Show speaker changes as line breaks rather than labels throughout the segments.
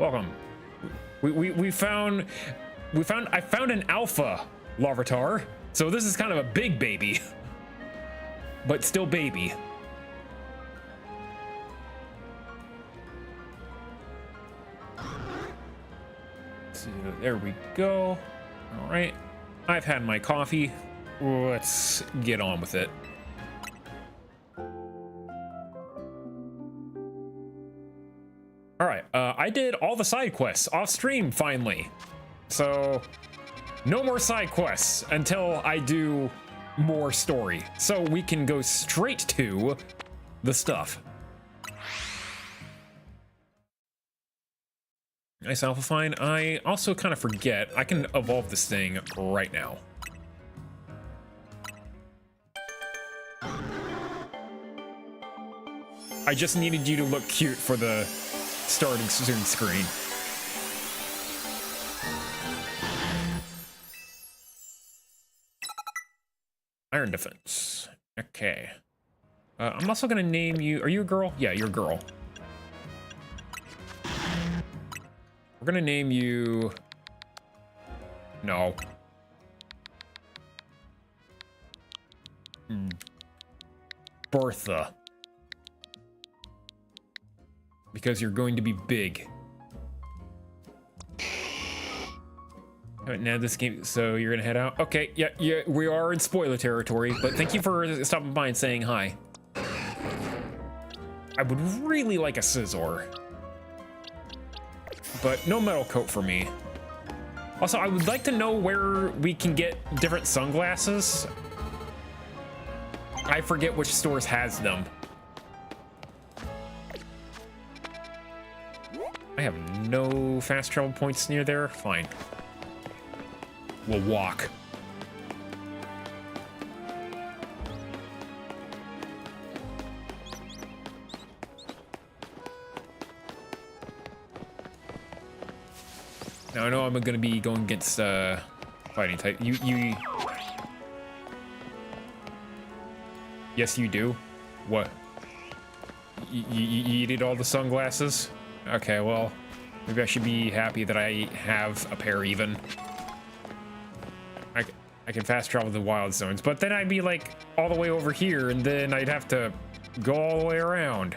welcome. I found an alpha Larvitar, so this is kind of a big baby, but still baby. So there we go. All right, I've had my coffee. Let's get on with it. All right, I did all the side quests off stream finally. So no more side quests until I do more story. So we can go straight to the stuff. Nice Alpha Fine. I also kind of forget I can evolve this thing right now. I just needed you to look cute for the starting soon screen. Iron Defense. Okay. I'm also gonna name you. Are you a girl? Yeah, you're a girl. We're gonna name you. No. Bertha. Because you're going to be big. Now this game, so you're gonna head out? Okay, yeah, we are in spoiler territory, but thank you for stopping by and saying hi. I would really like a scissor, but no metal coat for me. Also, I would like to know where we can get different sunglasses. I forget which stores has them. I have no fast travel points near there. Fine. We'll walk. Now I know I'm gonna be going against fighting type. You. Yes, you do. What? You eated all the sunglasses? Okay, well, maybe I should be happy that I have a pair even. I can fast travel the wild zones, but then I'd be like all the way over here, and then I'd have to go all the way around.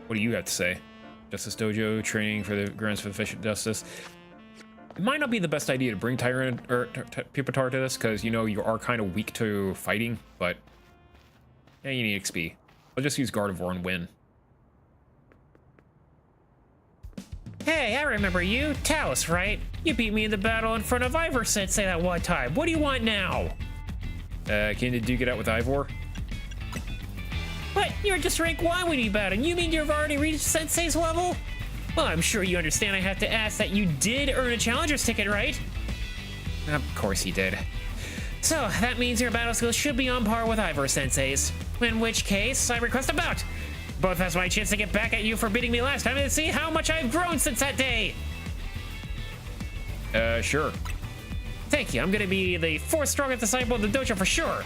What do you have to say? Justice Dojo training for the grounds for the fish of justice. It might not be the best idea to bring Tyrant or Pupitar to this, because you know you are kind of weak to fighting, but yeah, you need XP. I'll just use Gardevoir and win.
Hey, I remember you. Talos, right? You beat me in the battle in front of Ivor Sensei that one time. What do you want now?
Can you duke it out with Ivor?
What? You were just rank 1 when you battled. You mean you've already reached Sensei's level? Well, I'm sure you understand I have to ask that you did earn a challenger's ticket, right?
Of course he did.
So, that means your battle skills should be on par with Ivor Sensei's. In which case, I request a bout. Both has my chance to get back at you for beating me last time and see how much I've grown since that day.
Sure.
Thank you. I'm gonna be the 4th strongest disciple of the dojo for sure.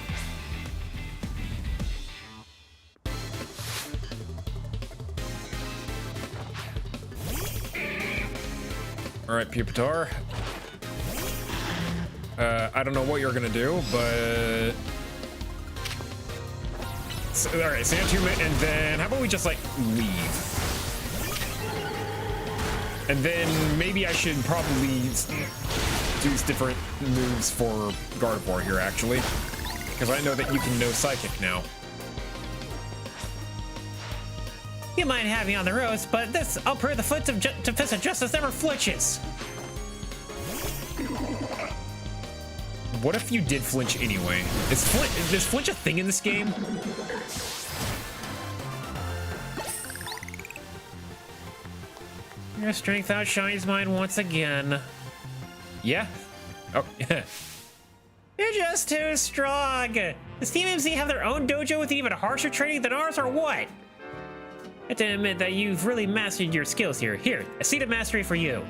All right, Pupitar. I don't know what you're gonna do, but so, all right, Sand Tomb, and then how about we just like leave, and then maybe I should probably do different moves for Gardevoir here, actually, because I know that you can know Psychic now.
You might have me on the roast, but this I'll pray the foot of fist of justice never flinches.
What if you did flinch anyway? Is flinch a thing in this game?
Your strength outshines mine once again.
Yeah? Oh, yeah.
You're just too strong. Does Team MC have their own dojo with even harsher training than ours, or what? I have to admit that you've really mastered your skills here. Here, a seat of mastery for you.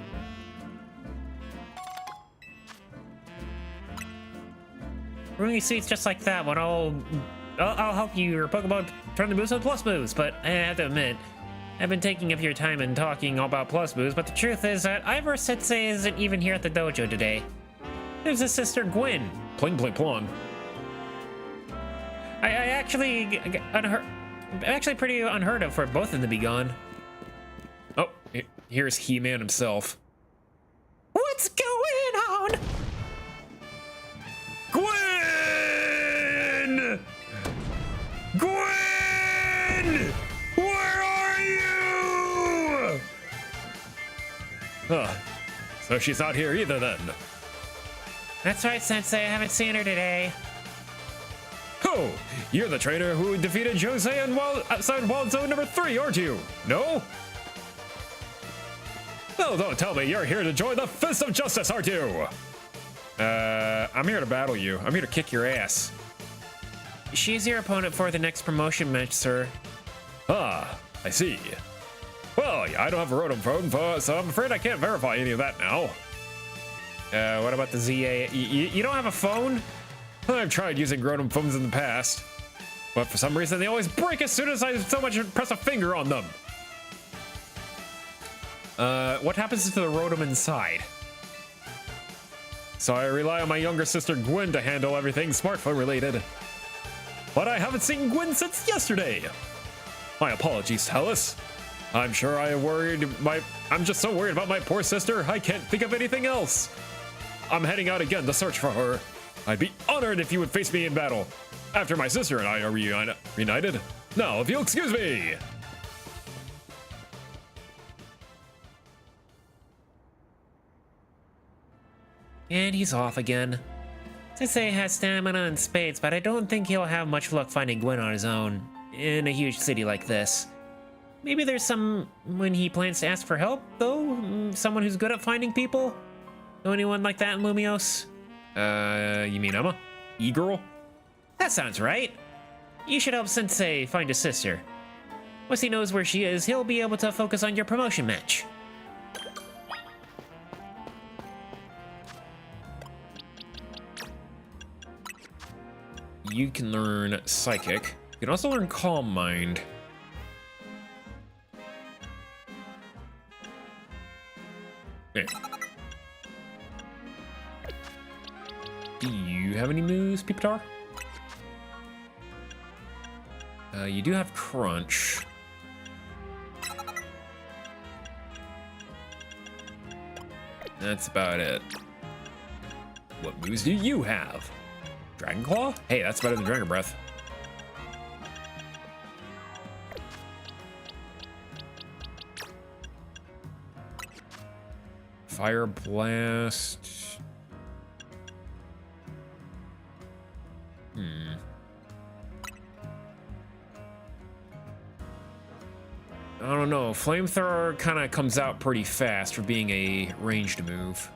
Roomy suits just like that one. I'll help you your Pokemon turn the moves into plus moves, but I have to admit, I've been taking up your time and talking all about plus moves, but the truth is that Ivor Sensei isn't even here at the dojo today. There's his sister Gwen.
Pling pling plong.
I actually pretty unheard of for both of them to be gone.
Oh, here's He-Man himself.
What's going on?
Gwen! Gwen! Where are you? Huh. So she's not here either then.
That's right, Sensei. I haven't seen her today.
Oh, you're the trainer who defeated Jose outside Wild Zone number 3, aren't you? No? No, don't tell me you're here to join the Fist of Justice, aren't you? I'm here to battle you. I'm here to kick your ass.
She's your opponent for the next promotion match, sir.
Ah, I see. Well, I don't have a Rotom phone, so I'm afraid I can't verify any of that now.
What about the ZA? You don't have a phone?
I've tried using Rotom phones in the past, but for some reason they always break as soon as I so much as press a finger on them.
What happens to the Rotom inside?
So I rely on my younger sister Gwen to handle everything smartphone related. But I haven't seen Gwen since yesterday. My apologies, Talus. I'm sure I'm just so worried about my poor sister, I can't think of anything else. I'm heading out again to search for her. I'd be honored if you would face me in battle, after my sister and I are reunited. Now, if you'll excuse me.
And he's off again. Sensei has stamina and spades, but I don't think he'll have much luck finding Gwen on his own, in a huge city like this. Maybe there's someone he plans to ask for help, though? Someone who's good at finding people? Know anyone like that in Lumios?
You mean Emma? E-girl?
That sounds right. You should help Sensei find his sister. Once he knows where she is, he'll be able to focus on your promotion match.
You can learn Psychic. You can also learn Calm Mind. Okay. Do you have any moves, Peepatar? You do have Crunch. That's about it. What moves do you have? Dragon Claw? Hey, that's better than Dragon Breath. Fire Blast. I don't know. Flamethrower kind of comes out pretty fast for being a ranged move.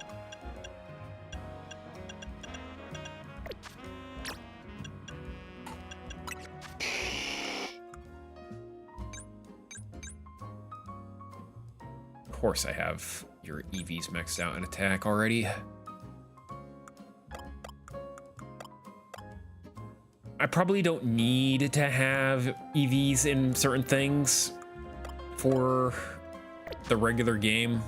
Of course I have your EVs maxed out in attack already. I probably don't need to have EVs in certain things for the regular game.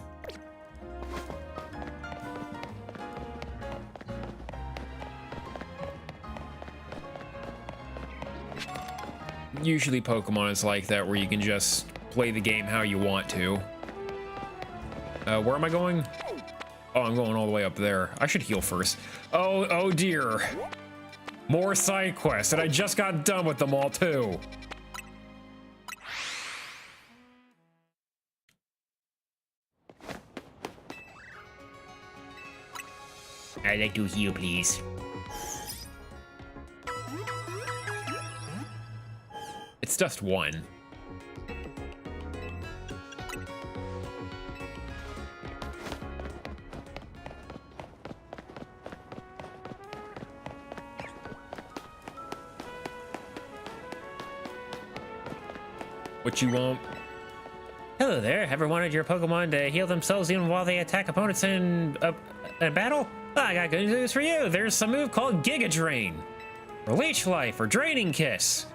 Usually Pokemon is like that, where you can just play the game how you want to. Where am I going? Oh, I'm going all the way up there. I should heal first. Oh dear. More side quests, and I just got done with them all too.
I'd like to heal, please.
It's just one. What you want?
Hello there. Ever wanted your Pokemon to heal themselves even while they attack opponents in battle? I got good news for you. There's some move called Giga Drain, or Leech Life, or Draining Kiss.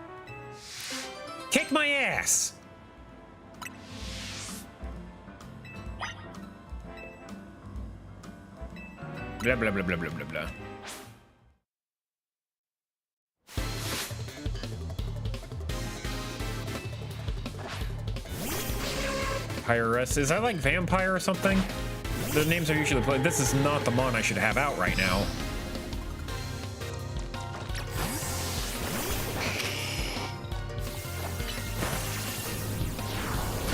Kick my ass.
Blah, blah, blah, blah, blah, blah, blah. Pyrus, is that like vampire or something? The names are usually played. This is not the mon I should have out right now.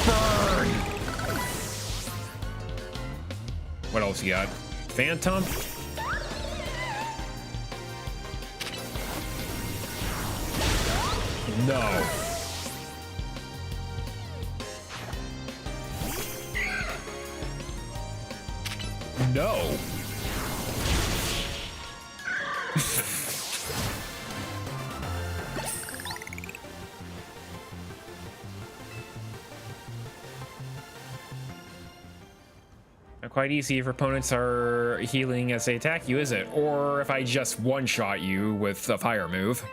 Burn! What else you got? Phantom? No. No. Not quite easy if opponents are healing as they attack you, is it? Or if I just one-shot you with a fire move.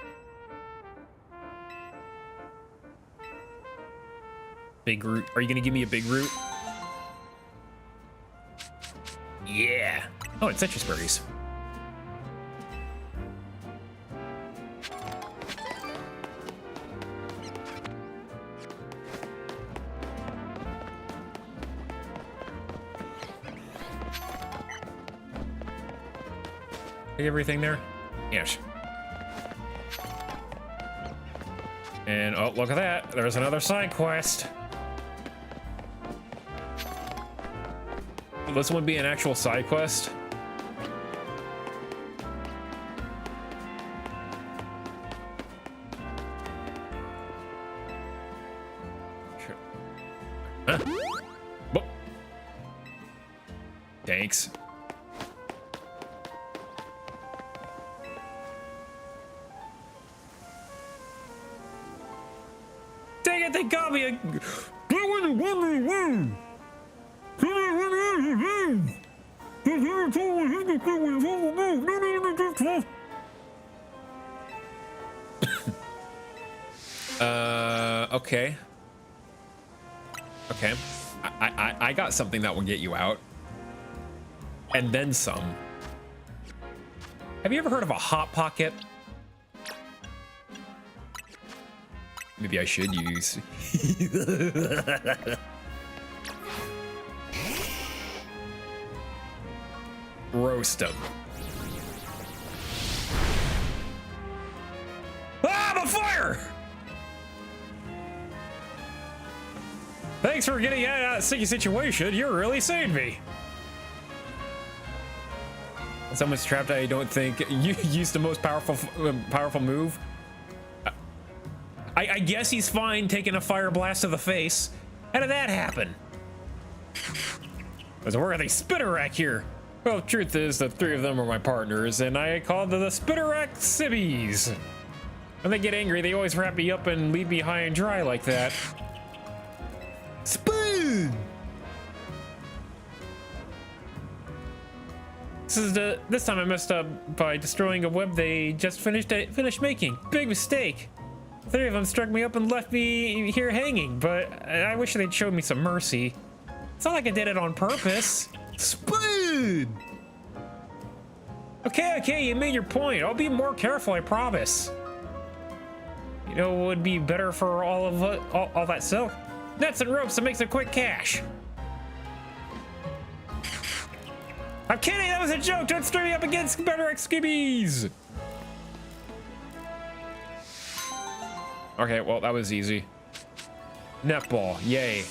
Big root. Are you gonna give me a big root? Yeah. Oh, it's citrus berries. Everything there? Yes. And oh, look at that. There's another side quest. Will this one be an actual side quest? Sure. Huh? Whoa. Thanks. Dang it, they got me a... Okay. Okay. I got something that will get you out. And then some. Have you ever heard of a Hot Pocket? Maybe I should use. Roast them. Ah, I'm on fire! Thanks for getting out of that sticky situation. You really saved me. Someone's trapped. I don't think you used the most powerful move. I guess he's fine taking a fire blast to the face. How did that happen? There's a worthy spitterack here. Well, truth is, the three of them are my partners, and I call them the spitterack cibbies. When they get angry, they always wrap me up and leave me high and dry like that. Spoon! This time I messed up by destroying a web they just finished making. Big mistake. Three of them struck me up and left me here hanging, but I wish they'd showed me some mercy. It's not like I did it on purpose. Spoon! Okay, you made your point. I'll be more careful, I promise. You know what would be better for all of all that silk? Nets and ropes to make some quick cash. I'm kidding, that was a joke. Don't stir me up against better skibbies. Okay, well, that was easy. Netball, yay.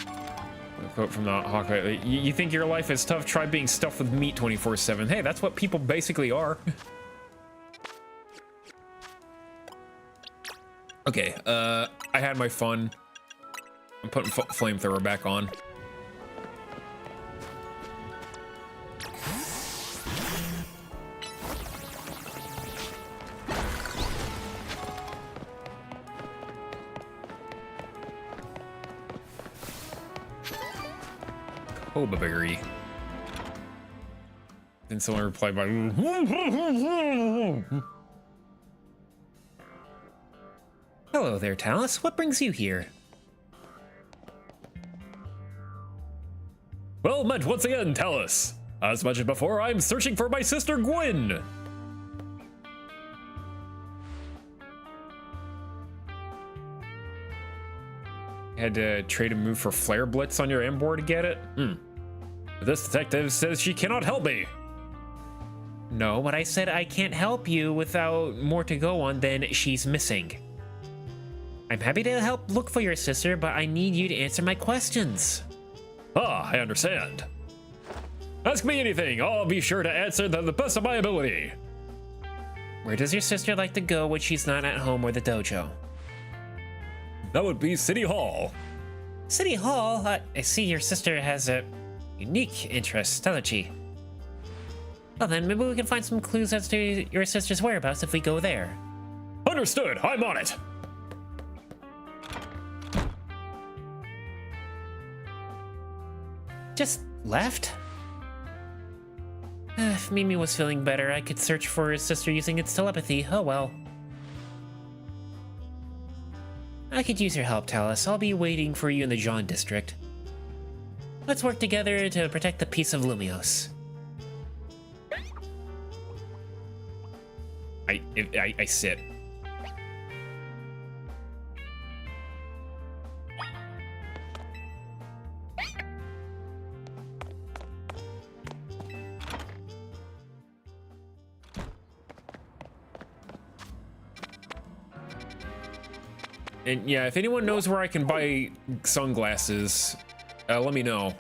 A quote from the Hawkeye. You think your life is tough? Try being stuffed with meat 24/7. Hey, that's what people basically are. Okay, I had my fun. I'm putting flamethrower back on. Kobaberry. Then someone replied by.
Hello there, Talus. What brings you here?
Well met once again, Talus. As mentioned before, I'm searching for my sister Gwen. Had to trade a move for Flare Blitz on your M board to get it? This detective says she cannot help me.
No, but I said I can't help you without more to go on than she's missing. I'm happy to help look for your sister, but I need you to answer my questions.
Ah, I understand. Ask me anything. I'll be sure to answer them the best of my ability.
Where does your sister like to go when she's not at home or the dojo?
That would be City Hall.
City Hall? I see your sister has a unique interest, doesn't she? Well then, maybe we can find some clues as to your sister's whereabouts if we go there.
Understood. I'm on it.
Just left? If Mimi was feeling better, I could search for his sister using its telepathy. Oh well. I could use your help, Talus. I'll be waiting for you in the John district. Let's work together to protect the peace of Lumios.
I sit. And yeah, if anyone knows where I can buy sunglasses, let me know.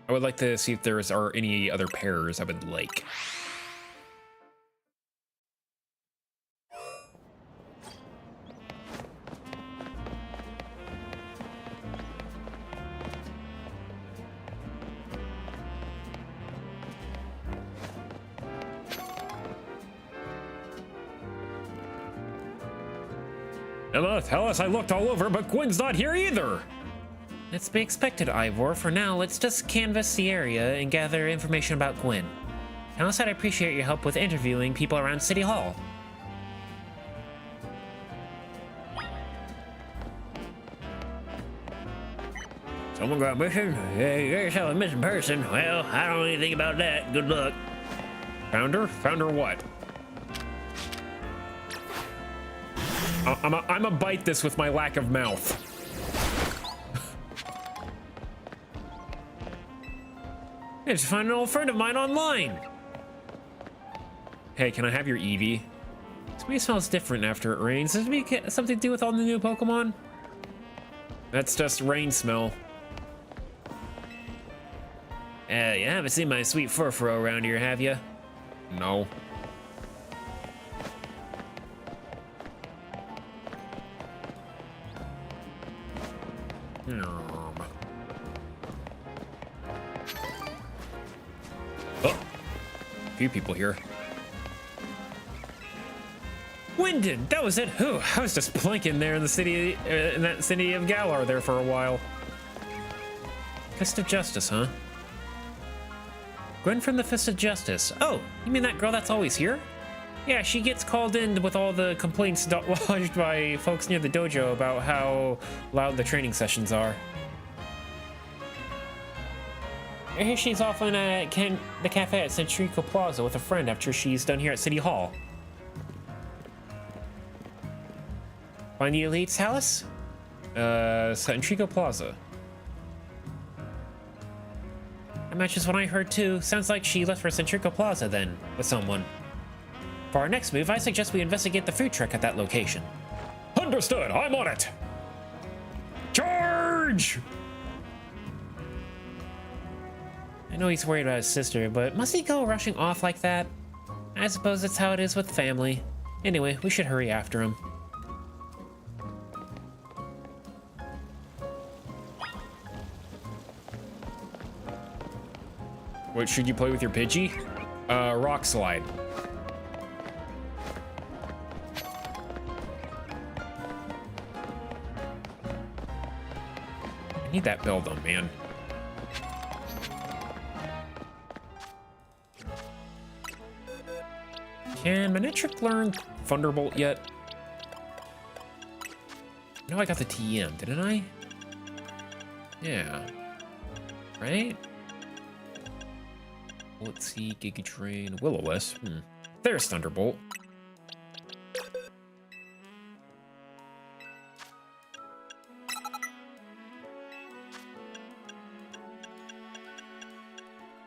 I would like to see if there are any other pairs I would like. Emma, tell us I looked all over, but Gwen's not here either.
That's to be expected, Ivor. For now, let's just canvass the area and gather information about Gwen. Talus said I appreciate your help with interviewing people around City Hall.
Someone got missing? Yeah, you're a missing person. Well, I don't know anything about that. Good luck.
Found her? Found her what? I'ma bite this with my lack of mouth.
I just found an old friend of mine online.
Hey, can I have your Eevee?
This bee smells different after it rains. Does it have something to do with all the new Pokemon?
That's just rain smell.
You haven't seen my sweet Furfuro around here, have you?
No. Oh, a few people here.
Wyndon, that was it.
Whew, I was just plinking there in the city, in that city of Galar there for a while.
Fist of Justice, huh? Gwen from the Fist of Justice. Oh, you mean that girl that's always here? Yeah, she gets called in with all the complaints lodged by folks near the dojo about how loud the training sessions are. I hear she's off in the cafe at Centrico Plaza with a friend after she's done here at City Hall. Find the elites, Talus?
Centrico Plaza.
That matches what I heard too. Sounds like she left for Centrico Plaza then, with someone. For our next move, I suggest we investigate the food truck at that location.
Understood, I'm on it! Charge!
I know he's worried about his sister, but must he go rushing off like that? I suppose that's how it is with family. Anyway, we should hurry after him.
What should you play with your Pidgey? Rock Slide. I need that bell though, man. Can Manectric learn Thunderbolt yet? No, I got the TM, didn't I? Yeah. Right? Let's see, Giga Drain, Will-O-Wisp. There's Thunderbolt.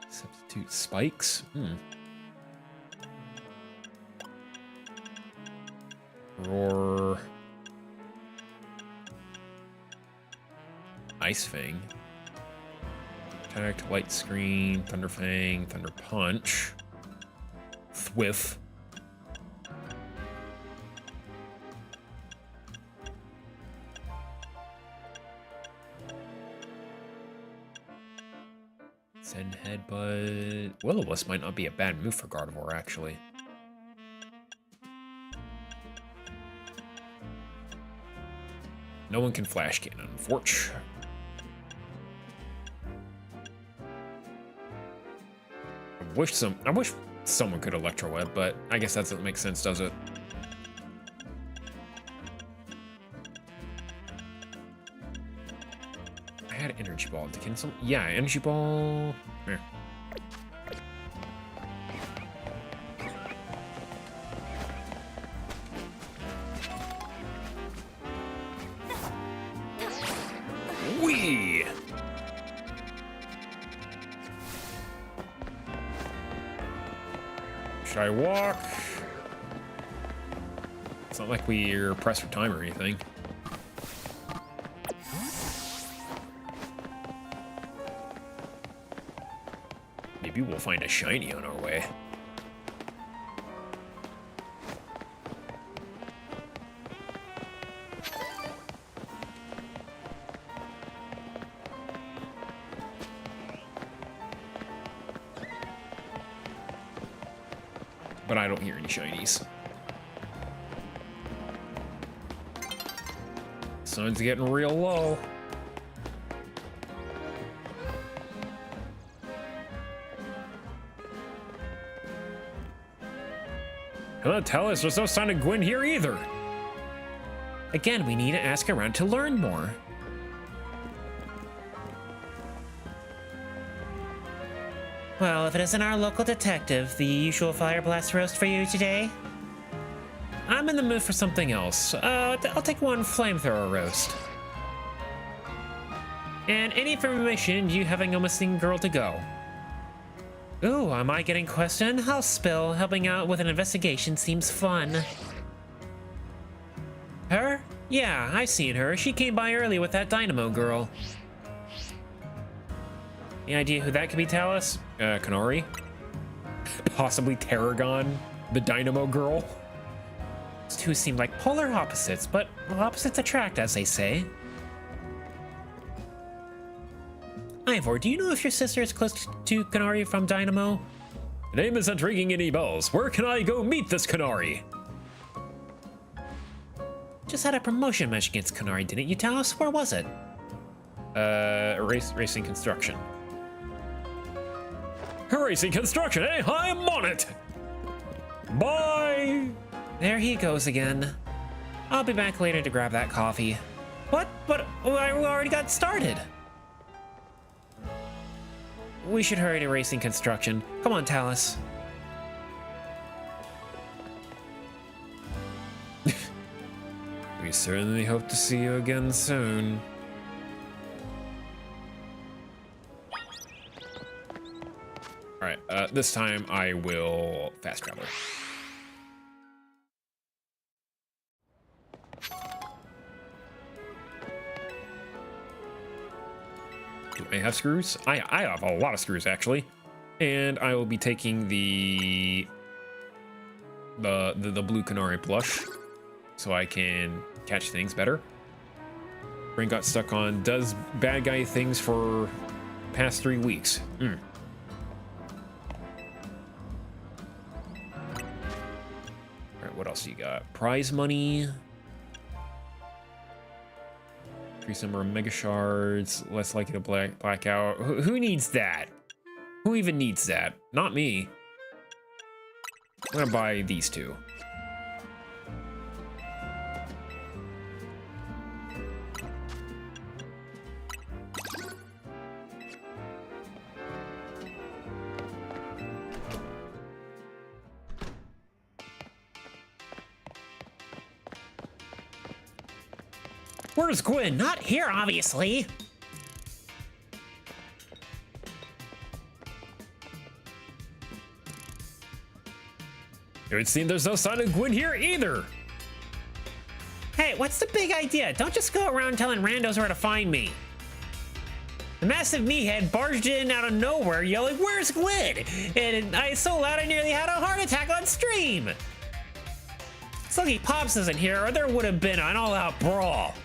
Substitute spikes. Roar. Ice Fang. Attack, Light Screen, Thunder Fang, Thunder Punch. Thwiff. Send Headbutt. Will-O-Wisp might not be a bad move for Gardevoir, actually. No one can Flash Cannon, unfortunately. I wish someone could Electro Web, but I guess that doesn't make sense, does it? I had Energy Ball. Can some? Yeah, Energy Ball. Here. Wee. Should I walk? It's not like we're pressed for time or anything. Maybe we'll find a shiny on our way. But I don't hear any shinies. Sun's getting real low. Cannot tell us there's no sign of Gwen here either.
Again, we need to ask around to learn more. Well, if it isn't our local detective, the usual Fire Blast roast for you today?
I'm in the mood for something else. I'll take one flamethrower roast. And any information you having a missing girl to go.
Ooh, am I getting questioned? I'll spill. Helping out with an investigation seems fun. Her? Yeah, I've seen her. She came by early with that Dynamo girl.
Any idea who that could be, Talus? Kanari? Possibly Tarragon, the Dynamo girl?
These two seem like polar opposites, but opposites attract, as they say. Ivor, do you know if your sister is close to Kanari from Dynamo?
The name isn't ringing any bells. Where can I go meet this Kanari?
Just had a promotion match against Kanari, didn't you, Talus? Where was it?
Racing Construction. Racing Construction, eh? I'm on it! Bye!
There he goes again. I'll be back later to grab that coffee. What? But I already got started. We should hurry to Racing Construction. Come on, Talus.
We certainly hope to see you again soon. Alright, this time I will fast travel. Do I have screws? I have a lot of screws, actually. And I will be taking the blue Canary plush so I can catch things better. Brain got stuck on does bad guy things for past 3 weeks. Alright, what else do you got? Prize money. Increase number of mega shards, less likely to black out. Who needs that? Who even needs that? Not me. I'm gonna buy these two.
Where's Gwen? Not here, obviously.
It would seem there's no sign of Gwen here either.
Hey, what's the big idea? Don't just go around telling randos where to find me. The massive meathead barged in out of nowhere yelling, "Where's Gwen?" And I so loud I nearly had a heart attack on stream. It's lucky Pops isn't here, or there would have been an all-out brawl.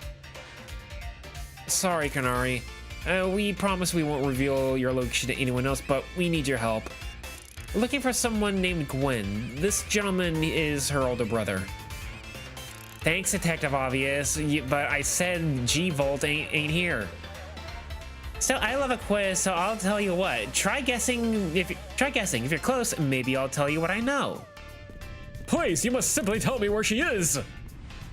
Sorry, Kanari. We promise we won't reveal your location to anyone else, but we need your help.
We're looking for someone named Gwen. This gentleman is her older brother. Thanks, Detective Obvious, but I said G-Volt ain't here. Still, I love a quiz, so I'll tell you what. Try guessing. If you're close, maybe I'll tell you what I know.
Please, you must simply tell me where she is.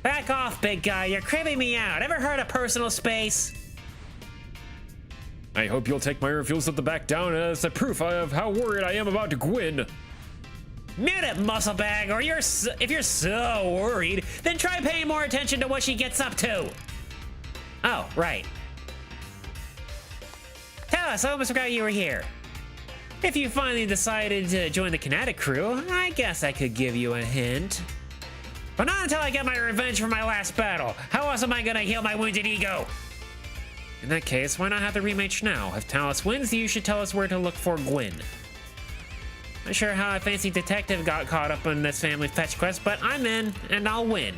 Back off, big guy. You're creeping me out. Ever heard of personal space?
I hope you'll take my refusal to back down as a proof of how worried I am about Gwen.
Mute it, muscle bag, or if you're so worried, then try paying more attention to what she gets up to. Oh, right. Tell us, I almost forgot you were here. If you finally decided to join the Kinetic crew, I guess I could give you a hint. But not until I get my revenge for my last battle. How else am I gonna heal my wounded ego? In that case, why not have the rematch now? If Talus wins, you should tell us where to look for Gwen. Not sure how a fancy detective got caught up in this family fetch quest, but I'm in, and I'll win.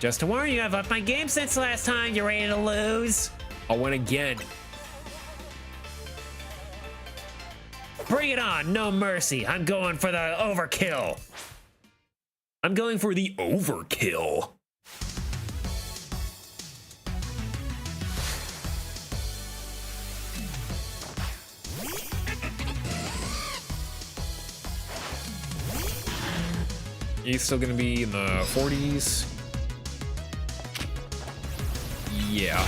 Just to warn you, I've upped my game since last time. You ready to lose?
I'll win again.
Bring it on, no mercy. I'm going for the overkill.
I'm going for the overkill. He's still gonna be in the 40s. Yeah.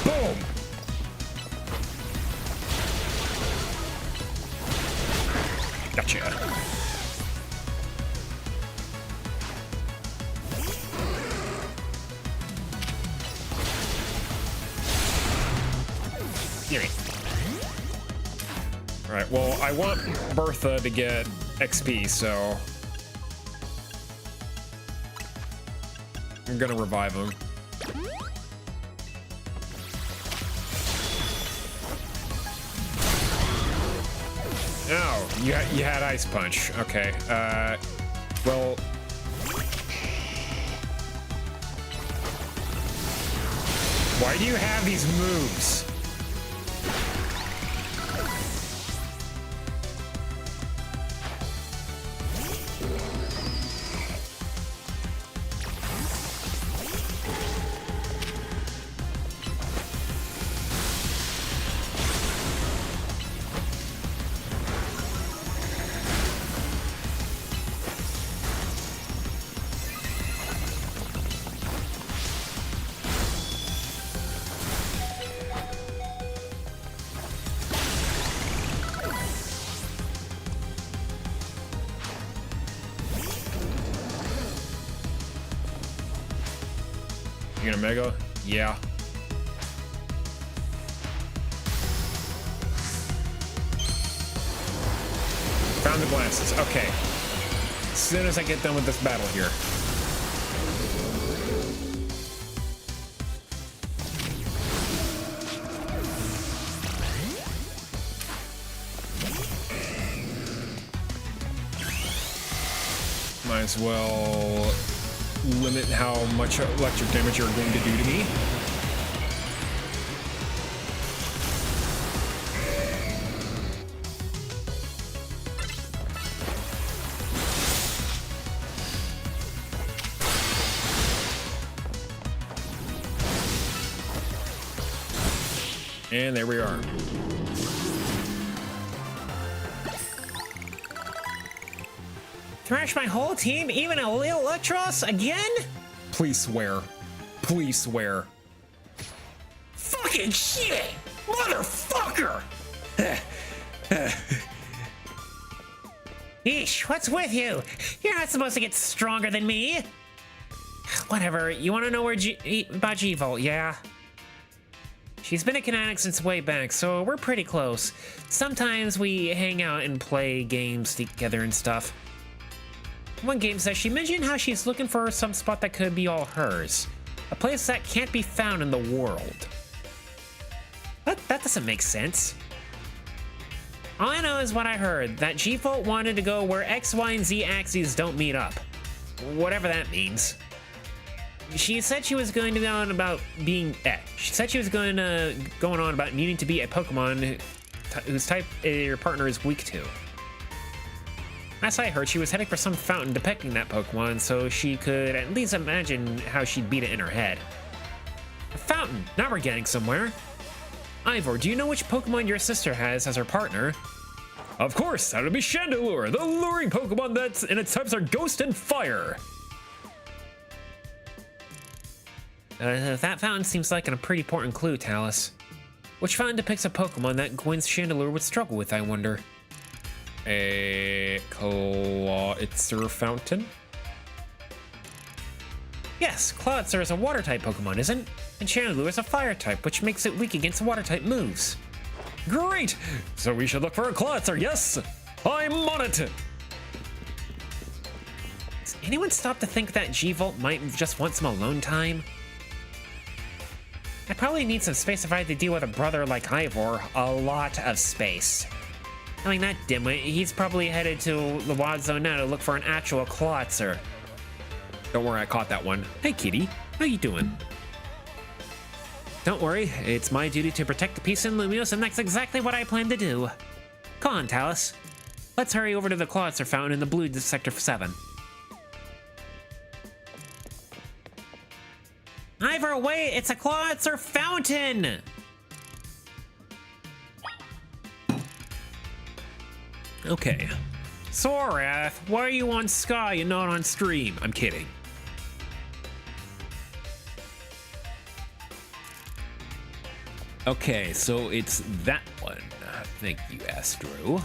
Boom! Gotcha.
Give it.
All right, well, I want Bertha to get XP, so I'm gonna revive him. Oh, you had Ice Punch. Okay. Well, why do you have these moves? You gonna Mega? Yeah. Found the glances. Okay. As soon as I get done with this battle here. Might as well limit how much electric damage you're going to do to me. And there we are.
Thrash my whole team, even a little Electros again?
Please swear. Please swear.
Fucking shit! Motherfucker! Eesh, what's with you? You're not supposed to get stronger than me. Whatever, you want to know about G-Volt, yeah? She's been a Kinetic since way back, so we're pretty close. Sometimes we hang out and play games together and stuff. One game says she mentioned how she's looking for some spot that could be all hers. A place that can't be found in the world. That doesn't make sense. All I know is what I heard, that G-Volt wanted to go where X, Y, and Z axes don't meet up. Whatever that means. She said she was going to go on about being going on about needing to be a Pokemon whose type your partner is weak to. Last I heard, she was heading for some fountain depicting that Pokemon, so she could at least imagine how she'd beat it in her head. A fountain! Now we're getting somewhere. Ivor, do you know which Pokemon your sister has as her partner?
Of course, that would be Chandelure, the luring Pokemon and its types are Ghost and Fire.
That fountain seems like a pretty important clue, Talus. Which fountain depicts a Pokemon that Gwen's Chandelure would struggle with, I wonder?
A Clawitzer Fountain?
Yes, Clawitzer is a water-type Pokemon, isn't it? And Chandelure is a fire-type, which makes it weak against water-type moves.
Great! So we should look for a Clawitzer, yes? I'm on it!
Does anyone stop to think that G-Volt might just want some alone time? I probably need some space if I had to deal with a brother like Ivor. A lot of space. I mean, that dimwit, he's probably headed to the Wild Zone now to look for an actual Clawitzer.
Don't worry, I caught that one. Hey, kitty. How you doing?
Don't worry, it's my duty to protect the peace in Lumios, and that's exactly what I plan to do. Come on, Talus. Let's hurry over to the Clawitzer fountain in the blue Sector 7. Ivor, wait! It's a Clawitzer fountain!
Okay.
Sorath, why are you on Sky and not on stream?
I'm kidding. Okay, so it's that one. Thank you, Astro.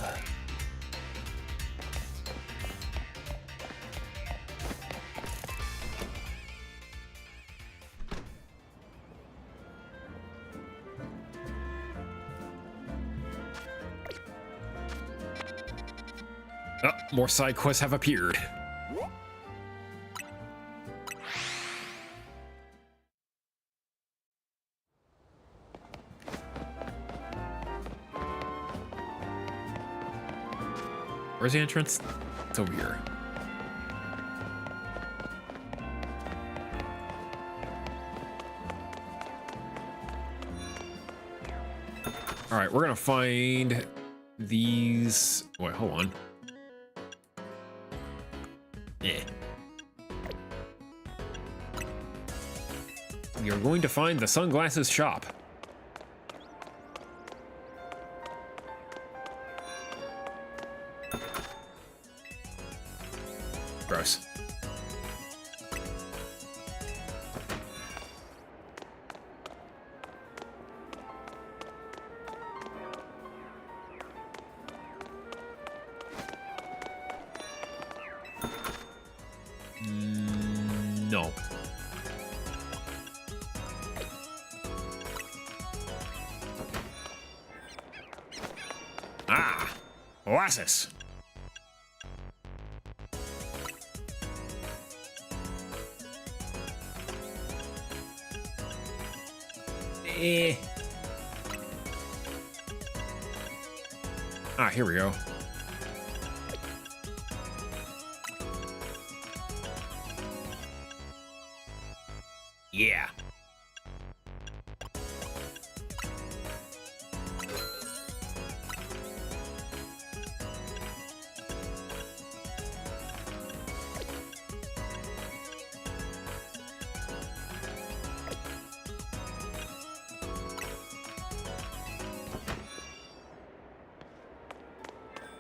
Oh, more side quests have appeared. Where's the entrance? It's over here. All right, we're gonna find these. Wait, hold on. You're going to find the sunglasses shop. Gross. No. Ah, Oasis. Ah, here we go. Yeah.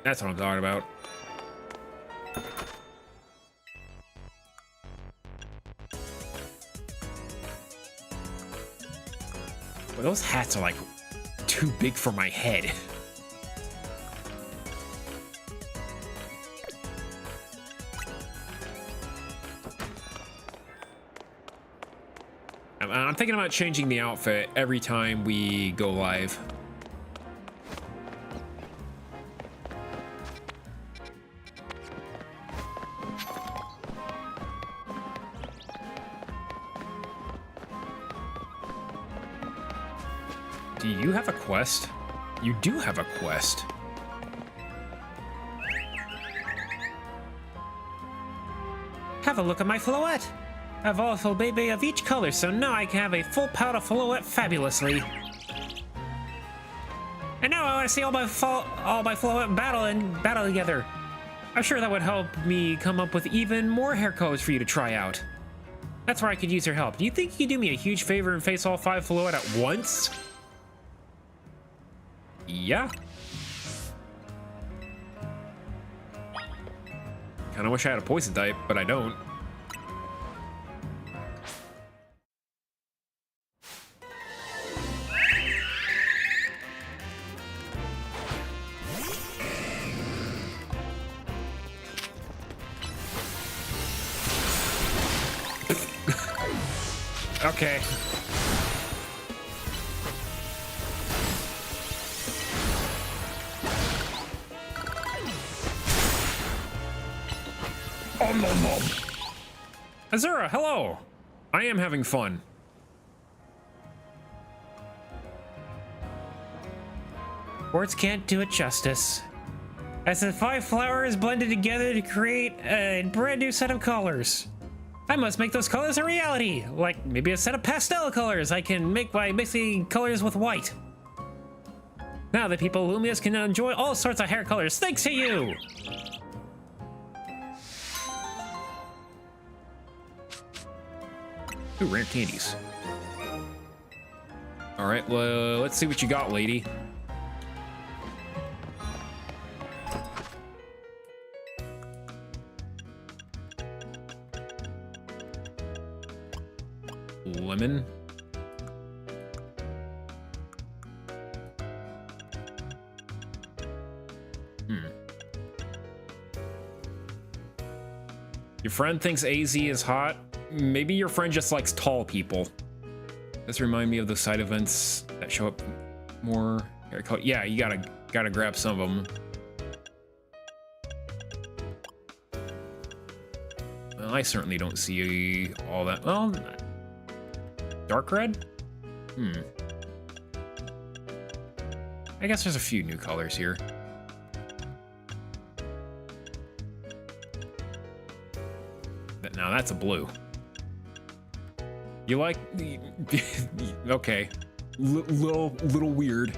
That's what I'm talking about. Well, those hats are like too big for my head. I'm thinking about changing the outfit every time we go live. Do you have a quest? You do have a quest.
Have a look at my floette. I've all full baby of each color, so now I can have a full powder floette fabulously. And now I want to see all my floette battle together. I'm sure that would help me come up with even more hair colors for you to try out. That's where I could use your help. Do you think you could do me a huge favor and face all 5 floette at once?
Yeah. Kinda wish I had a poison type, but I don't. Okay. Azura, hello! I am having fun.
Words can't do it justice. As the 5 flowers blended together to create a brand new set of colors. I must make those colors a reality, like maybe a set of pastel colors I can make by mixing colors with white. Now the people of Lumius can enjoy all sorts of hair colors thanks to you!
Ooh, rare candies. All right, well, let's see what you got, lady. Lemon. Your friend thinks AZ is hot. Maybe your friend just likes tall people. This remind me of the side events that show up more. Yeah, you gotta grab some of them. Well, I certainly don't see all that. Well, dark red? I guess there's a few new colors here. Now that's a blue. You like... Okay. Little weird.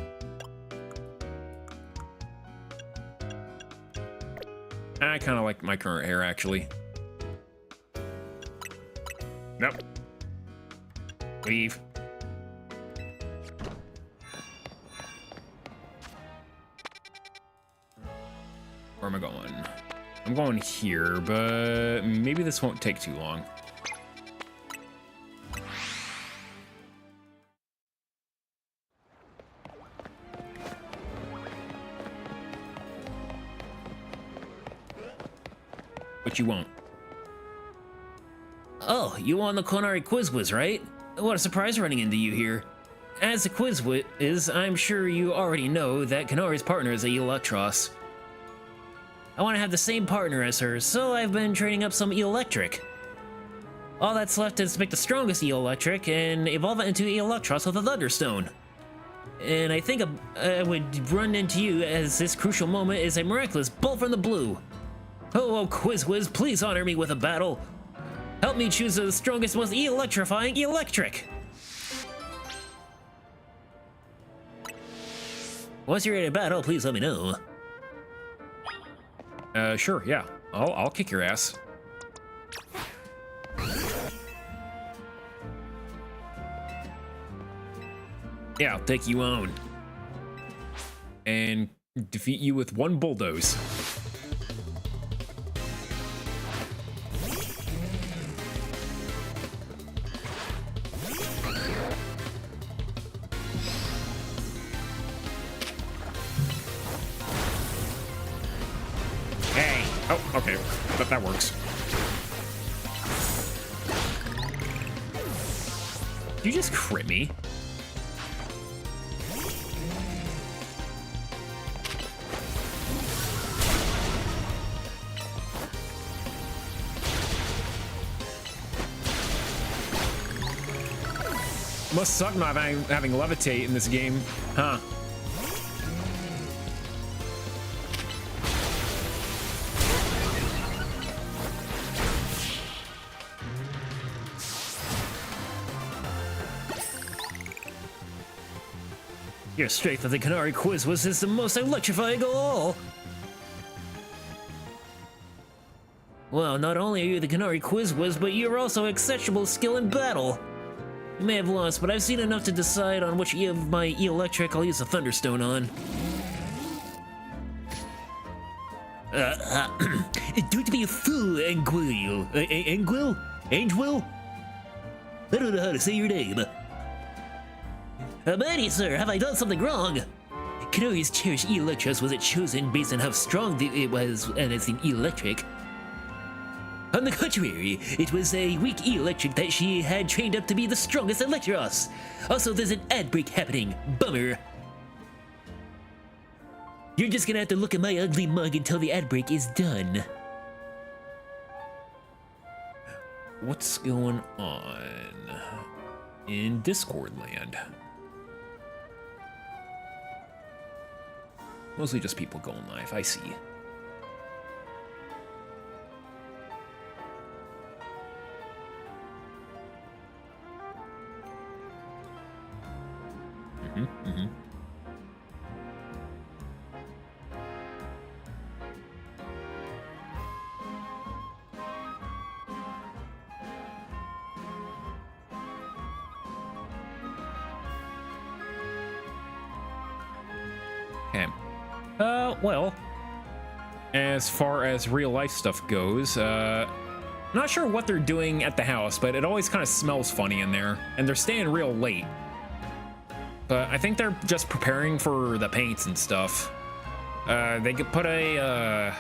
I kind of like my current hair, actually. Nope. Leave. Where am I going? I'm going here, but maybe this won't take too long. What you want?
Oh, you won the culinary quiz whiz, right? What a surprise running into you here. As the quiz whiz, I'm sure you already know that Kanari's partner is a Electros. I want to have the same partner as her, so I've been training up some Electric. All that's left is to make the strongest Electric and evolve it into Electros with a Thunderstone. And I think I would run into you as this crucial moment is a miraculous bolt from the blue. Oh, Quiz Whiz, please honor me with a battle. Help me choose the strongest, most electrifying Electric. Once you're ready to battle, please let me know.
Sure, yeah. I'll kick your ass. Yeah, I'll take you on. And Defeat you with one bulldoze. Hey! Oh, okay. That works. Did you just crit me? Must suck not having levitate in this game, huh?
Your strength of the Canary quiz was the most electrifying of all. Well, not only are you the Canary quiz whiz, but you're also exceptional skill in battle. You may have lost, but I've seen enough to decide on which of my electric I'll use the Thunderstone on. Don't be a fool, Anguil. Anguil? Angel? I don't know how to say your name. Mighty sir, have I done something wrong? Canary's cherished Electros wasn't chosen based on how strong it was as an electric. On the contrary, it was a weak electric that she had trained up to be the strongest Electros. Also, there's an ad break happening. Bummer. You're just gonna have to look at my ugly mug until the ad break is done.
What's going on in Discord land? Mostly just people going live, I see. Okay. Well, as far as real life stuff goes, not sure what they're doing at the house, but it always kind of smells funny in there, and they're staying real late. But I think they're just preparing for the paints and stuff. They could put a,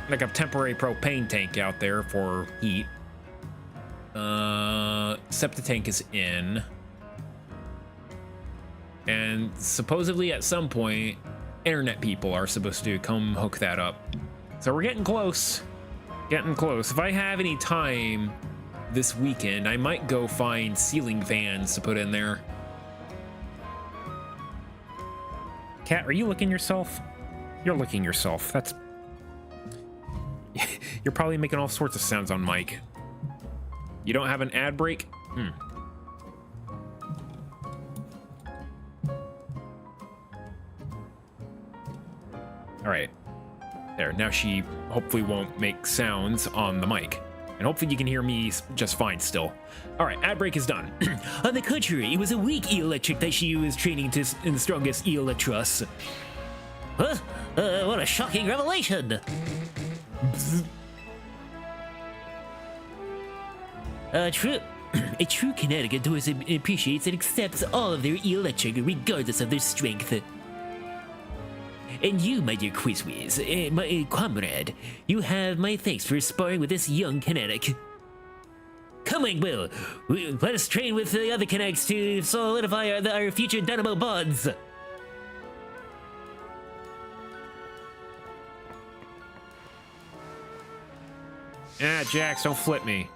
like a temporary propane tank out there for heat. Septic tank is in. And supposedly at some point, internet people are supposed to come hook that up. So we're getting close. Getting close. If I have any time this weekend, I might go find ceiling fans to put in there. Cat, are you licking yourself? You're licking yourself. That's... You're probably making all sorts of sounds on mic. You don't have an ad break? All right. There, now she hopefully won't make sounds on the mic. And hopefully you can hear me just fine still. All right, ad break is done.
On the contrary, it was a weak electric that she was training to in the strongest Electros. Huh? What a shocking revelation! A true kinetic adores and appreciates and accepts all of their electric regardless of their strength. And you, my dear Quizwiz, my comrade, you have my thanks for sparring with this young kinetic. Come on, Will. Let us train with the other kinetics to solidify our future dynamo bonds.
Ah, Jax, don't flip me.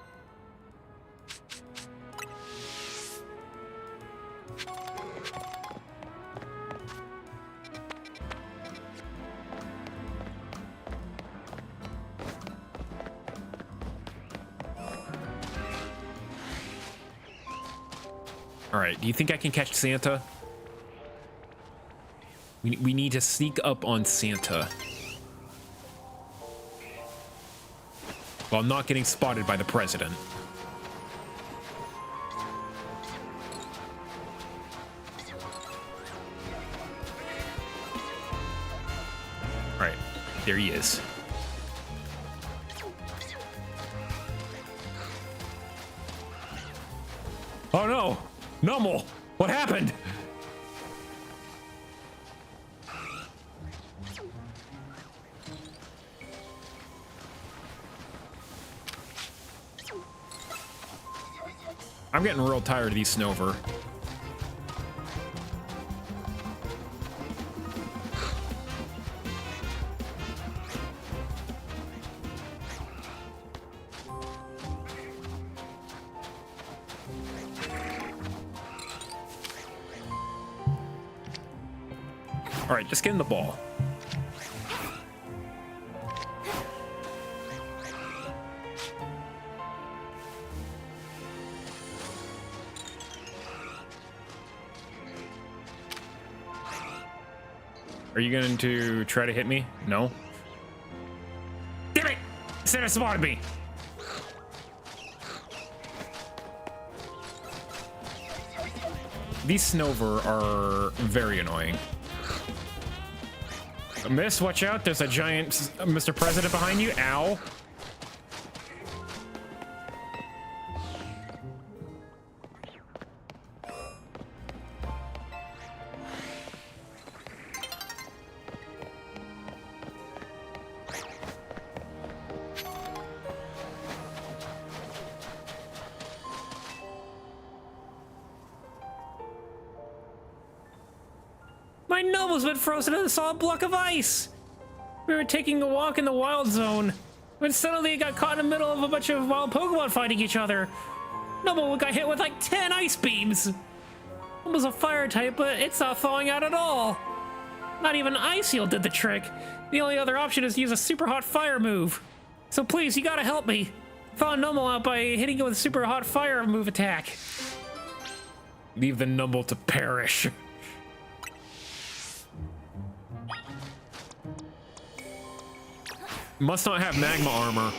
All right, do you think I can catch Santa? We need to sneak up on Santa while not getting spotted by the president. There he is. Oh no! Nummel! What happened? I'm getting real tired of these Snover. All right, just get in the ball. Are you going to try to hit me? No? Damn it! Center spotted me! These Snover are very annoying. Miss, watch out. There's a giant Mr. President behind you. Ow.
My noble's been frozen in a solid block of ice. We were taking a walk in the wild zone when suddenly it got caught in the middle of a bunch of wild Pokemon fighting each other. Noble got hit with like 10 ice beams. Almost a fire type, but it's not thawing out at all. Not even Ice Heal did the trick. The only other option is to use a super hot fire move. So please, you gotta help me. Found Numble out by hitting it with a super hot fire move attack.
Leave the Numble to perish. Must not have magma armor.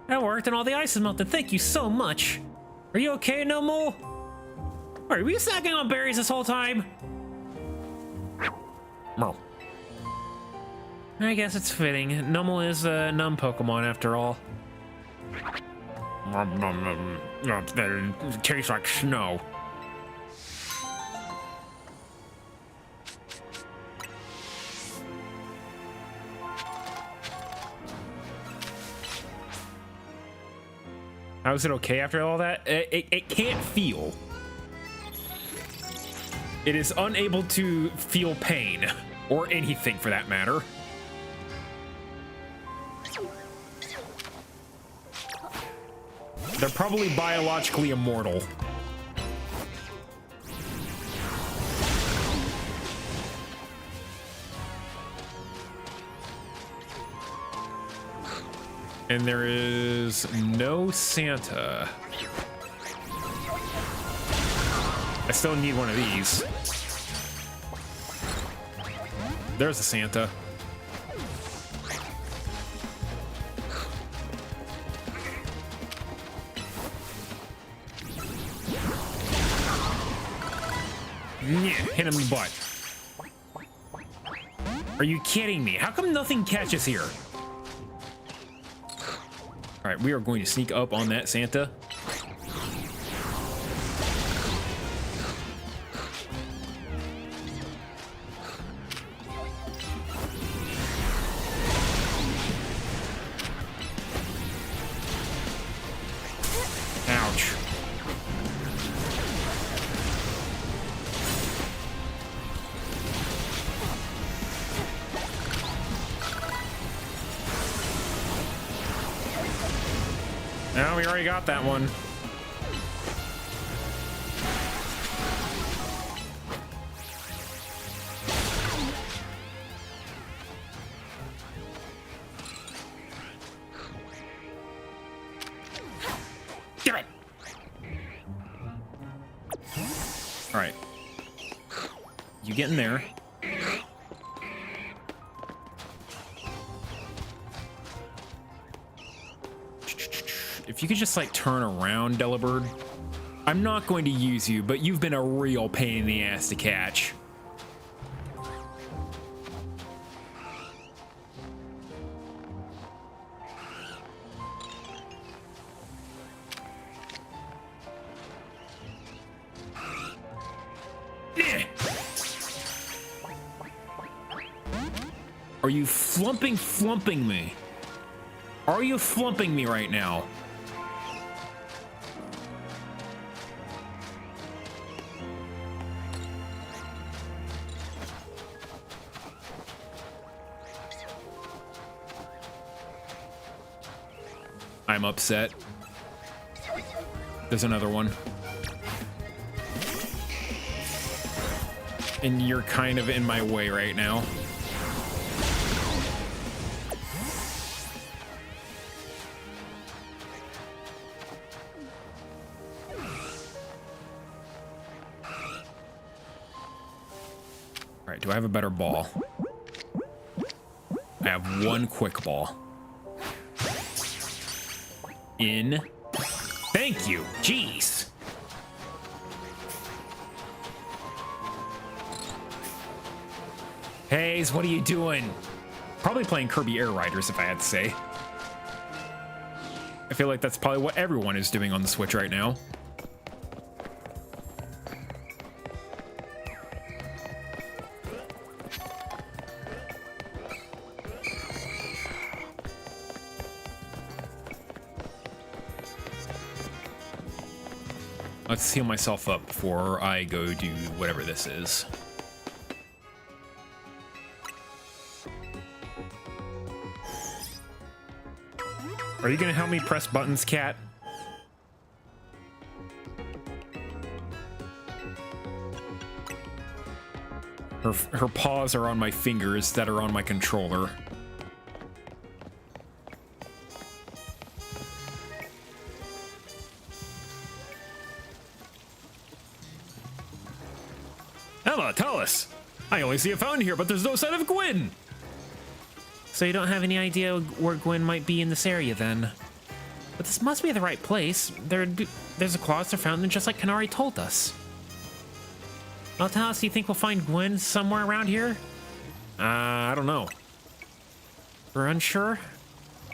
That worked and all the ice is melted. Thank you so much. Are you okay, Numble? Are we snacking on berries this whole time?
No.
I guess it's fitting. Numble is a numb Pokemon after all.
It tastes like snow. How is it okay after all that? It can't feel. It is unable to feel pain, or anything for that matter. They're probably biologically immortal. And there is no Santa. I still need one of these. There's a Santa. Yeah, hit him in the butt. Are you kidding me? How come nothing catches here? All right, we are going to sneak up on that Santa. Ouch. No, we already got that one. Damn it! All right. You get in there. if you could just like turn around, Delibird. I'm not going to use you, but you've been a real pain in the ass to catch. Are you flumping me? Are you flumping me right now? I'm upset. There's another one. And you're kind of in my way right now. All right, do I have a better ball? I have one quick ball. In. Thank you. Jeez. Hayes, what are you doing? Probably playing Kirby Air Riders, if I had to say. I feel like that's probably what everyone is doing on the Switch right now. Let's heal myself up before I go do whatever this is. Are you gonna help me press buttons, cat? Her paws are on my fingers that are on my controller. Ella, tell us! I only see a fountain here, but there's no sign of Gwyn!
So you don't have any idea where Gwyn might be in this area then? But this must be the right place. There's a closet fountain just like Kanari told us. Well, tell us, do you think we'll find Gwyn somewhere around here?
I don't know.
We're unsure?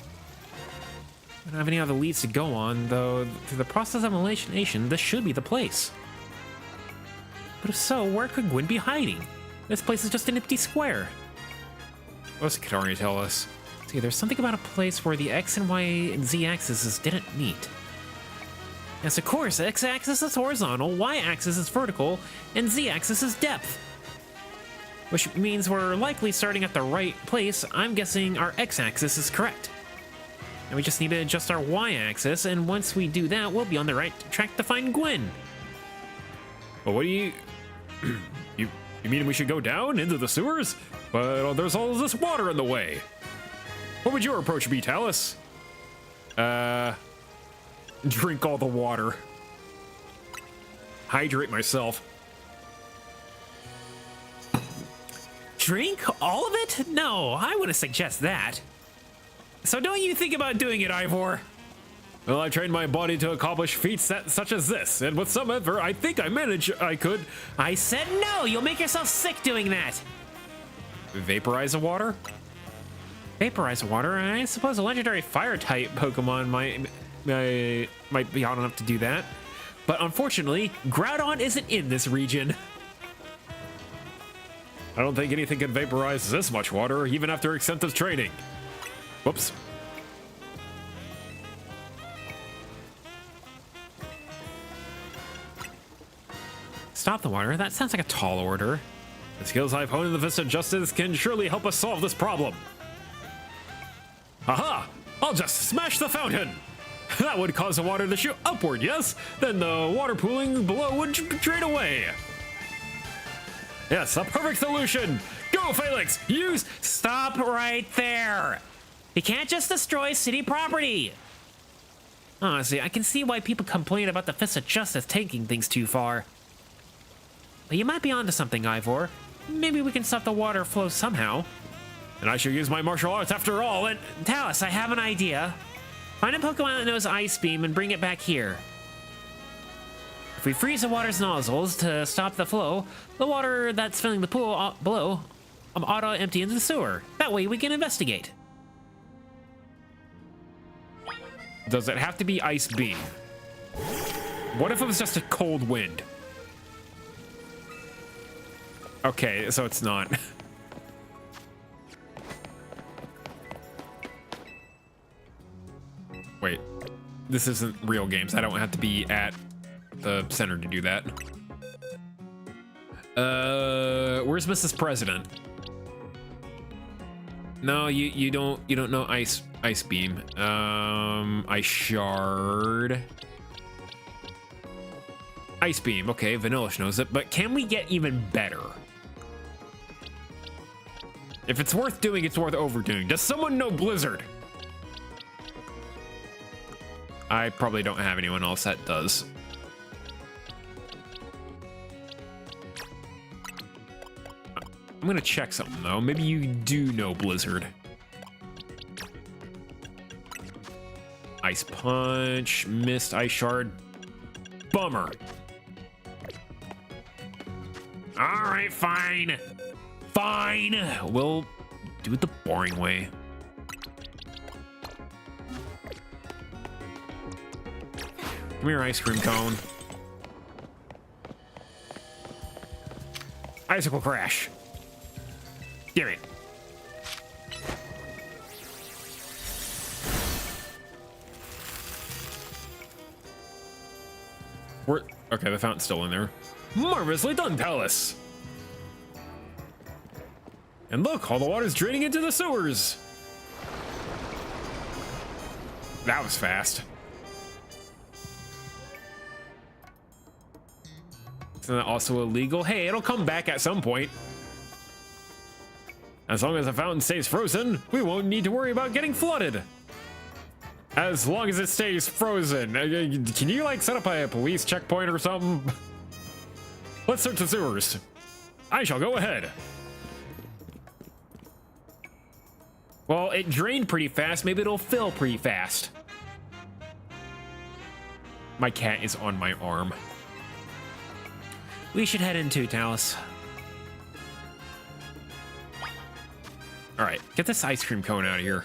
I don't have any other leads to go on, though through the process of elimination, this should be the place. But if so, where could Gwyn be hiding? This place is just an empty square.
What's Kanari tell us?
See, there's something about a place where the X and Y and Z axes didn't meet. Yes, of course, X-axis is horizontal, Y-axis is vertical, and Z-axis is depth. Which means we're likely starting at the right place. I'm guessing our X-axis is correct. And we just need to adjust our Y-axis, and once we do that, we'll be on the right track to find Gwyn.
Well, what do you... you mean we should go down into the sewers? But there's all this water in the way. What would your approach be, Talus? Drink all the water. Hydrate myself.
Drink all of it? No, I wouldn't suggest that. So don't you think about doing it, Ivor?
Well, I trained my body to accomplish feats such as this, and with some effort, I think I could.
I said no! You'll make yourself sick doing that!
Vaporize the water?
Vaporize the water? I suppose a legendary fire-type Pokemon might be hot enough to do that. But unfortunately, Groudon isn't in this region.
I don't think anything can vaporize this much water, even after extensive training. Whoops.
Stop the water? That sounds like a tall order.
The skills I've honed in the Fist of Justice can surely help us solve this problem. Aha! I'll just smash the fountain! That would cause the water to shoot upward, yes? Then the water pooling below would drain away. Yes, a perfect solution! Go, Felix! Use...
Stop right there! You can't just destroy city property! Honestly, I can see why people complain about the Fist of Justice taking things too far. But you might be onto something, Ivor. Maybe we can stop the water flow somehow.
And I should use my martial arts after all, and...
Talus, I have an idea. Find a Pokemon that knows Ice Beam and bring it back here. If we freeze the water's nozzles to stop the flow, the water that's filling the pool below auto-empty into the sewer. That way we can investigate.
Does it have to be Ice Beam? What if it was just a cold wind? Okay, so it's not. Wait, this isn't real games. I don't have to be at the center to do that. Where's Mrs. President? No, you don't know Ice Beam. Ice Shard. Ice Beam, okay, Vanillish knows it, but can we get even better? If it's worth doing, it's worth overdoing. Does someone know Blizzard? I probably don't have anyone else that does. I'm gonna check something though. Maybe you do know Blizzard. Ice Punch, Mist, Ice Shard. Bummer. All right, fine. Fine. We'll do it the boring way. Come here, ice cream cone. Icicle Crash. Give it. Okay, the fountain's still in there. Marvelously done, Palace. And look, all the water's draining into the sewers. That was fast. Isn't that also illegal? Hey, it'll come back at some point. As long as the fountain stays frozen, we won't need to worry about getting flooded. As long as it stays frozen. Can you like set up a police checkpoint or something? Let's search the sewers. I shall go ahead. Well, it drained pretty fast. Maybe it'll fill pretty fast. My cat is on my arm.
We should head in too, Talus.
All right, get this ice cream cone out of here.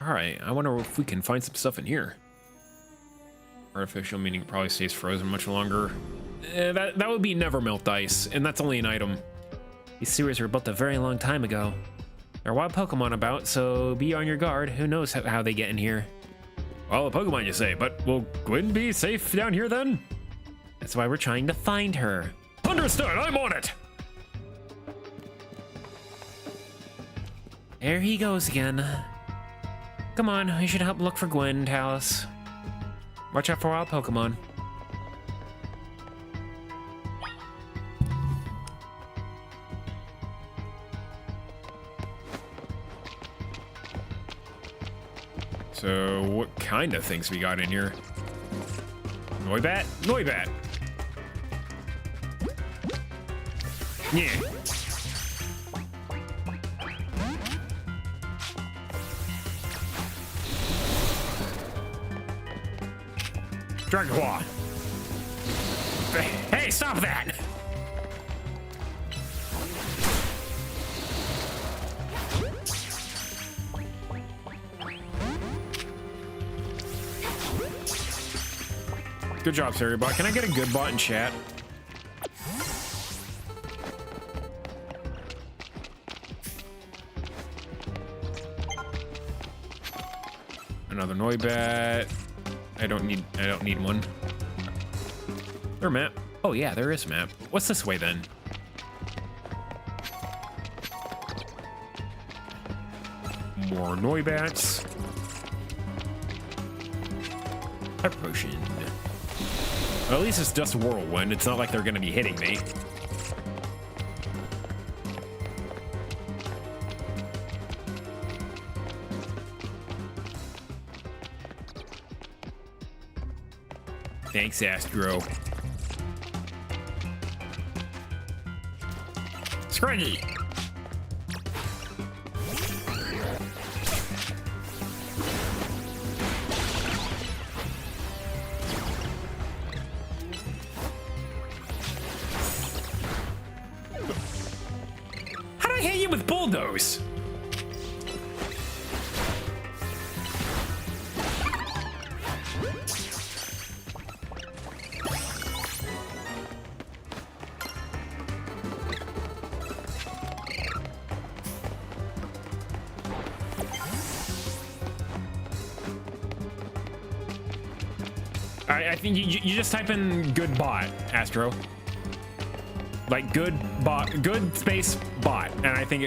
All right, I wonder if we can find some stuff in here. Artificial, meaning it probably stays frozen much longer. That would be never melt ice, and that's only an item.
These sewers were built a very long time ago. There are wild Pokemon about, so be on your guard. Who knows how they get in here?
Well, a Pokemon you say, but will Gwen be safe down here then?
That's why we're trying to find her.
Understood, I'm on it!
There he goes again. Come on, we should help look for Gwen, Talus. Watch out for wild Pokemon.
So, what kind of things we got in here? Noibat? Noibat! Yeah. Dragon Claw. Hey, stop that! Good job, Saribot. Can I get a good bot in chat? Another Noibat. I don't need one. There a map? Oh yeah, there is a map. What's this way then? More Noibats. Type potion. Well, at least it's just Whirlwind. It's not like they're gonna be hitting me. Thanks, Astro.
Scruggy.
How'd I hit you with bulldoze? I think you just type in good bot, Astro. Like good bot, good space bot, and I think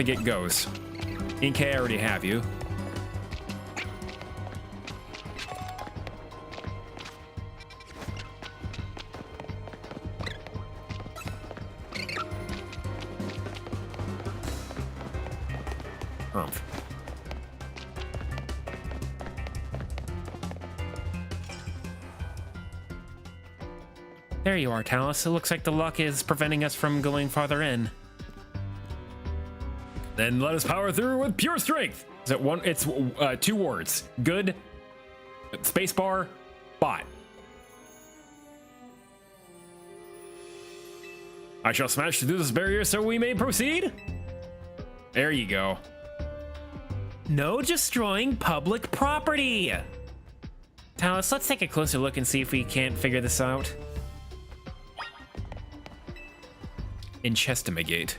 it goes. In K, I already have you. Humph.
There you are, Talus. It looks like the luck is preventing us from going farther in.
Then let us power through with pure strength. Is it one? It's 2 words. Good, spacebar, bot. I shall smash through this barrier so we may proceed. There you go.
No destroying public property! Talus, let's take a closer look and see if we can't figure this out.
Investigate.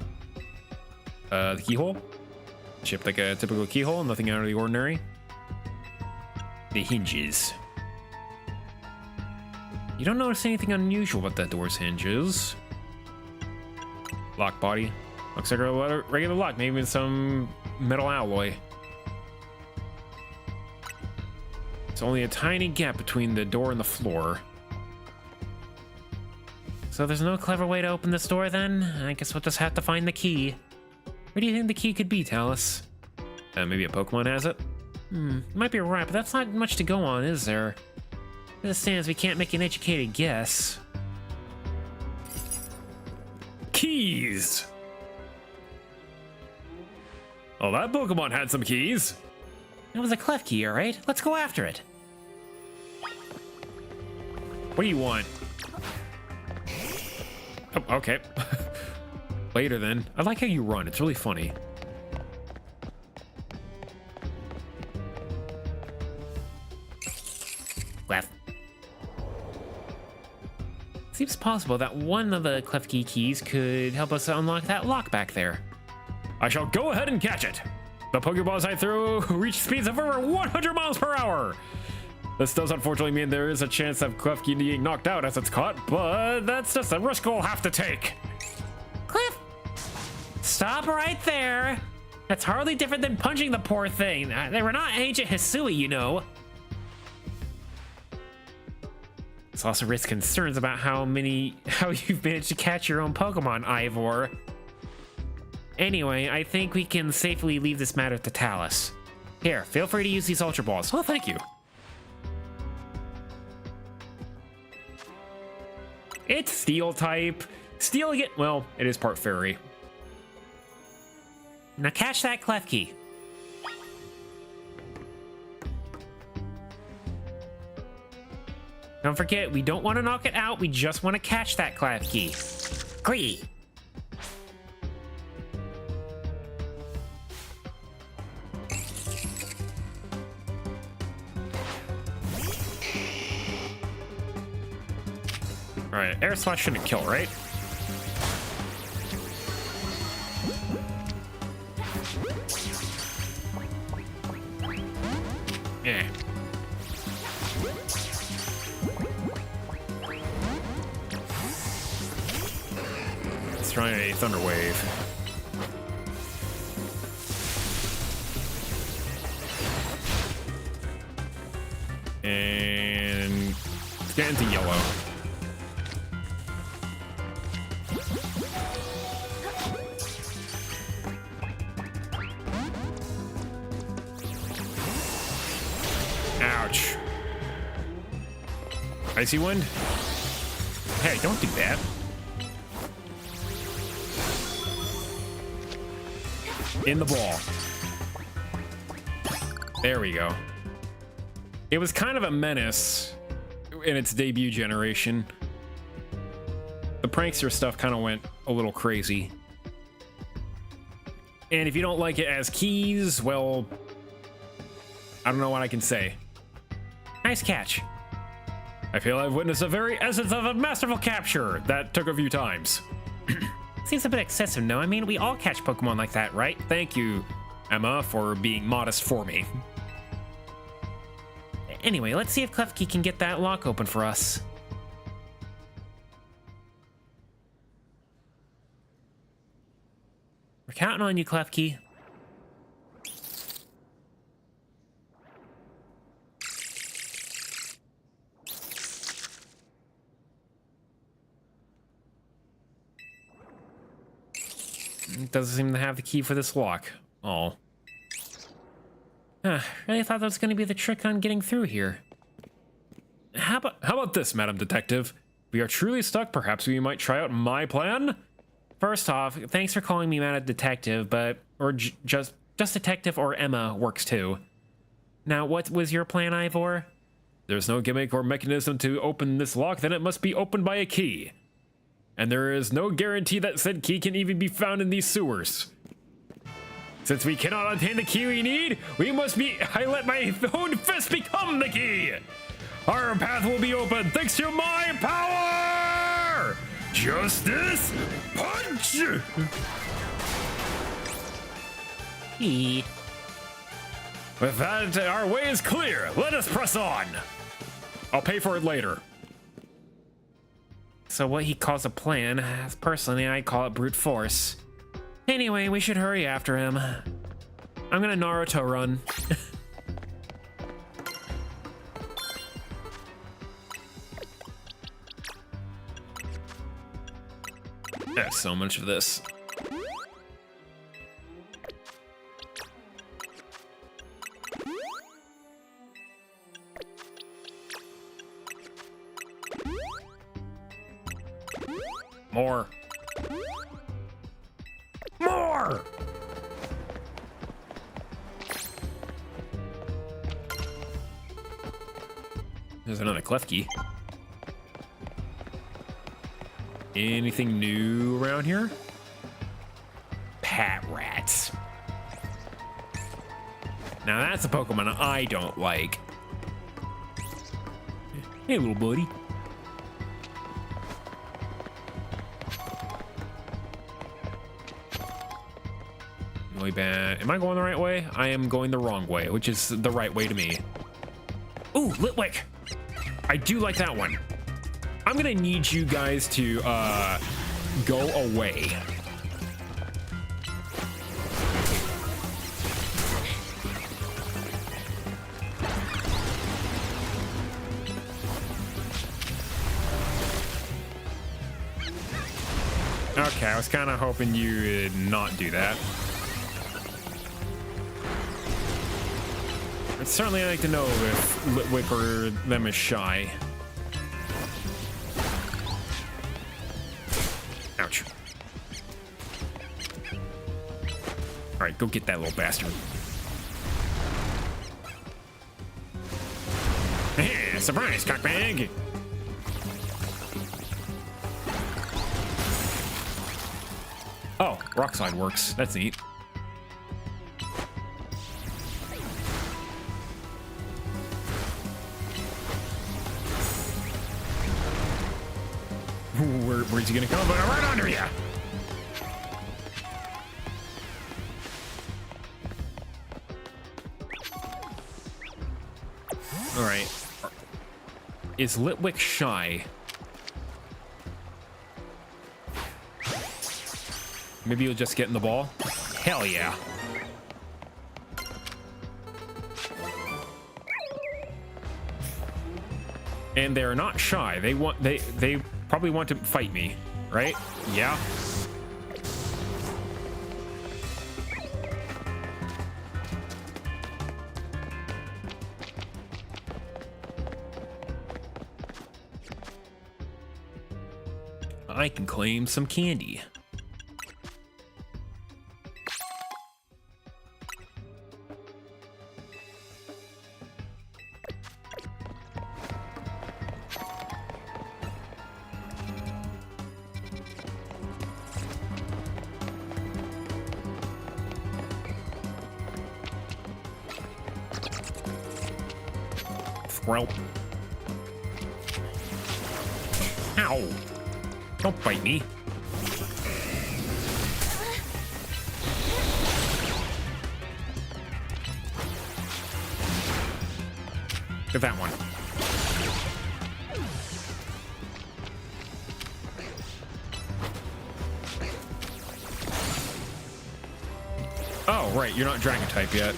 The keyhole. Shaped like a typical keyhole, nothing out of the ordinary. The hinges. You don't notice anything unusual about that door's hinges. Lock body. Looks like a regular lock, maybe with some metal alloy. It's only a tiny gap between the door and the floor.
So there's no clever way to open this door then? I guess we'll just have to find the key.
Where do you think the key could be, Talus? Maybe a Pokemon has it?
You might be right, but that's not much to go on, is there? As it stands, we can't make an educated guess.
Keys! Oh, that Pokemon had some keys.
It was a clef key, alright? Let's go after it.
What do you want? Oh, okay. Later then. I like how you run. It's really funny.
Clef. Seems possible that one of the clef key keys could help us unlock that lock back there.
I shall go ahead and catch it. The Pokeballs I threw reach speeds of over 100 miles per hour. This does unfortunately mean there is a chance of Clef Key being knocked out as it's caught, but that's just a risk we'll have to take.
Cliff! Stop right there! That's hardly different than punching the poor thing. They were not ancient Hisui, you know. This also raises concerns about how you've managed to catch your own Pokemon, Ivor. Anyway, I think we can safely leave this matter to Talus. Here, feel free to use these Ultra Balls.
Oh, thank you. It's Steel type. Steel again. Well, it is part fairy.
Now catch that clef key. Don't forget, we don't want to knock it out. We just want to catch that clef key. Gree.
All right, air slash shouldn't kill, right? Yeah. Let's try a Thunder Wave. And let's get into yellow. Ouch. Icy wind? Hey, don't do that. In the ball. There we go. It was kind of a menace in its debut generation. The prankster stuff kind of went a little crazy. And if you don't like it as keys, well, I don't know what I can say.
Nice catch.
I feel I've witnessed the very essence of a masterful capture that took a few times.
Seems a bit excessive, no? I mean, we all catch Pokemon like that, right?
Thank you, Emma, for being modest for me.
Anyway, let's see if Klefki can get that lock open for us. We're counting on you, Klefki.
It doesn't seem to have the key for this lock. Oh.
Really thought that was going to be the trick on getting through here.
How about this, Madam Detective? We are truly stuck. Perhaps we might try out my plan?
First off, thanks for calling me Madam Detective, but... Or just Detective or Emma works too. Now, what was your plan, Ivor?
There's no gimmick or mechanism to open this lock, then it must be opened by a key. And there is no guarantee that said key can even be found in these sewers. Since we cannot obtain the key we need, I let my own fist become the key! Our path will be open thanks to my power! Justice Punch! With that, our way is clear. Let us press on. I'll pay for it later.
So what he calls a plan, personally I call it brute force. Anyway, we should hurry after him. I'm gonna Naruto run.
That's so much of this. More. More! There's another Klefki. Anything new around here? Pat rats. Now that's a Pokemon I don't like. Hey, little buddy. Way bad. Am I going the right way? I am going the wrong way, which is the right way to me. Ooh, Litwick. I do like that one. I'm gonna need you guys to go away. Okay, I was kind of hoping you would not do that. I'd certainly like to know if Litwick or them is shy. Ouch. Alright, go get that little bastard. Surprise, cockbag! Oh, rock slide works. That's neat. Where's he gonna come? Right under you! Alright. Is Litwick shy? Maybe you'll just get in the ball? Hell yeah. And they're not shy. They probably want to fight me, right? Yeah. I can claim some candy. Well, ow! Don't bite me. Get that one. Oh, right, you're not dragon type yet.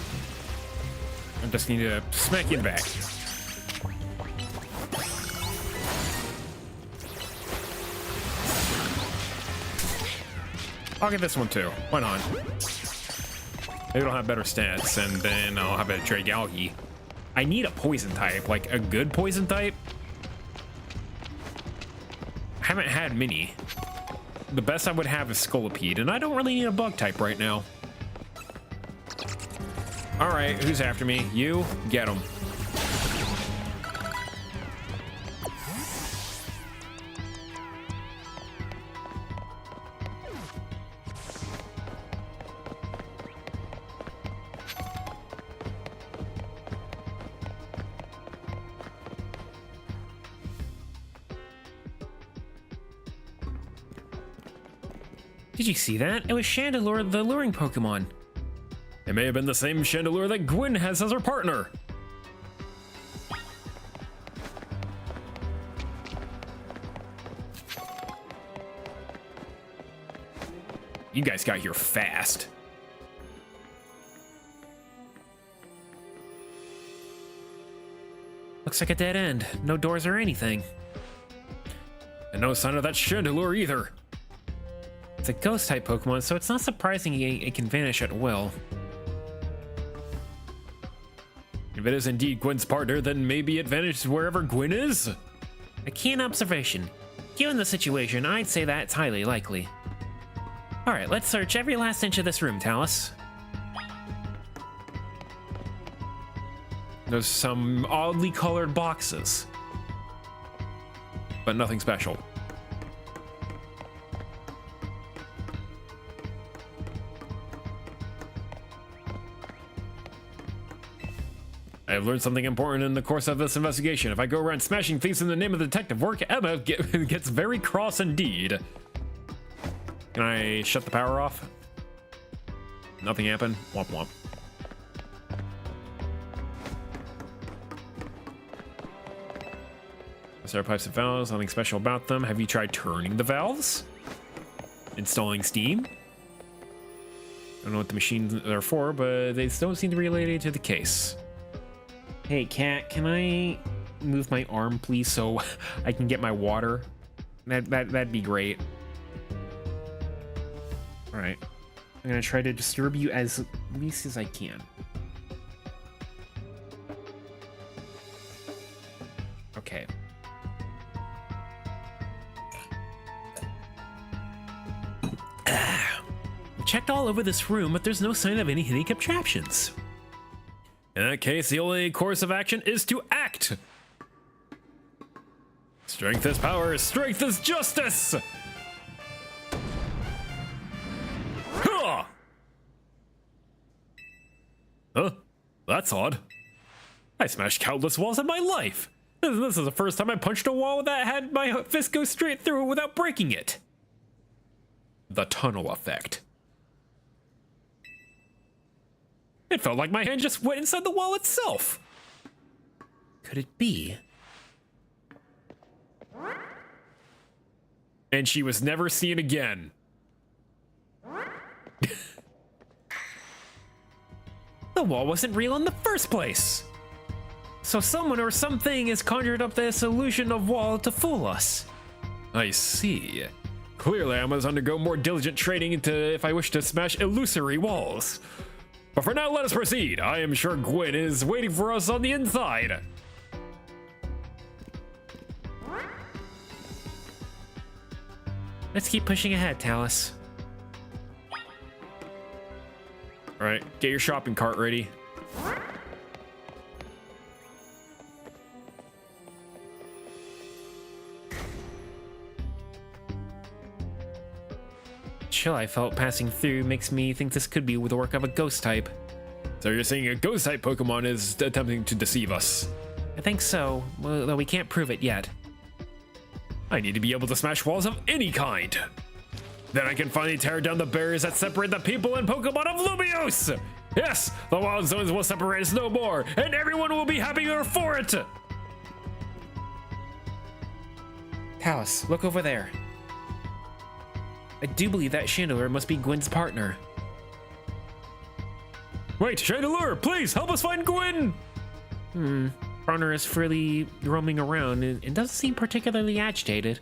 I just need to smack you in the back. I'll get this one too. Why not? Maybe it'll have better stats, and then I'll have a Dragalgi. I need a poison type, like a good poison type. I haven't had many. The best I would have is Scolipede, and I don't really need a bug type right now. All right, who's after me? You? Get him.
Did you see that? It was Chandelure, the luring Pokemon.
It may have been the same Chandelure that Gwen has as her partner. You guys got here fast.
Looks like a dead end. No doors or anything.
And no sign of that Chandelure either.
It's a ghost type Pokemon, so it's not surprising it can vanish at will.
If it is indeed Gwen's partner, then maybe it vanishes wherever Gwen is?
A keen observation. Given the situation, I'd say that's highly likely. Alright, let's search every last inch of this room, Talus.
There's some oddly colored boxes, but nothing special. I have learned something important in the course of this investigation. If I go around smashing things in the name of detective work, Emma gets very cross indeed. Can I shut the power off? Nothing happened? Womp womp. There are pipes and valves, nothing special about them. Have you tried turning the valves? Installing steam? I don't know what the machines are for, but they don't seem to be related to the case.
Hey, Cat, can I move my arm, please, so I can get my water? That'd be great. All right. I'm gonna try to disturb you as least as I can. Okay. Checked all over this room, but there's no sign of any hidden contraptions.
In that case, the only course of action is to act. Strength is power, strength is justice. Huh? That's odd. I smashed countless walls in my life. This is the first time I punched a wall that had my fist go straight through without breaking it. The tunnel effect. It felt like my hand just went inside the wall itself.
Could it be?
And she was never seen again.
The wall wasn't real in the first place. So someone or something has conjured up this illusion of wall to fool us.
I see. Clearly I must undergo more diligent training if I wish to smash illusory walls. But for now, let us proceed. I am sure Gwen is waiting for us on the inside.
Let's keep pushing ahead, Talus.
All right, get your shopping cart ready.
Chill I felt passing through makes me think this could be the work of a ghost type.
So you're saying a ghost type Pokemon is attempting to deceive us?
I think so, though we can't prove it yet.
I need to be able to smash walls of any kind. Then I can finally tear down the barriers that separate the people and Pokemon of Lumiose! Yes, the wild zones will separate us no more, and everyone will be happier for it!
Talus, look over there. I do believe that Chandelure must be Gwen's partner.
Wait, Chandelure, please help us find Gwen!
Partner is freely roaming around and doesn't seem particularly agitated.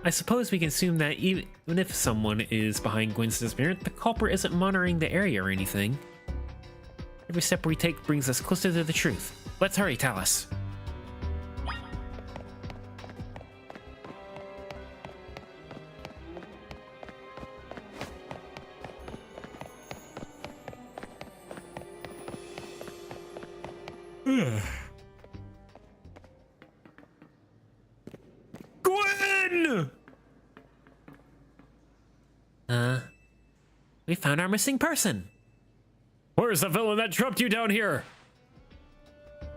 I suppose we can assume that even if someone is behind Gwen's disappearance, the culprit isn't monitoring the area or anything. Every step we take brings us closer to the truth. Let's hurry, Talus.
Gwen!
We found our missing person.
Where's the villain that trapped you down here?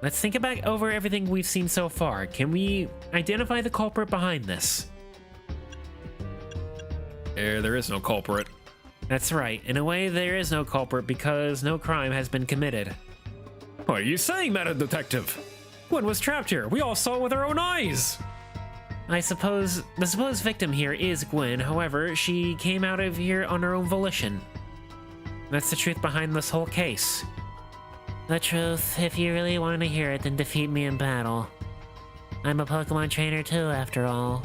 Let's think back over everything we've seen so far. Can we identify the culprit behind this?
There is no culprit.
That's right. In a way, there is no culprit because no crime has been committed.
What are you saying, Madam Detective? Gwen was trapped here. We all saw it with our own eyes.
I suppose the supposed victim here is Gwen. However, she came out of here on her own volition. That's the truth behind this whole case. The truth, if you really want to hear it, then defeat me in battle. I'm a Pokemon trainer too, after all.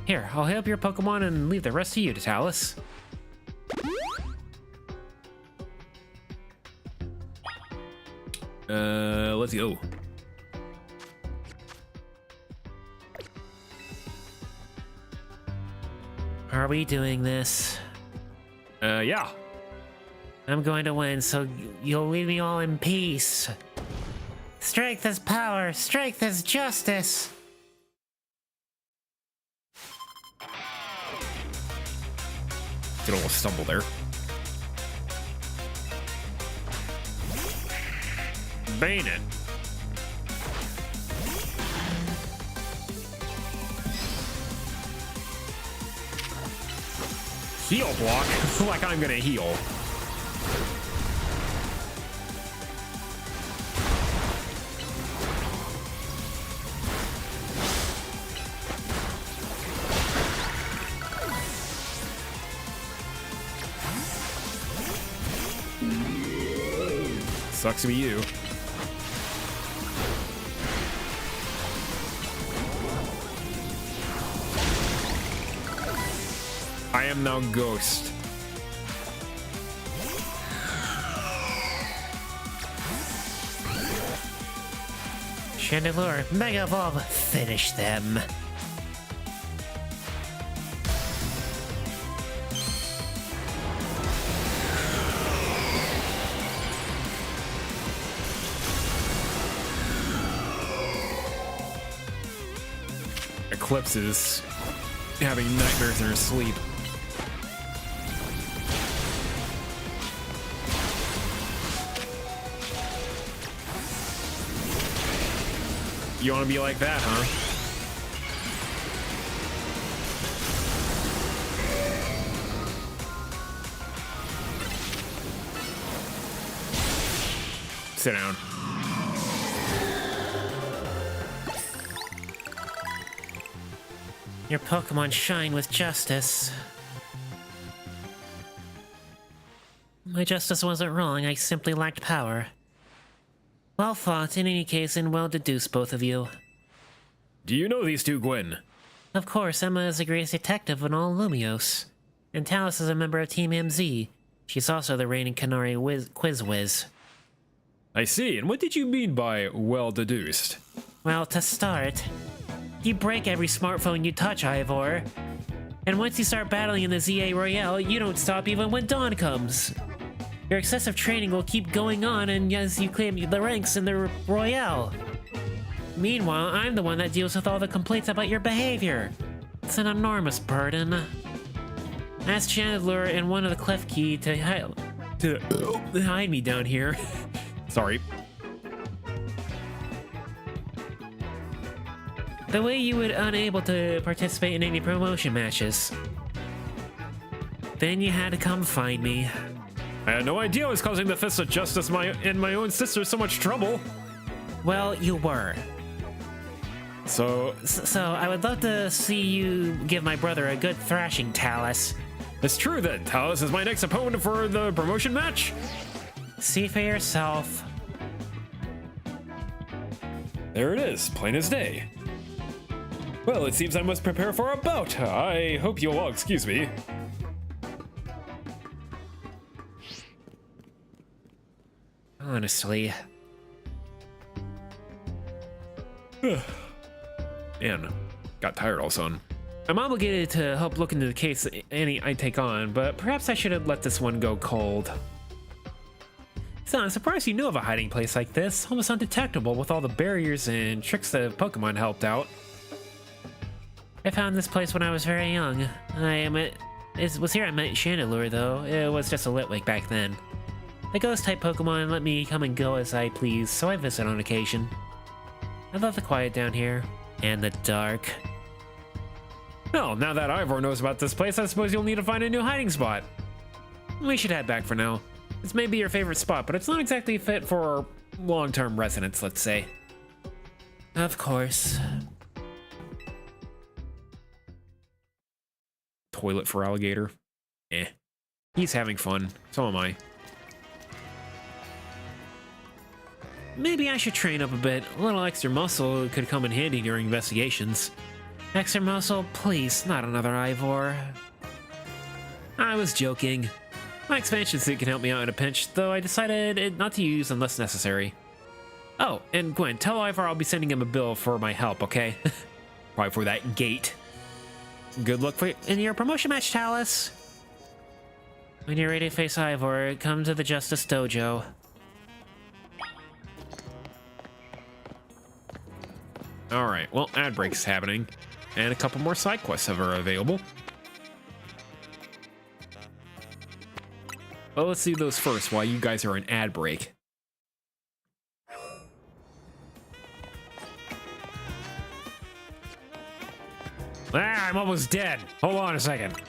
Here, I'll help your Pokemon and leave the rest to you, Talus.
Let's go.
Are we doing this?
Yeah.
I'm going to win, so you'll leave me all in peace. Strength is power, strength is justice.
Get a little stumble there. Bane it. Heal block? Like I'm gonna heal. Sucks to be you. I am now Ghost.
Chandelure, Mega Evolve, finish them.
Eclipse is having nightmares in her sleep. You want to be like that, huh? Sit down.
Your Pokemon shine with justice. My justice wasn't wrong, I simply lacked power. Well fought, in any case, and well deduced, both of you.
Do you know these two, Gwen?
Of course, Emma is the greatest detective in all Lumiose. And Talus is a member of Team MZ. She's also the reigning Canary Quiz Whiz.
I see, and what did you mean by well deduced?
Well, to start, You break every smartphone you touch, Ivor. And once you start battling in the ZA Royale, you don't stop even when dawn comes. Your excessive training will keep going on and as you claim the ranks in the Royale. Meanwhile, I'm the one that deals with all the complaints about your behavior. It's an enormous burden. Ask Chandler and one of the Clef Key to hide me down here.
Sorry.
The way you would unable to participate in any promotion matches. Then you had to come find me.
I had no idea I was causing the Fist of Justice and my own sister so much trouble.
Well, you were.
So
I would love to see you give my brother a good thrashing, Talus.
it's true then. Talus is my next opponent for the promotion match.
See for yourself.
There it is, plain as day. Well, it seems I must prepare for a bout. I hope you'll all excuse me.
Honestly.
Man, got tired all of a sudden.
I'm obligated to help look into the case any I take on, but perhaps I should have let this one go cold. So I'm surprised you knew of a hiding place like this, almost undetectable with all the barriers and tricks that Pokemon helped out. I found this place when I was very young. It was here I met Chandelure though. It was just a Litwick back then. The ghost-type Pokemon let me come and go as I please, so I visit on occasion. I love the quiet down here, and the dark.
Well, now that Ivor knows about this place, I suppose you'll need to find a new hiding spot.
We should head back for now.
This may be your favorite spot, but it's not exactly fit for long-term residents, let's say.
Of course.
Toilet for alligator. Eh. He's having fun. So am I.
Maybe I should train up a bit. A little extra muscle could come in handy during investigations. Extra muscle? Please, not another Ivor. I was joking. My expansion suit can help me out in a pinch, though I decided not to use unless necessary. Oh, and Gwen, tell Ivor I'll be sending him a bill for my help, okay?
Probably for that gate.
Good luck in your promotion match, Talus. When you're ready to face Ivor, come to the Justice Dojo.
Alright, well, ad break's happening. And a couple more side quests are available. Well, let's do those first while you guys are in ad break.
Ah, I'm almost dead. Hold on a second.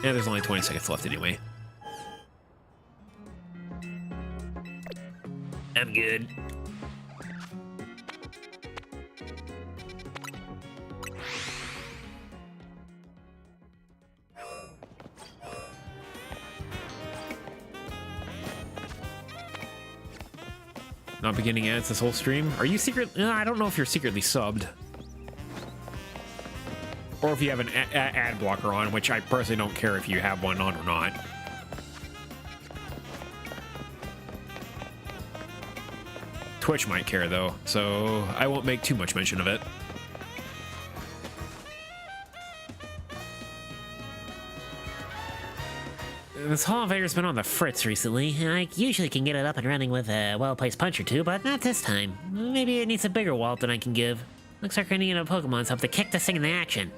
Yeah, there's only 20 seconds left anyway.
I'm good.
Not beginning ads this whole stream. Are you secret? I don't know if you're secretly subbed. Or if you have an ad blocker on, which I personally don't care if you have one on or not. Twitch might care though, so I won't make too much mention of it.
This Hall Invader's been on the fritz recently. I usually can get it up and running with a well-placed punch or two, but not this time. Maybe it needs a bigger wallop than I can give. Looks like I need a Pokemon's help to kick this thing into action.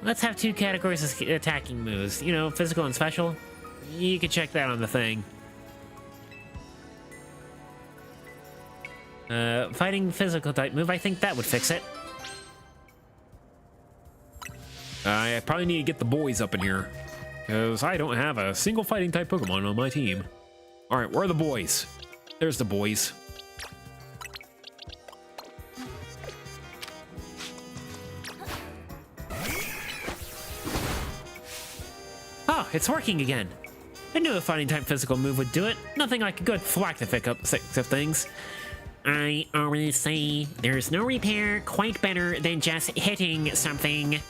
Let's have two categories of attacking moves. You know, physical and special. You can check that on the thing. Fighting physical type move, I think that would fix it.
I probably need to get the boys up in here, because I don't have a single fighting type Pokemon on my team. Alright, where are the boys? There's the boys.
Oh, it's working again. I knew a fighting type physical move would do it. Nothing like a good thwack to pick up six of things. I always say there's no repair quite better than just hitting something.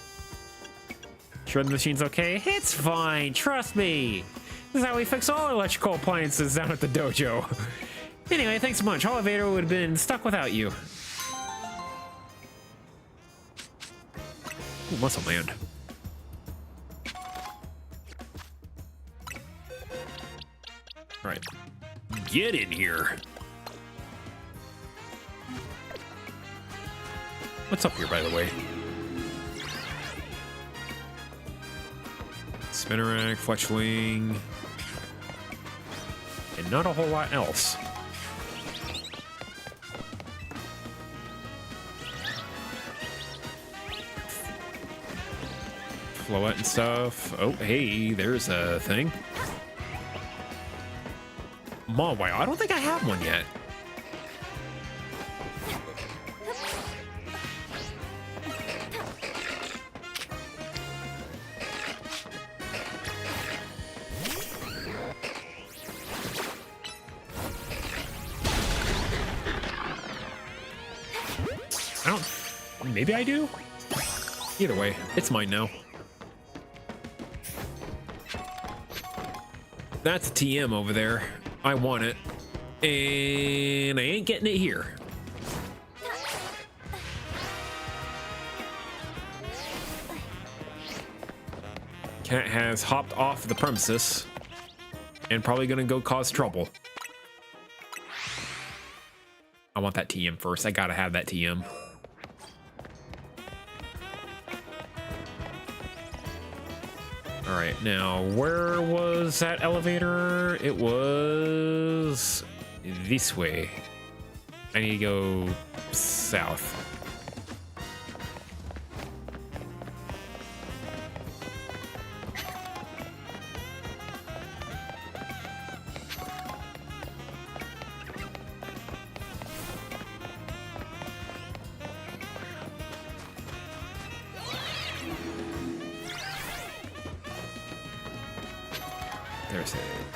Sure the machine's okay? It's fine, trust me. This is how we fix all electrical appliances down at the dojo. Anyway, thanks a bunch. Elevator would have been stuck without you. Ooh, muscle man. All right, get in here. What's up here, by the way? Spinnerack, Fletchling, and not a whole lot else. Floette and stuff. Oh, hey, there's a thing. Mawile, I don't think I have one yet. Maybe I do? Either way, it's mine now. That's a TM over there. I want it. And I ain't getting it here. Cat has hopped off the premises and probably gonna go cause trouble. I want that TM first. I gotta have that TM. All right, now where was that elevator? It was this way. I need to go south.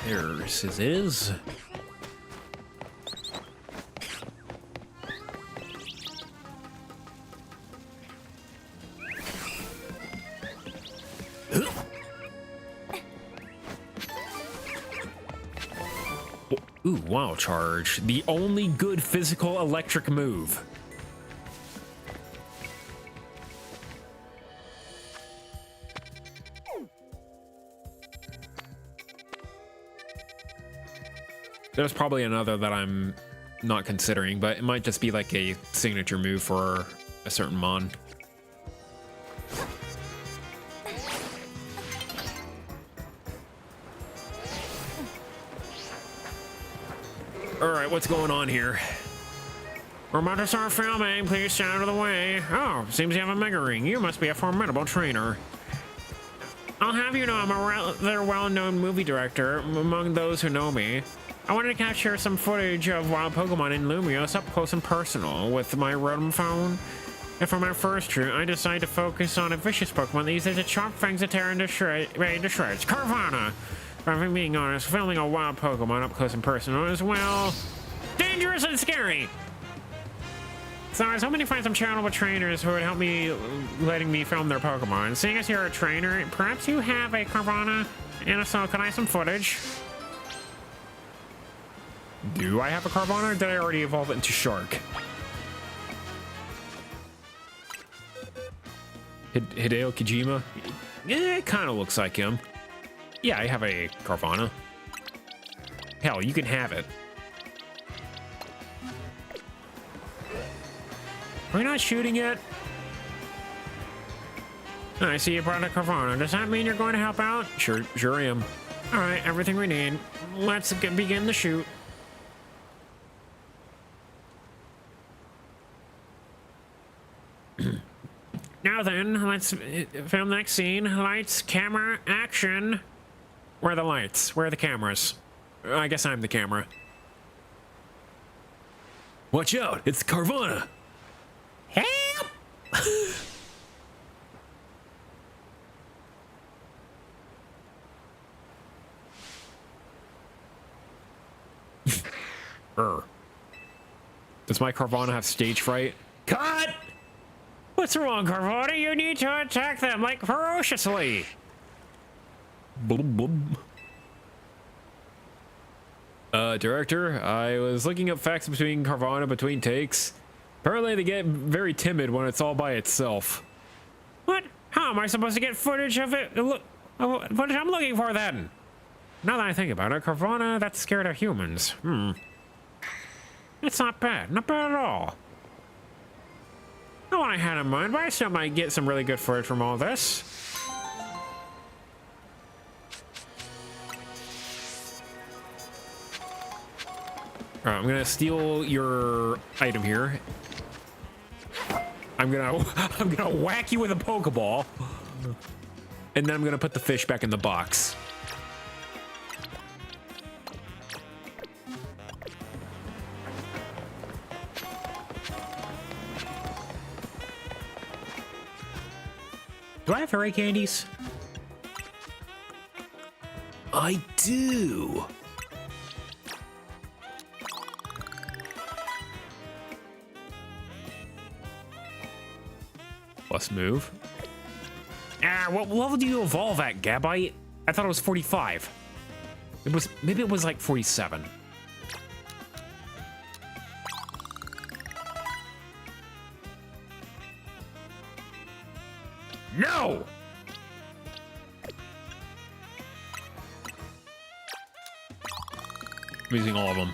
There's it is. Ooh, wow, charge. The only good physical electric move. There's probably another that I'm not considering, but it might just be like a signature move for a certain mon. All right, what's going on here? We're about to start filming. Please stay out of the way. Oh, seems you have a mega ring. You must be a formidable trainer. I'll have you know I'm a rather well-known movie director among those who know me. I wanted to capture some footage of wild Pokemon in Lumios up close and personal with my Rotom phone. And for my first shoot, I decided to focus on a vicious Pokemon that uses its sharp fangs to tear into shreds. Carvana! If I'm being honest, filming a wild Pokemon up close and personal is, well, dangerous and scary. So I was hoping to find some charitable trainers who would help me letting me film their Pokemon. Seeing as you're a trainer, perhaps you have a Carvana? And if so, can I have some footage? Do I have a Carvana, or did I already evolve it into Shark? Hideo Kojima? It kind of looks like him. Yeah, I have a Carvana. Hell, you can have it. Are we not shooting yet? I see you brought a Carvana. Does that mean you're going to help out? Sure am. All right, everything we need. Let's begin the shoot. Now then, let's film the next scene. Lights, camera, action. Where are the lights? Where are the cameras? I guess I'm the camera. Watch out, it's Carvana. Help! Does my Carvana have stage fright? Cut! What's wrong, Carvana? You need to attack them, like, ferociously. Director, I was looking up facts between Carvana between takes. Apparently they get very timid when it's all by itself. What? How am I supposed to get footage of it? Look, what I'm looking for then? Now that I think about it, Carvana, that's scared of humans. It's not bad. Not bad at all. Not what I had in mind, but I still might get some really good footage from all this. Alright, I'm gonna steal your item here. I'm gonna whack you with a Pokeball. And then I'm gonna put the fish back in the box. Do I have fairy candies?
I do.
Plus move. Ah, what level do you evolve at, Gabite? I thought it was 45. Maybe it was like 47. No! I'm using all of them.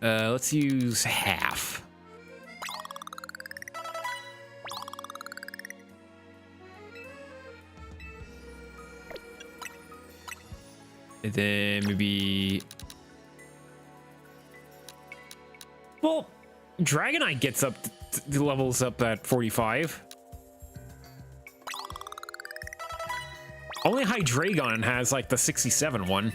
Let's use half. And then maybe... Well, Dragonite gets up, levels up at 45. Only Hydreigon has like the 67 one.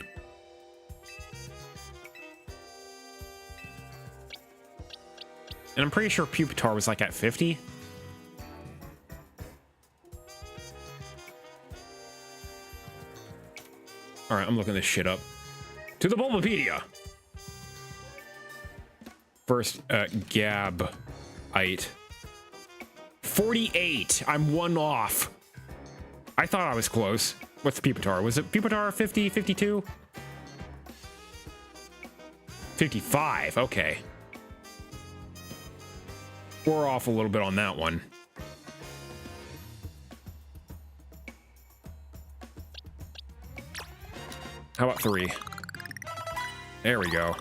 And I'm pretty sure Pupitar was like at 50. All right, I'm looking this shit up. To the Bulbapedia. First, Gabite. 48. I'm one off. I thought I was close. What's Pupitar? Was it Pupitar 50, 52? 55, okay. We're off a little bit on that one. How about 3? There we go.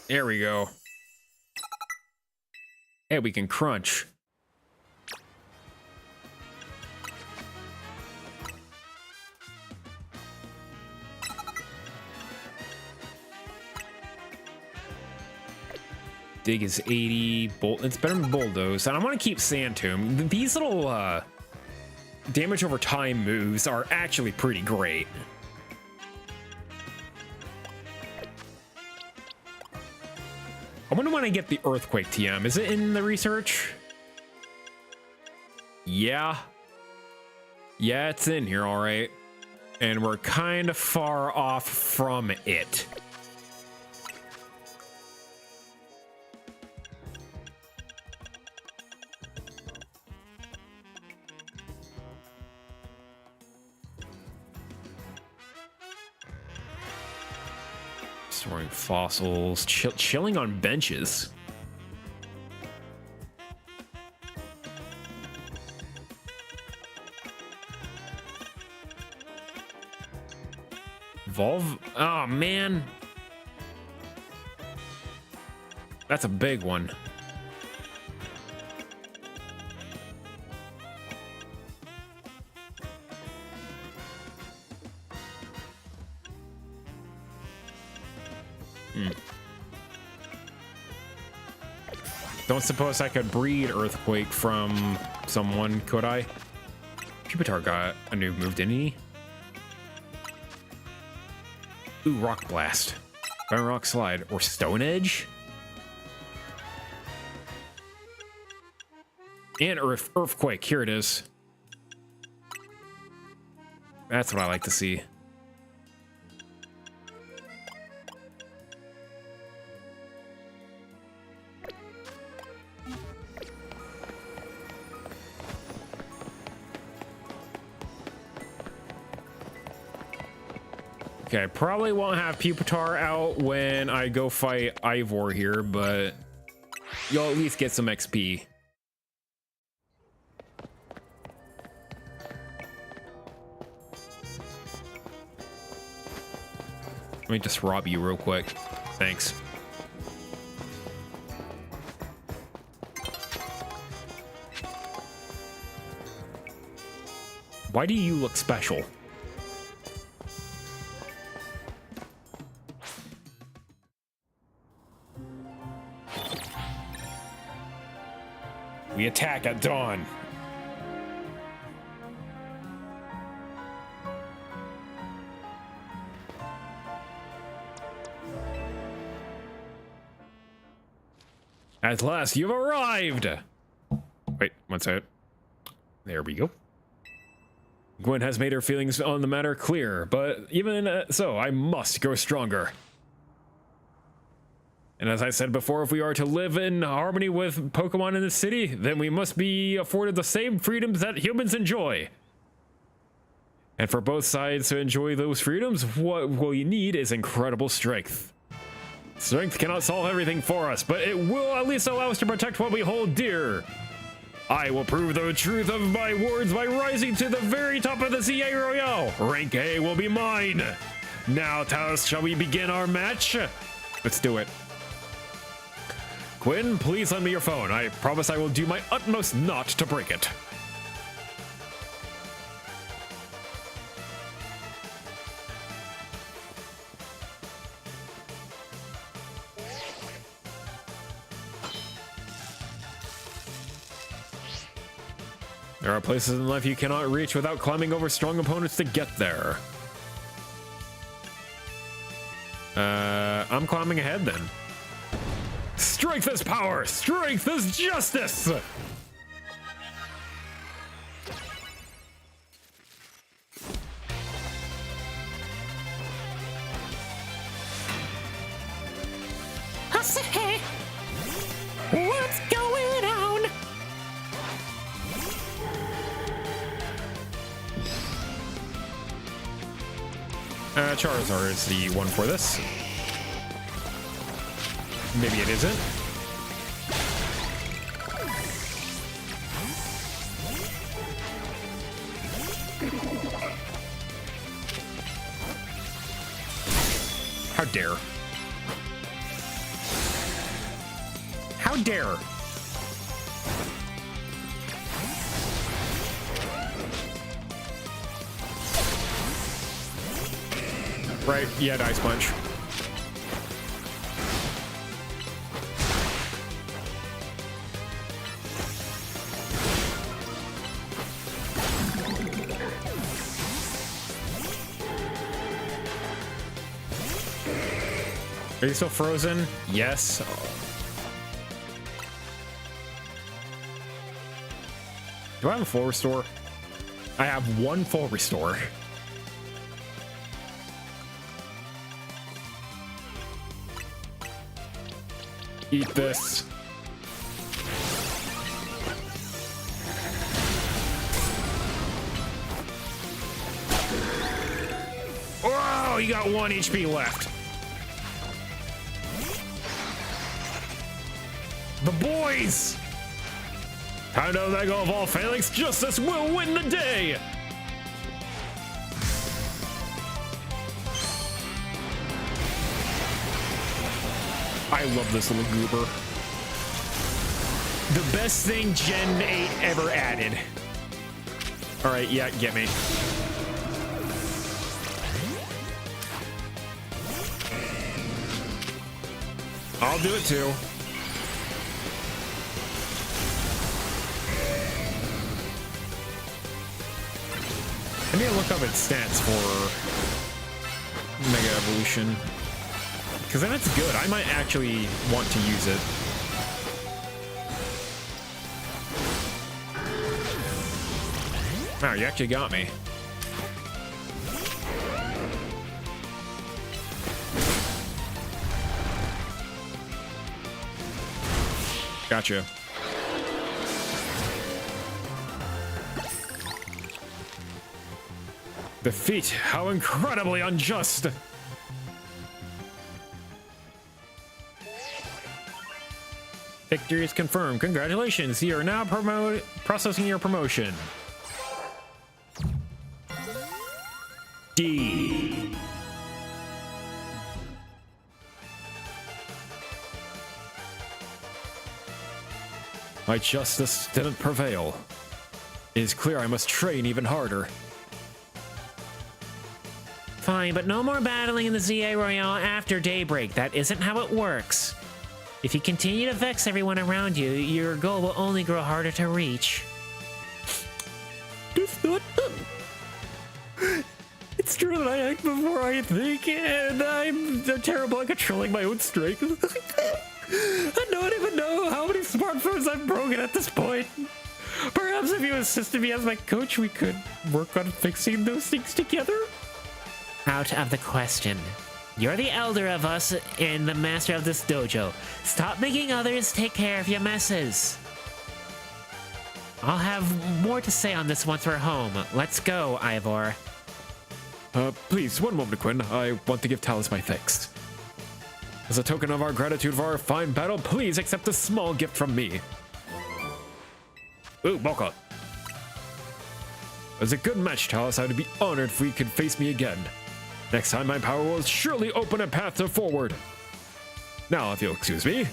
There we go. Hey, we can crunch. Dig is 80. It's better than Bulldoze. And I want to keep Sand Tomb. These little damage over time moves are actually pretty great. I wonder when I get the Earthquake TM. Is it in the research? Yeah. Yeah, it's in here, all right. And we're kind of far off from it. Storing fossils, chilling on benches. Evolve? Oh, man. That's a big one. Don't suppose I could breed Earthquake from someone, could I? Pupitar got a new move, didn't he? Ooh, Rock Blast. Rock Slide. Or Stone Edge? And Earthquake. Here it is. That's what I like to see. Okay, I probably won't have Pupitar out when I go fight Ivor here, but you'll at least get some XP. Let me just rob you real quick. Thanks. Why do you look special? We attack at dawn. At last, you've arrived! Wait, one second. There we go. Gwen has made her feelings on the matter clear, but even so, I must grow stronger. And as I said before, if we are to live in harmony with Pokemon in the city, then we must be afforded the same freedoms that humans enjoy. And for both sides to enjoy those freedoms, what we need is incredible strength. Strength cannot solve everything for us, but it will at least allow us to protect what we hold dear. I will prove the truth of my words by rising to the very top of the CA Royale. Rank A will be mine. Now, Taos, shall we begin our match? Let's do it. Quinn, please lend me your phone. I promise I will do my utmost not to break it. There are places in life you cannot reach without climbing over strong opponents to get there. I'm climbing ahead then. Strength is power! Strength is justice!
Hey, what's going on?
Charizard is the one for this. Maybe it isn't. How dare. How dare. Right, yeah, Ice Punch. Are you still frozen? Yes. Do I have a full restore? I have one full restore. Eat this. Oh, you got 1 HP left. The boys! Time to let go of all failings. Justice will win the day! I love this little goober. The best thing Gen 8 ever added. Alright, yeah, get me. I'll do it too. I need to look up its stats for Mega Evolution. Because if it's good, I might actually want to use it. Wow, you actually got me. Gotcha. Defeat! How incredibly unjust! Victory is confirmed. Congratulations! You are now processing your promotion. D. My justice didn't prevail. It is clear I must train even harder.
Fine, but no more battling in the ZA Royale after daybreak. That isn't how it works. If you continue to vex everyone around you, your goal will only grow harder to reach.
It's not. It's true that I act before I think, and I'm terrible at controlling my own strength. I don't even know how many smartphones I've broken at this point. Perhaps if you assisted me as my coach, we could work on fixing those things together?
Out of the question. You're the elder of us and the master of this dojo. Stop making others take care of your messes. I'll have more to say on this once we're home. Let's go, Ivor.
Please, one moment, Quinn. I want to give Talus my thanks. As a token of our gratitude for our fine battle, please accept a small gift from me. Ooh, Boka. As a good match, Talus, I would be honored if we could face me again. Next time, my power will surely open a path to forward. Now, if you'll excuse me.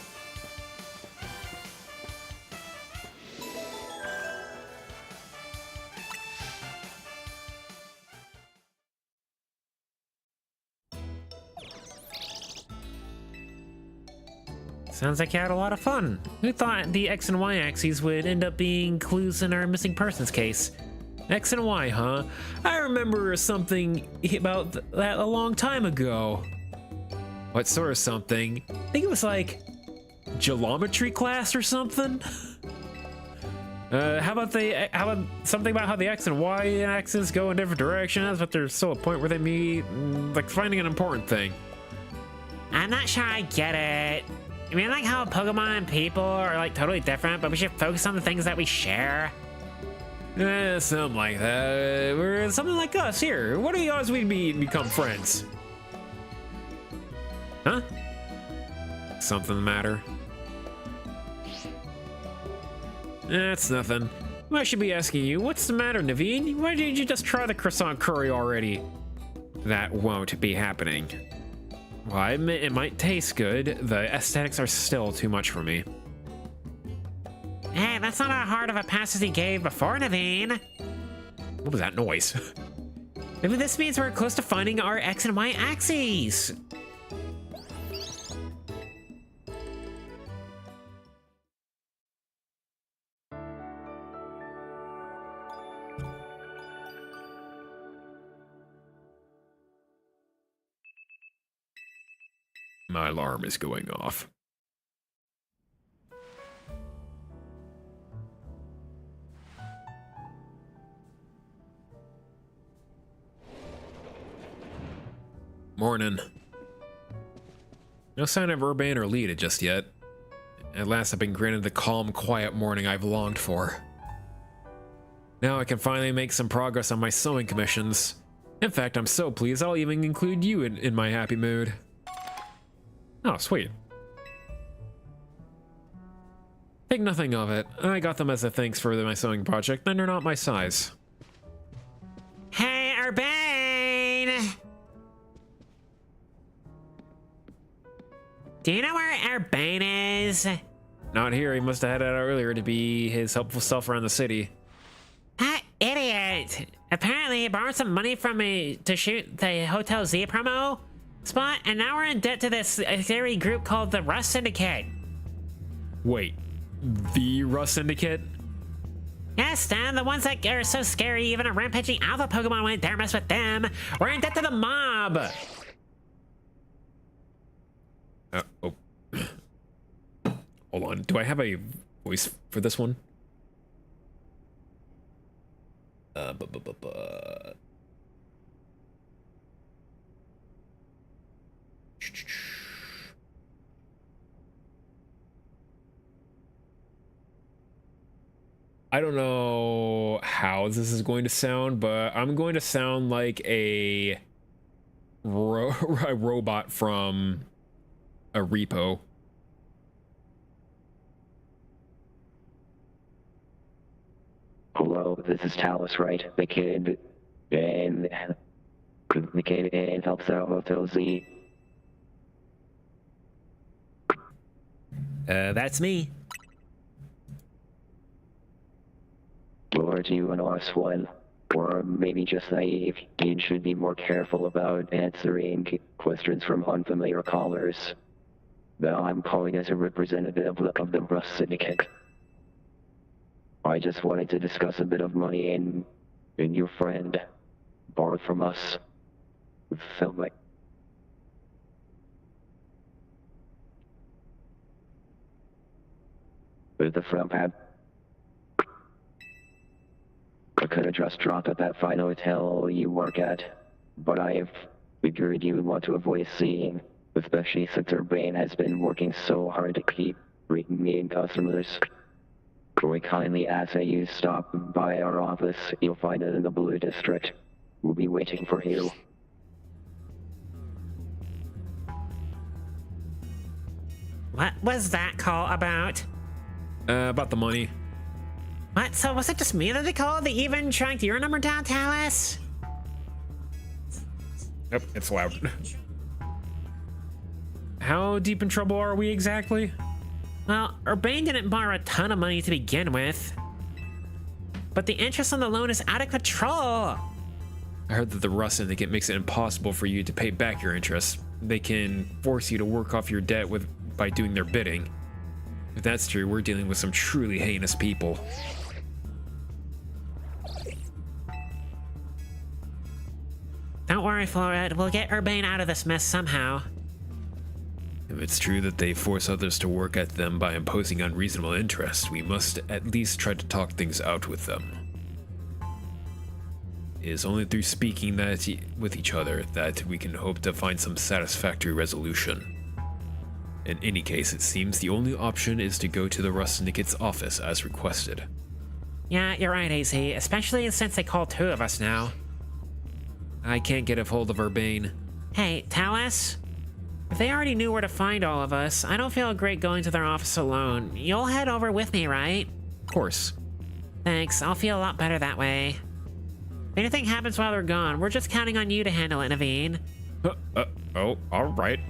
Sounds like you had a lot of fun. Who thought the X and Y axes would end up being clues in our missing persons case? X and Y, huh? I remember something about that a long time ago. What sort of something? I think it was like geometry class or something. How about something about how the X and Y axes go in different directions, but there's still a point where they meet, like finding an important thing.
I'm not sure I get it. I mean, like how Pokemon and people are like totally different, but we should focus on the things that we share.
Something like that. We're something like us here. What are the odds we'd become friends? Huh? Something the matter? That's nothing. I should be asking you, what's the matter, Naveen? Why didn't you just try the croissant curry already? That won't be happening. Well, I admit it might taste good. The aesthetics are still too much for me.
Hey, that's not as hard of a pass as he gave before, Naveen.
What was that noise?
Maybe this means we're close to finding our X and Y axes.
My alarm is going off. Morning. No sign of Urban or Lita just yet. At last I've been granted the calm, quiet morning I've longed for. Now I can finally make some progress on my sewing commissions. In fact, I'm so pleased I'll even include you in my happy mood. Oh, sweet. Think nothing of it. I got them as a thanks for my sewing project, and they're not my size.
Hey, Urbane! Do you know where Urbane is?
Not here. He must have headed out earlier to be his helpful self around the city.
That idiot! Apparently he borrowed some money from me to shoot the Hotel Z promo spot, and now we're in debt to this theory group called the Rust Syndicate.
Wait, the Rust Syndicate?
Yes, Dan, the ones that are so scary, even a rampaging alpha Pokemon wouldn't dare mess with them. We're in debt to the mob.
Oh. Hold on. Do I have a voice for this one? I don't know how this is going to sound, but I'm going to sound like a robot from a repo.
Hello, this is Talus, right? The kid and helps out Moto Z.
That's me.
Or do you an RS1? Or maybe just naive. You should be more careful about answering questions from unfamiliar callers. Now I'm calling as a representative of the Rust Syndicate. I just wanted to discuss a bit of money and your friend borrowed from us. Filming. With the front pad. I could have just dropped at that fine hotel you work at, but I have figured you would want to avoid seeing, especially since Urbane has been working so hard to keep bringing me in customers. We kindly ask that you stop by our office. You'll find it in the Blue District. We'll be waiting for you.
What was that call about?
About the money.
What? So was it just me that they called? They even tracked your number down, Talus?
Yep, it's loud. How deep in trouble are we exactly?
Well, Urbane didn't borrow a ton of money to begin with. But the interest on the loan is out of control.
I heard that the Rust Syndicate makes it impossible for you to pay back your interest. They can force you to work off your debt by doing their bidding. If that's true, we're dealing with some truly heinous people.
Don't worry, Florid. We'll get Urbane out of this mess somehow.
If it's true that they force others to work at them by imposing unreasonable interest, we must at least try to talk things out with them. It is only through speaking with each other that we can hope to find some satisfactory resolution. In any case, it seems the only option is to go to the Rust Syndicate's office as requested.
Yeah, you're right, AZ, especially since they called two of us now.
I can't get a hold of Urbane.
Hey, Talus? If they already knew where to find all of us, I don't feel great going to their office alone. You'll head over with me, right?
Of course.
Thanks, I'll feel a lot better that way. If anything happens while they're gone, we're just counting on you to handle it, Naveen.
Oh, alright.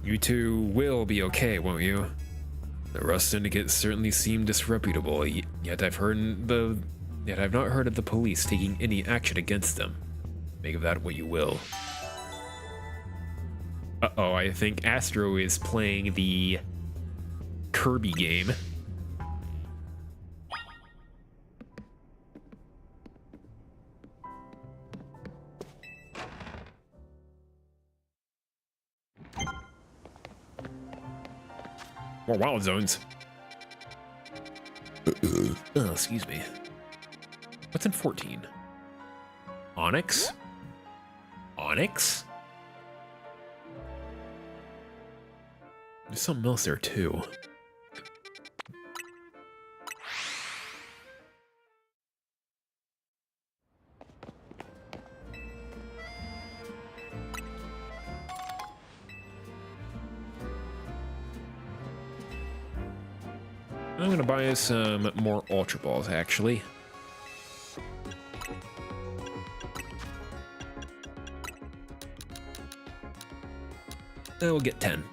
You two will be okay, won't you? The Rust Syndicate certainly seem disreputable, yet I've not heard of the police taking any action against them. Make of that what you will. Uh-oh, I think Astro is playing the Kirby game. More wild zones. Oh, excuse me. What's in 14? Onyx? Onyx? There's something else there too. I'm gonna buy some more Ultra Balls, actually. We'll get 10.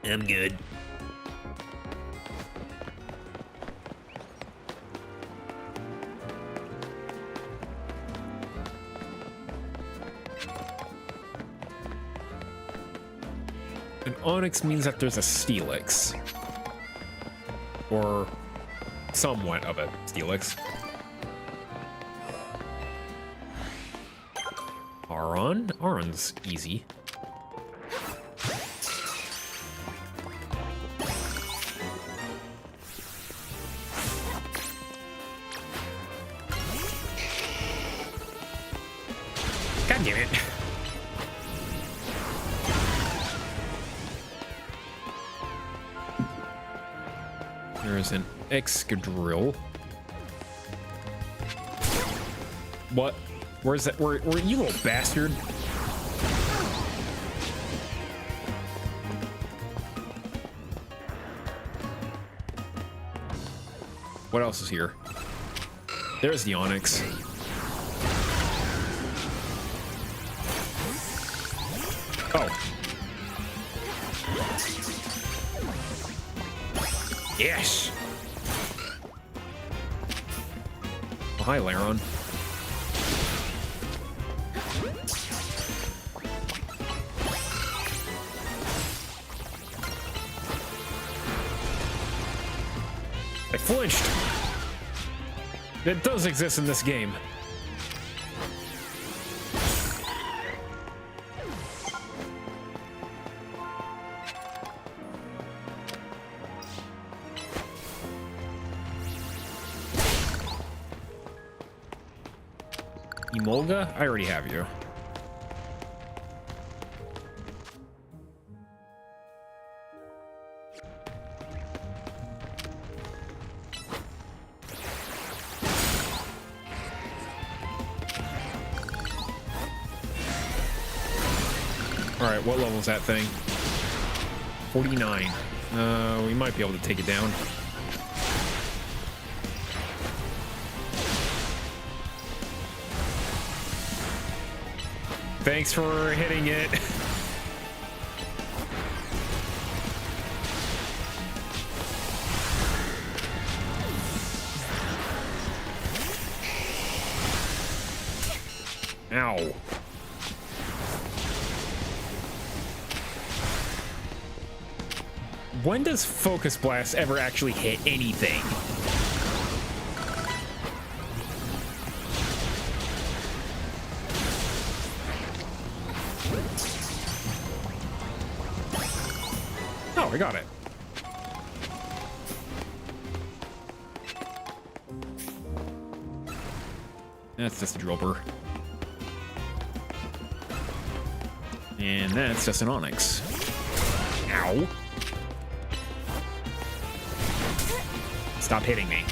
I'm good. An onyx means that there's a steelix. Or somewhat of a steelix. Aron? Aron's easy. God damn it. There's an Excadrill. What? Where's that? Where you little bastard? What else is here? There's the Onyx. Oh. Yes. Oh, hi, Laron. I flinched. It does exist in this game. Emolga? I already have you. Alright, what level is that thing? 49. We might be able to take it down. Thanks for hitting it. Ow. When does Focus Blast ever actually hit anything? Oh, I got it. That's just a Drillbur. And that's just an Onyx. Ow. Stop hitting me.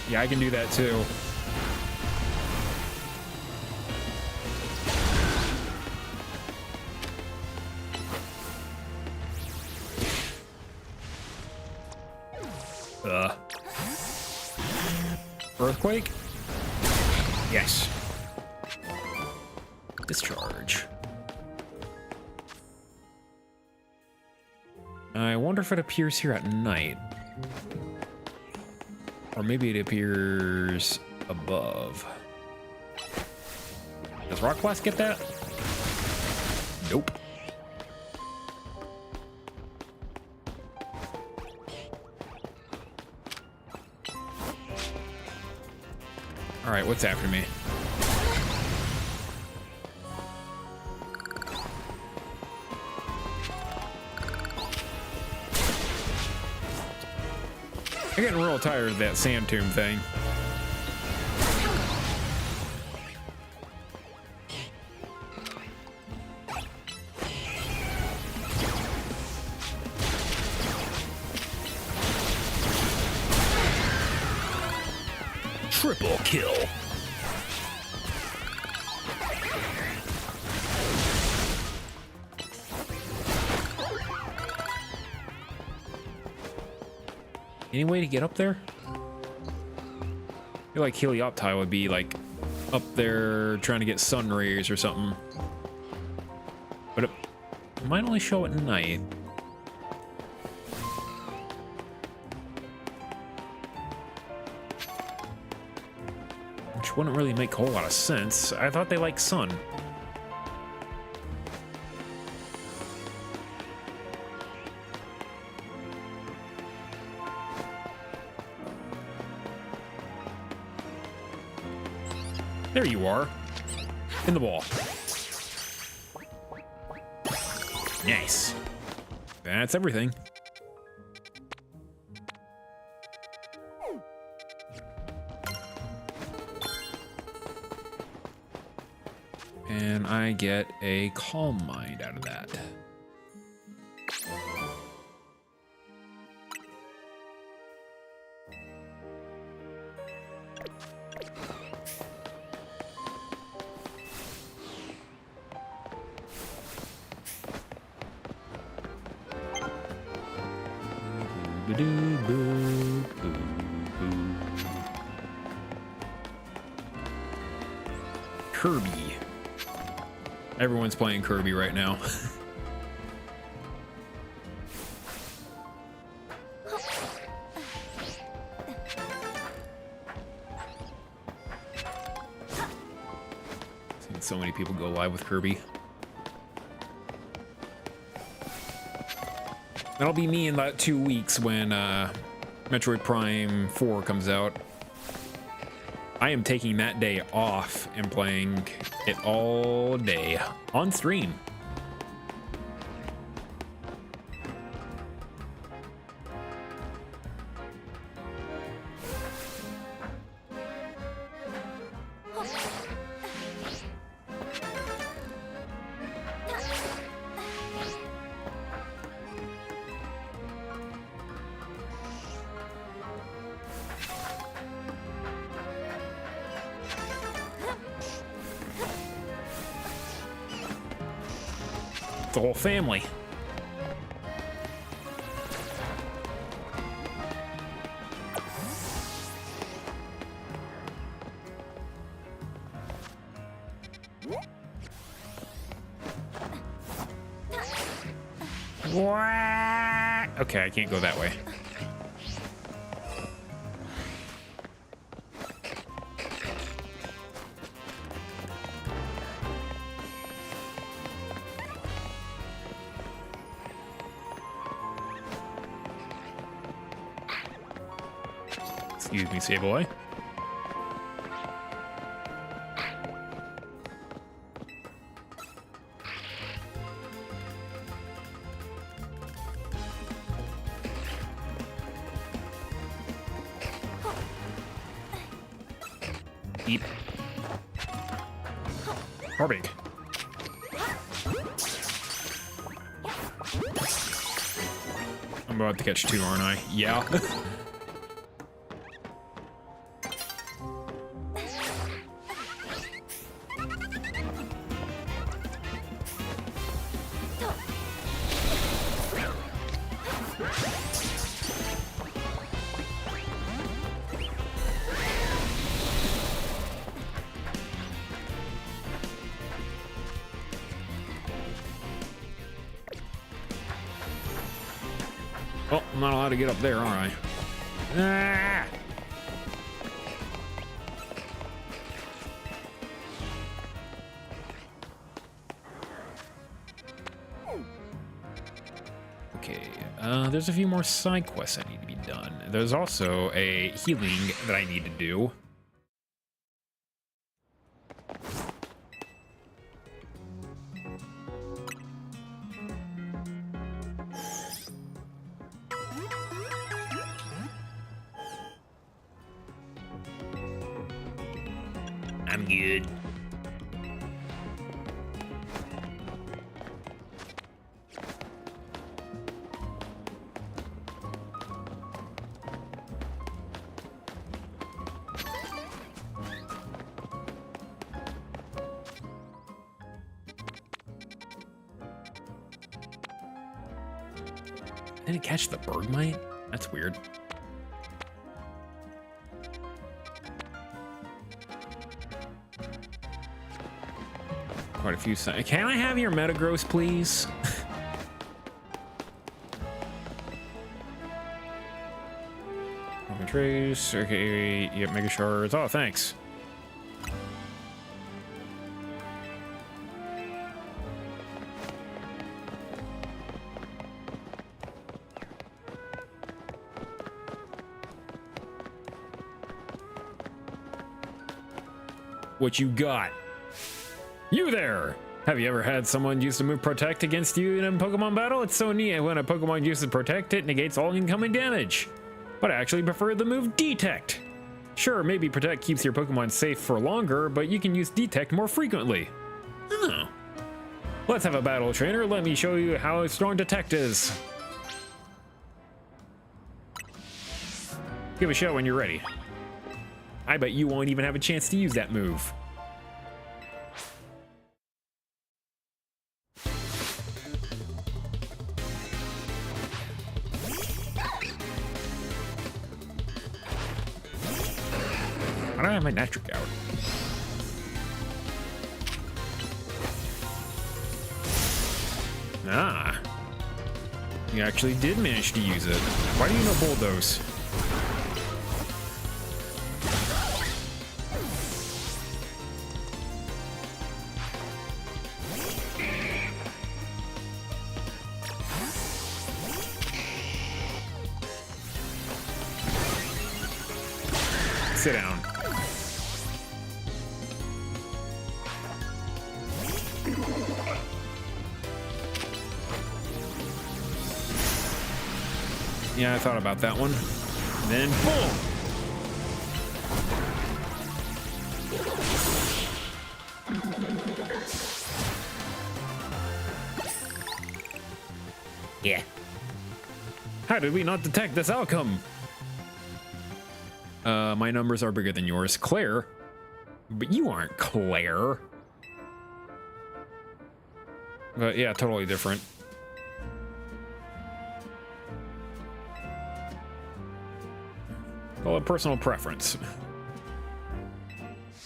Yeah, I can do that too. Earthquake? Yes. Discharge. I wonder if it appears here at night. Or maybe it appears above. Does Rock Blast get that? Nope. Alright, what's after me? I'm getting real tired of that sand tomb thing.
Triple kill.
Any way to get up there? I feel like Helioptile would be like up there trying to get sun rays or something. But it might only show at night. which wouldn't really make a whole lot of sense. I thought they liked sun. There you are. In the ball. Nice. That's everything. And I get a calm mind out of that. Kirby. Everyone's playing Kirby right now. Seen so many people go live with Kirby. That'll be me in about 2 weeks when Metroid Prime 4 comes out. I am taking that day off and playing it all day on stream. The whole family. What? Okay, I can't go that way. Excuse me, save away. Eat. Big. I'm about to catch 2, aren't I? Yeah. Well, I'm not allowed to get up there, are I? Ah! Okay, there's a few more side quests that need to be done. There's also a healing that I need to do. I'm good. Did it catch the bird mite? That's weird. Quite a few. Can I have your Metagross, please? Trace. Okay. Yep. Mega Shards. Oh, thanks. what you got. You there! Have you ever had someone use the move Protect against you in a Pokemon battle? It's so neat. When a Pokemon uses Protect, it negates all incoming damage. But I actually prefer the move Detect. Sure, maybe Protect keeps your Pokemon safe for longer, but you can use Detect more frequently. Oh. Let's have a battle, trainer. Let me show you how strong Detect is. Give a show when you're ready. I bet you won't even have a chance to use that move. I don't have my Natric out. Ah. You actually did manage to use it. Why do you know Bulldoze? Sit down. Yeah, I thought about that one. Then boom!
Yeah.
How did we not detect this outcome? My numbers are bigger than yours. Claire? But you aren't Claire. But yeah, totally different. Well, a personal preference.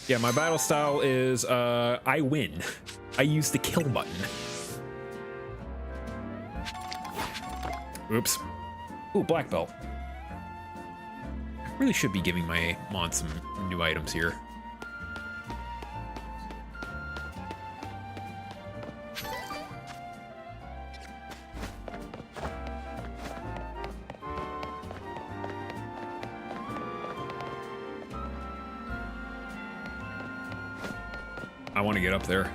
Yeah, my battle style is, I win. I use the kill button. Oops. Ooh, black belt. Really should be giving my Mon some new items here. I want to get up there.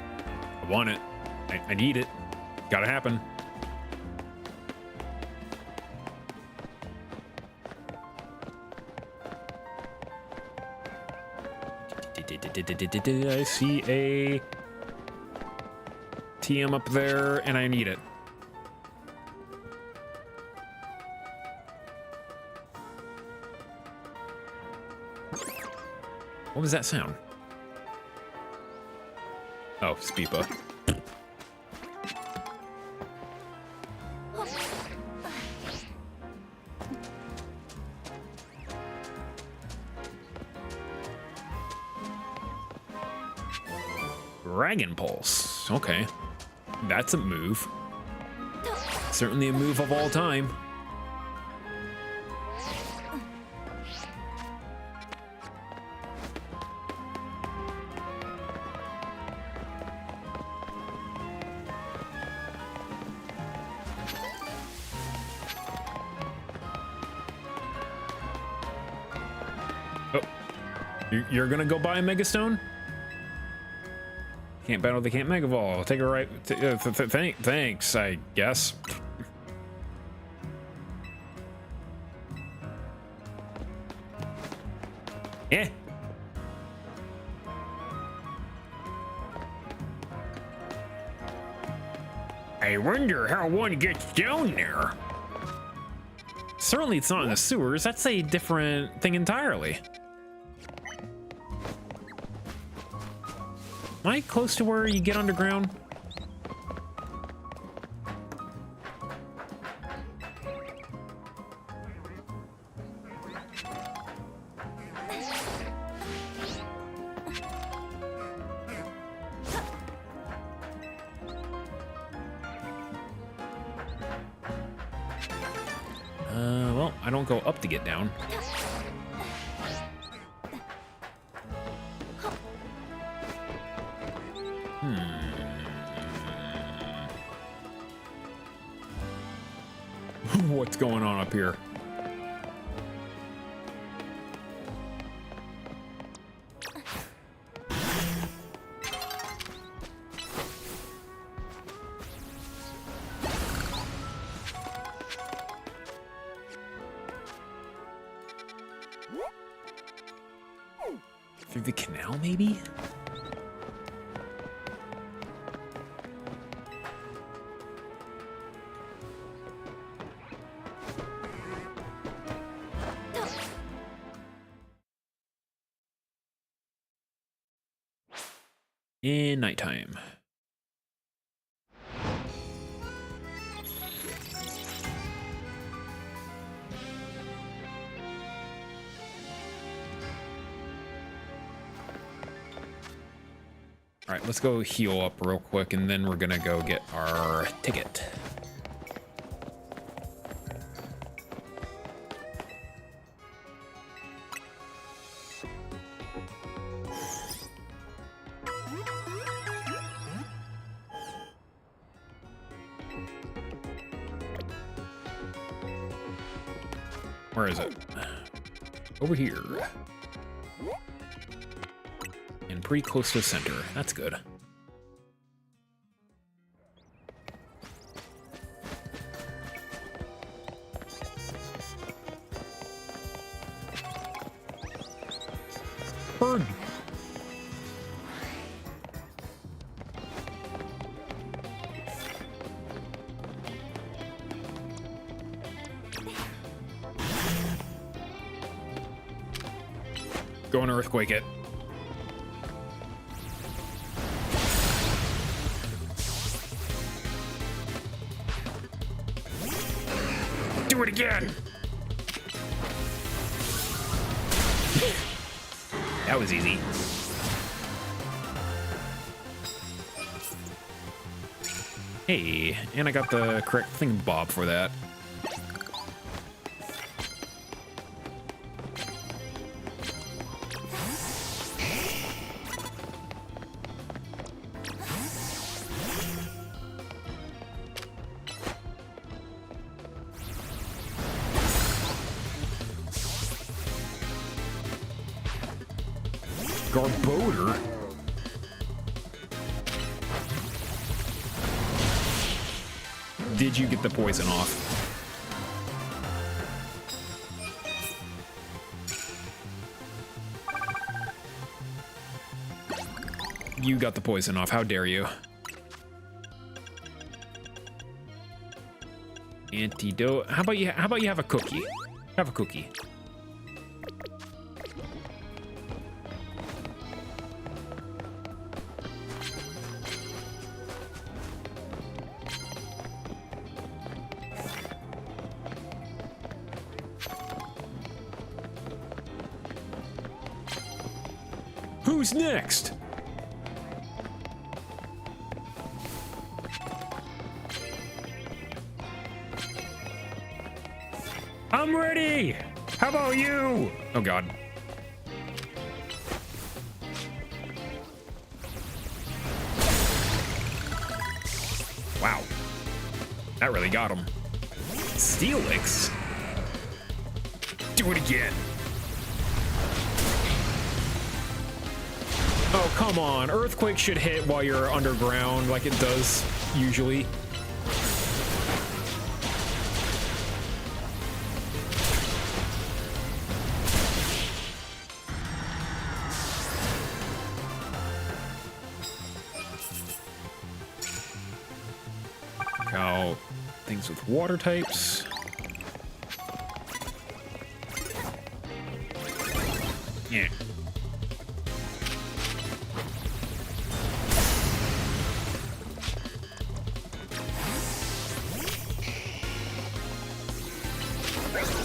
I want it. I need it. Gotta happen. I see a TM up there, and I need it. What was that sound? Oh, Speepa. Dragon Pulse. Okay. That's a move. Certainly a move of all time. Oh. You're gonna go buy a Megastone? Can't battle, they can't Mega Evolve. Take a right. Thanks, I guess. Yeah. I wonder how one gets down there. Certainly it's not in the sewers. That's a different thing entirely. Am I close to where you get underground? Well, I don't go up to get down. What's going on up here? Through the canal, maybe? In nighttime. All right, let's go heal up real quick, and then we're gonna go get our ticket. Where is it? Over here. And pretty close to the center. That's good. Bird. Go and earthquake it. Do it again. That was easy. Hey, and I got the correct thing bob for that. Garboder? Did you get the poison off? You got the poison off. How dare you? Antidote. How about you have a cookie? Have a cookie. Who's next? I'm ready. How about you? Oh God. Wow. That really got him. Steelix? Do it again. Oh, come on. Earthquake should hit while you're underground like it does usually. How things with water types. Yeah.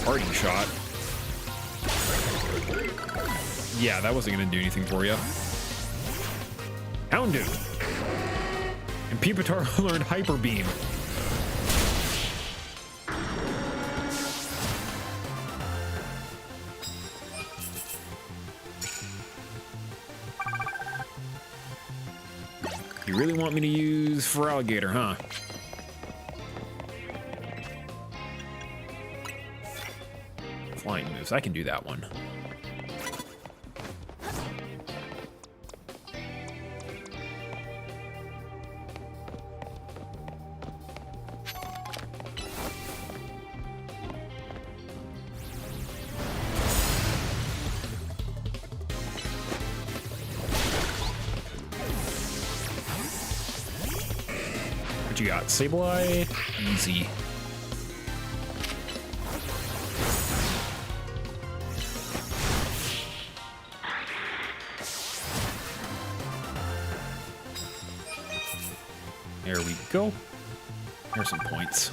Parting shot. Yeah, that wasn't gonna do anything for you. Houndoom. And Pupitar learned Hyper Beam. You really want me to use for alligator, huh? Flying moves. I can do that one. What you got? Sableye? Easy. There we go. Here's some points.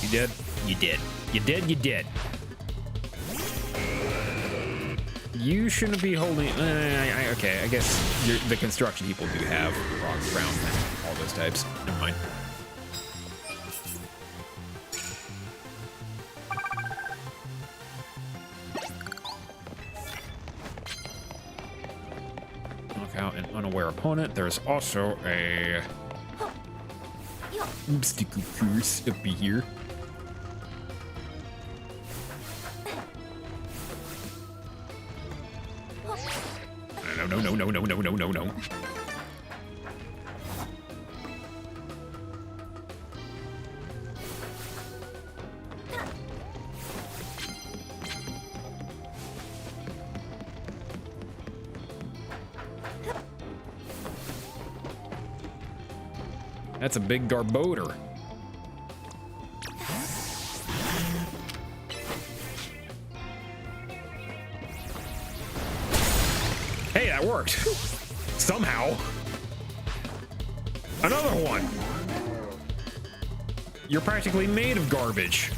You did? You did. You did? You did. You shouldn't be holding. Okay, I guess the construction people do have rock, ground, and all those types. Never mind. Knock out an unaware opponent. There's also a obstacle course up here. No. That's a big Garbodor. Hey, that worked. Somehow. Another one. You're practically made of garbage.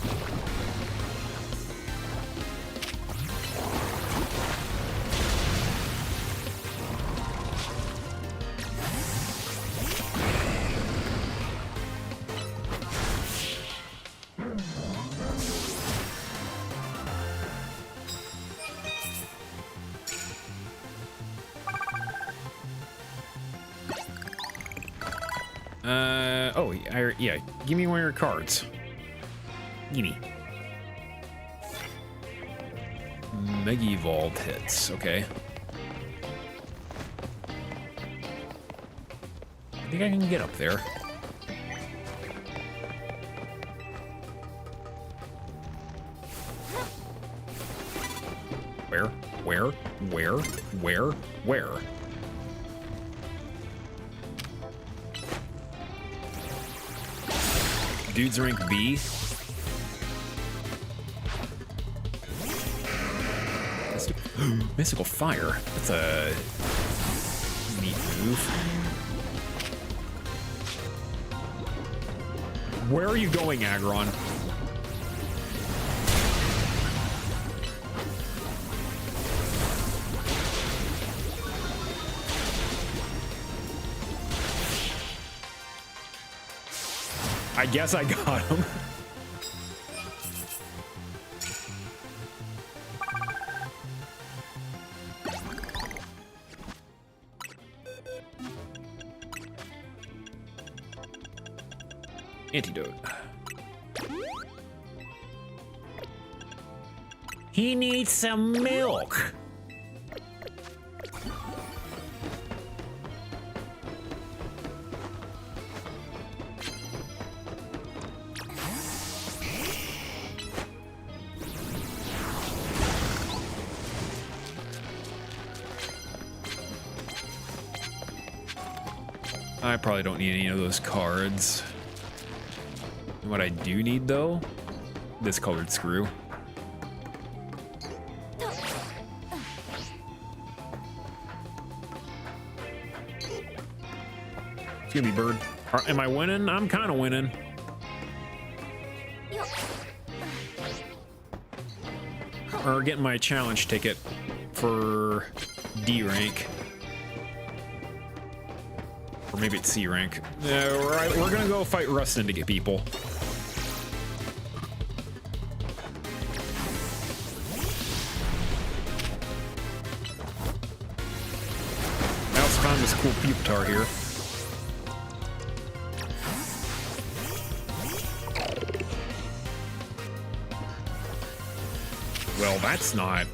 Yeah, give me one of your cards. Gimme. Mega Evolved hits, okay. I think I can get up there. Where? Dude's rank B. Mystical Fire. That's a neat move. Where are you going, Aggron? I guess I got him. Antidote.
He needs some milk.
I probably don't need any of those cards. What I do need, though, this colored screw. It's gonna be bird. Am I winning? I'm kind of winning. Or getting my challenge ticket for D rank. Or maybe it's C rank. Yeah, we're gonna go fight Rustin to get people. I also found this cool Pupitar here. Well, that's not.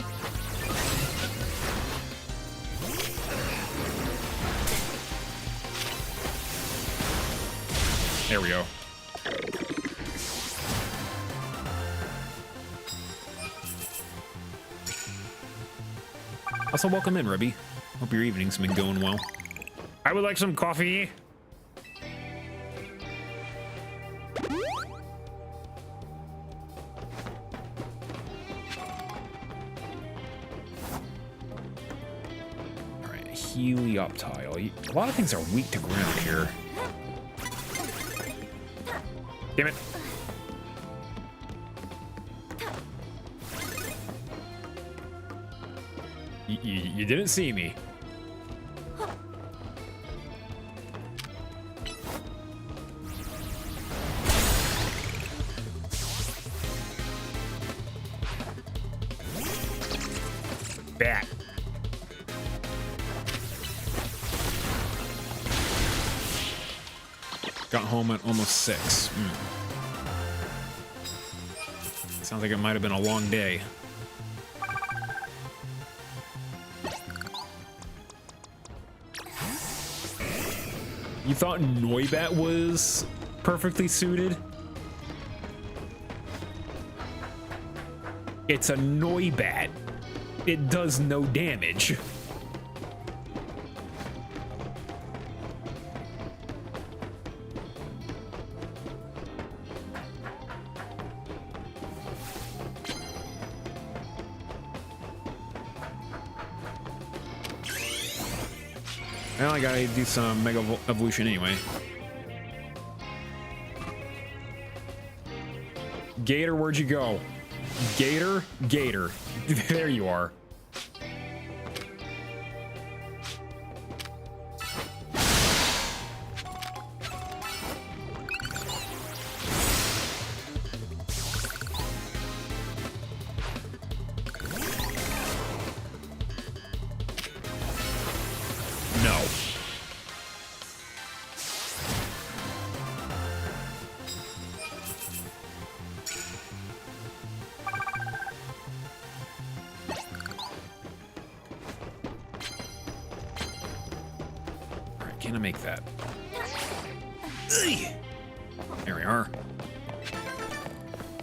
There we go. Also, welcome in, Ribby. Hope your evening's been going well. I would like some coffee. Alright, helioptile. A lot of things are weak to ground here. Damn it. You didn't see me. Bat. Got home at almost 6. Sounds like it might have been a long day. You thought Noibat was perfectly suited? It's a Noibat. It does no damage. Well, I gotta do some Mega Evolution anyway. Gator, where'd you go? Gator, Gator. There you are. No. Alright, can I make that? Ugh. There we are.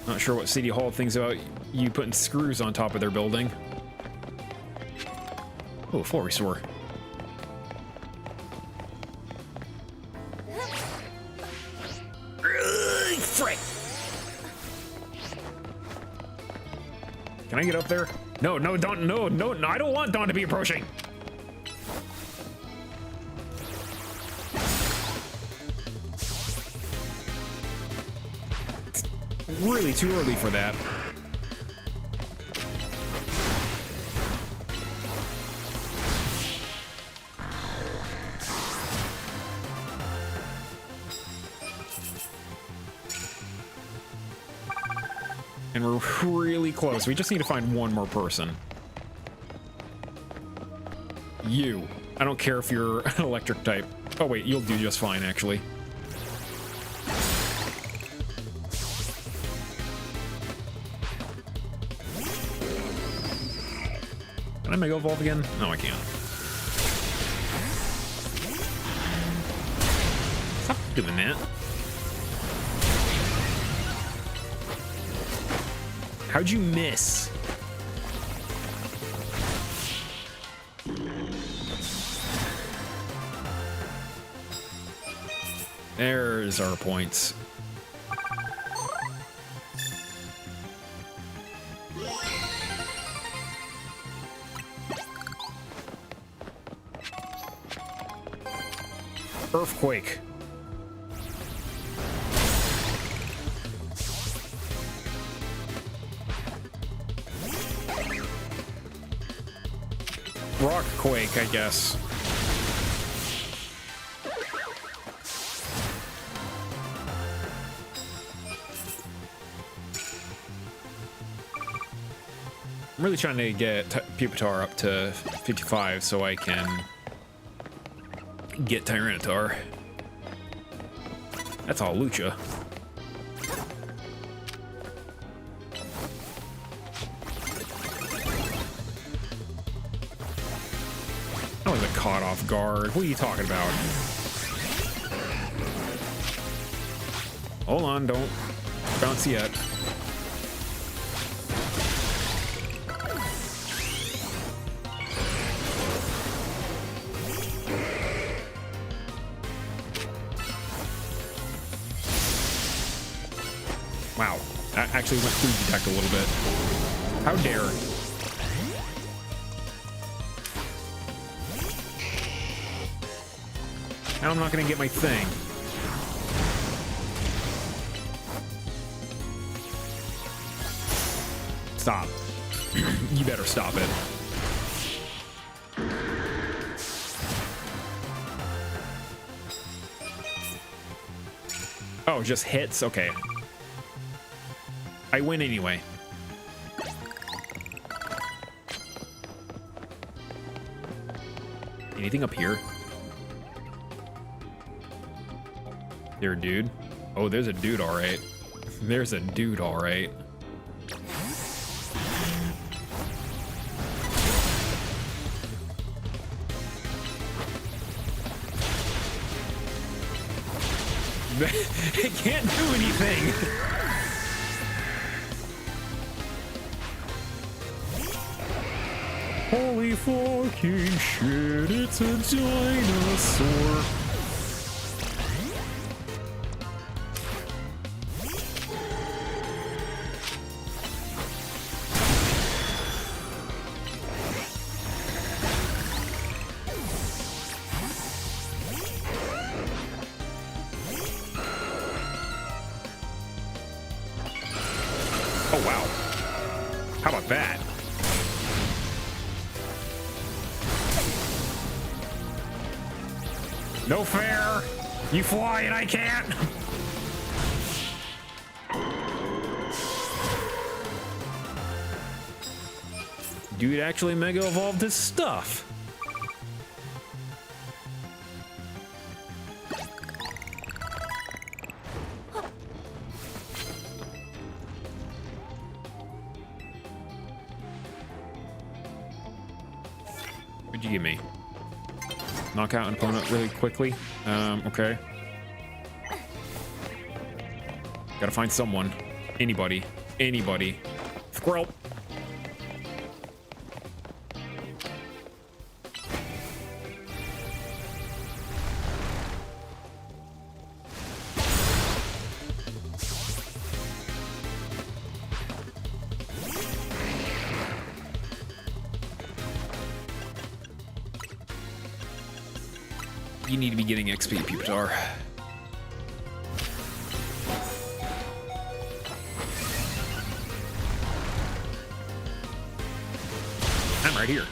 Not sure what City Hall thinks about you putting screws on top of their building. Oh, full restore. Frick! Can I get up there? No, no, don't, no, no, no, I don't want Dawn to be approaching. It's really too early for that. And we're really close. We just need to find one more person. You. I don't care if you're an electric type. Oh wait, you'll do just fine, actually. Can I Mega Evolve again? No, I can't. Stop doing that. How'd you miss? There's our points. Earthquake. Rockquake, I guess. I'm really trying to get Pupitar up to 55 so I can get Tyranitar. That's all Lucha. I wasn't caught off guard. What are you talking about? Hold on, don't bounce yet. Wow, that actually went through detect a little bit. How dare. Now I'm not gonna get my thing. Stop. You better stop it. Oh, just hits? Okay. I win anyway. Anything up here? There, a dude? Oh, there's a dude, all right. There's a dude, all right. It can't do anything. Holy fucking shit, it's a dinosaur. Oh, wow. How about that? No fair. You fly and I can't. Dude actually mega evolved his stuff. What'd you give me? Knock out an opponent really quickly. Okay. Gotta find someone. Anybody. Anybody. Squirrel. You need to be getting XP, Pupitar. I'm right here.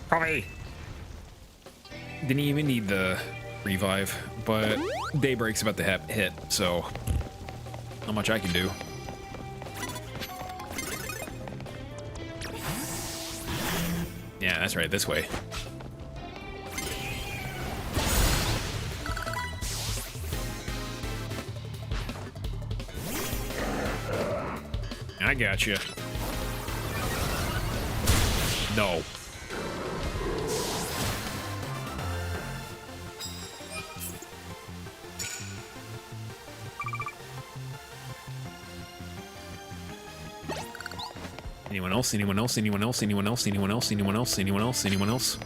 Probably didn't even need the revive, but Daybreak's about to hit, so not much I can do. Yeah, that's right, this way. I got you. No. Anyone else? Anyone else? Anyone else? Anyone else? Anyone else? Anyone else? Anyone else? Anyone else?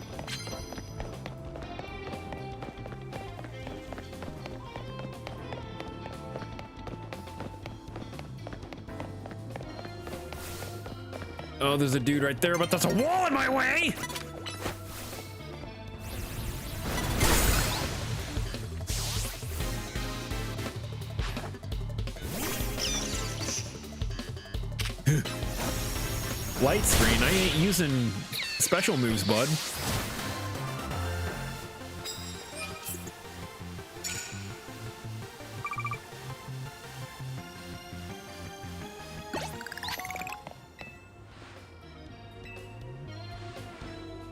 Oh, there's a dude right there, but there's a wall in my way! Light screen, I ain't using special moves, bud.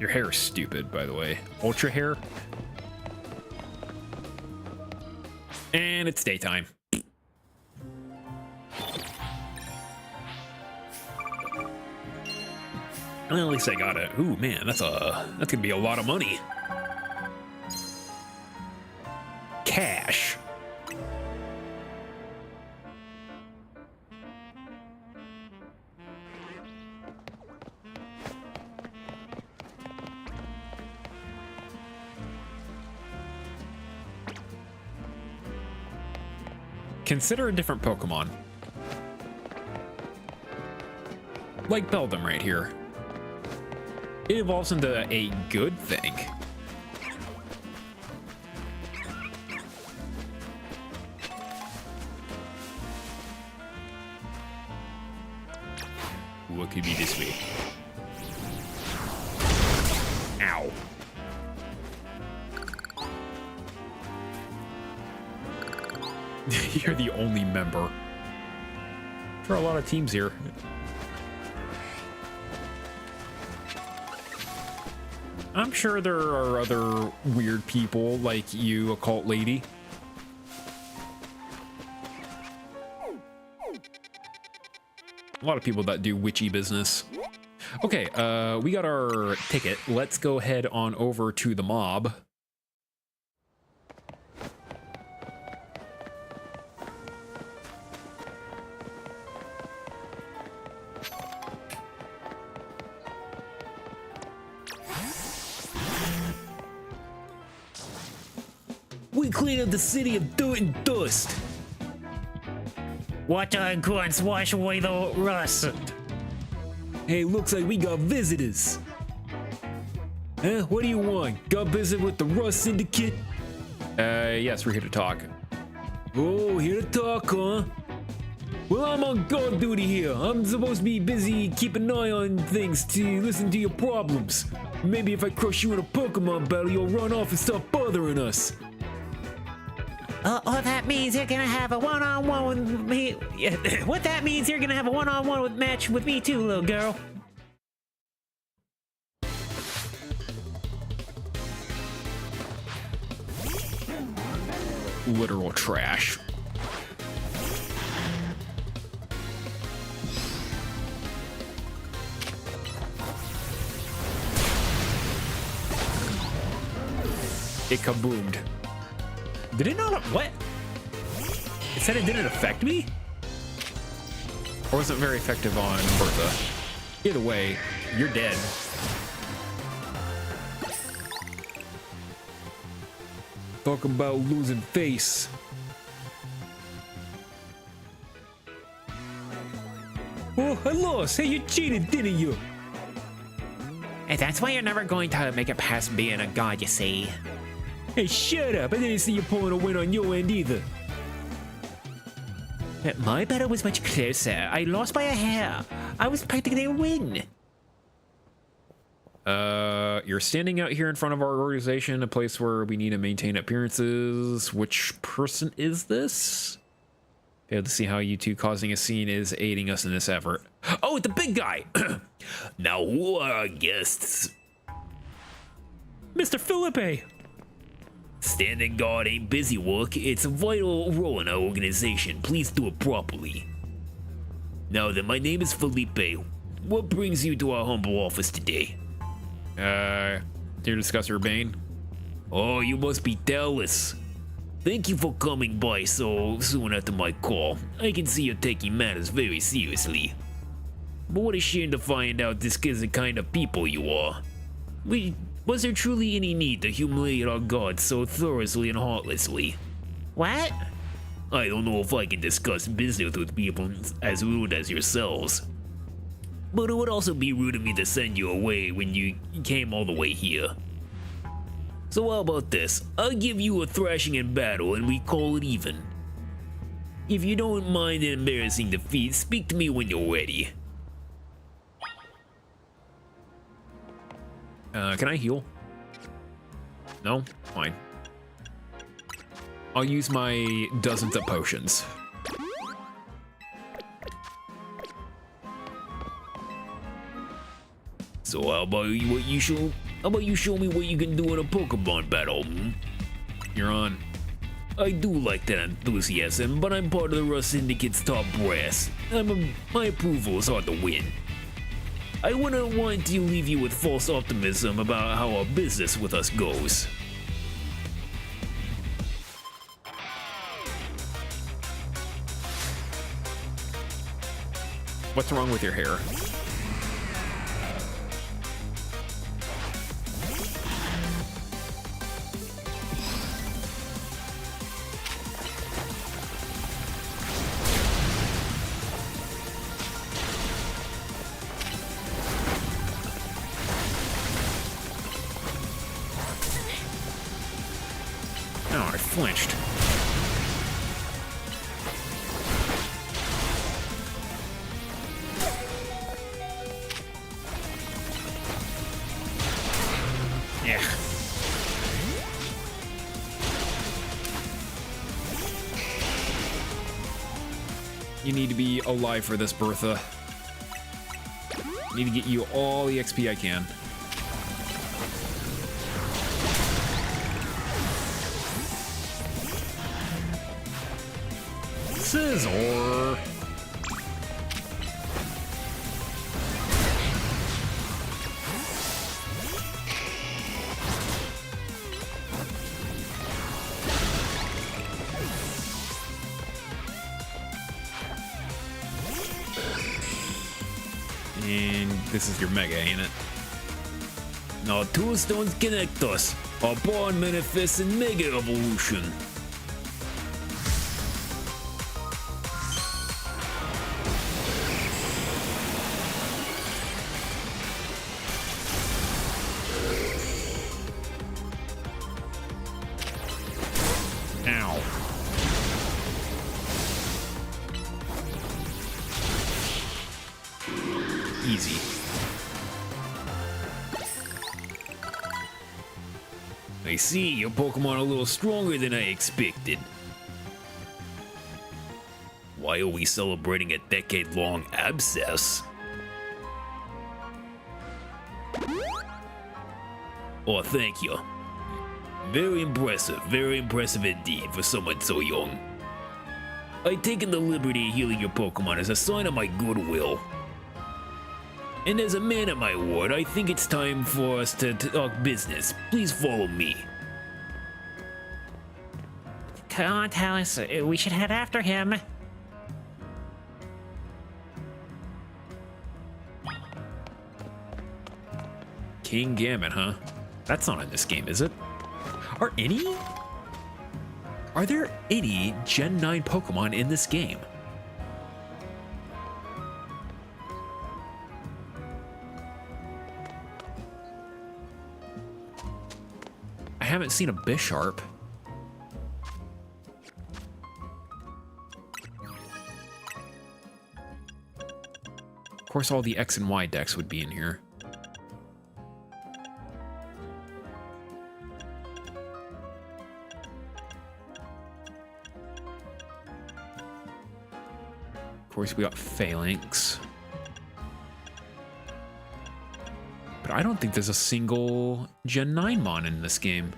Your hair is stupid, by the way. Ultra hair. And it's daytime. Well, at least I got it. Ooh, man, that's gonna be a lot of money. Cash. Consider a different Pokemon. Like Beldum right here. It evolves into a good thing. What could be this way? Ow. You're the only member. There are a lot of teams here. I'm sure there are other weird people like you, occult lady. A lot of people that do witchy business. Okay, we got our ticket. Let's go head on over to the mob.
We clean up the city of dirt and dust.
Water and grunts wash away the rust.
Hey, looks like we got visitors. Huh? What do you want? Got business with the Rust Syndicate?
Yes, we're here to talk.
Oh, here to talk, huh? Well, I'm on guard duty here. I'm supposed to be busy keeping an eye on things to listen to your problems. Maybe if I crush you in a Pokemon battle, you'll run off and stop bothering us.
Oh, that means you're gonna have a one-on-one with me. What that means, you're gonna have a one-on-one match with me too, little girl.
Literal trash. It kaboomed. Did it not? What? It said it didn't affect me? Or was it very effective on Bertha? Either way, you're dead.
Talk about losing face. Oh, I lost. Hey, you cheated, didn't you?
And that's why you're never going to make it past being a god, you see.
Hey, shut up. I didn't see you pulling a win on your end either.
But my battle was much closer. I lost by a hair. I was practically a win.
You're standing out here in front of our organization, a place where we need to maintain appearances. Which person is this? Failed to see how you two causing a scene is aiding us in this effort. Oh, the big guy!
Now, who are our guests?
Mr. Felipe!
Standing guard ain't busy work. It's a vital role in our organization. Please do it properly. Now then, my name is Felipe. What brings you to our humble office today?
Here to discuss Urbane.
Oh, you must be Dallas. Thank you for coming by so soon after my call. I can see you're taking matters very seriously. But what a shame to find out this is the kind of people you are. Was there truly any need to humiliate our gods so thoroughly and heartlessly?
What?
I don't know if I can discuss business with people as rude as yourselves. But it would also be rude of me to send you away when you came all the way here. So how about this? I'll give you a thrashing in battle and we call it even. If you don't mind an embarrassing defeat, speak to me when you're ready.
Can I heal? No? Fine. I'll use my dozens of potions.
So how about you show me what you can do in a Pokemon battle, hmm?
You're on.
I do like that enthusiasm, but I'm part of the Rust Syndicate's top brass. My approval is hard to win. I wouldn't want to leave you with false optimism about how our business with us goes.
What's wrong with your hair? Oh, I flinched. Yeah. You need to be alive for this, Bertha. I need to get you all the XP I can. Scissor. And this is your mega, ain't it?
Now two stones connect us. Our bond manifests in mega evolution.
Ow. Easy.
I see, your Pokemon are a little stronger than I expected. Why are we celebrating a decade-long abscess? Oh, thank you. Very impressive indeed for someone so young. I've taken the liberty of healing your Pokemon as a sign of my goodwill. And as a man of my word, I think it's time for us to talk business. Please follow me.
Come on, Talus. We should head after him.
King Gamut, huh? That's not in this game, is it? Are there any Gen 9 Pokemon in this game? I haven't seen a Bisharp. Of course, all the X and Y decks would be in here. Of course, we got Phalanx. But I don't think there's a single Gen 9 Mon in this game.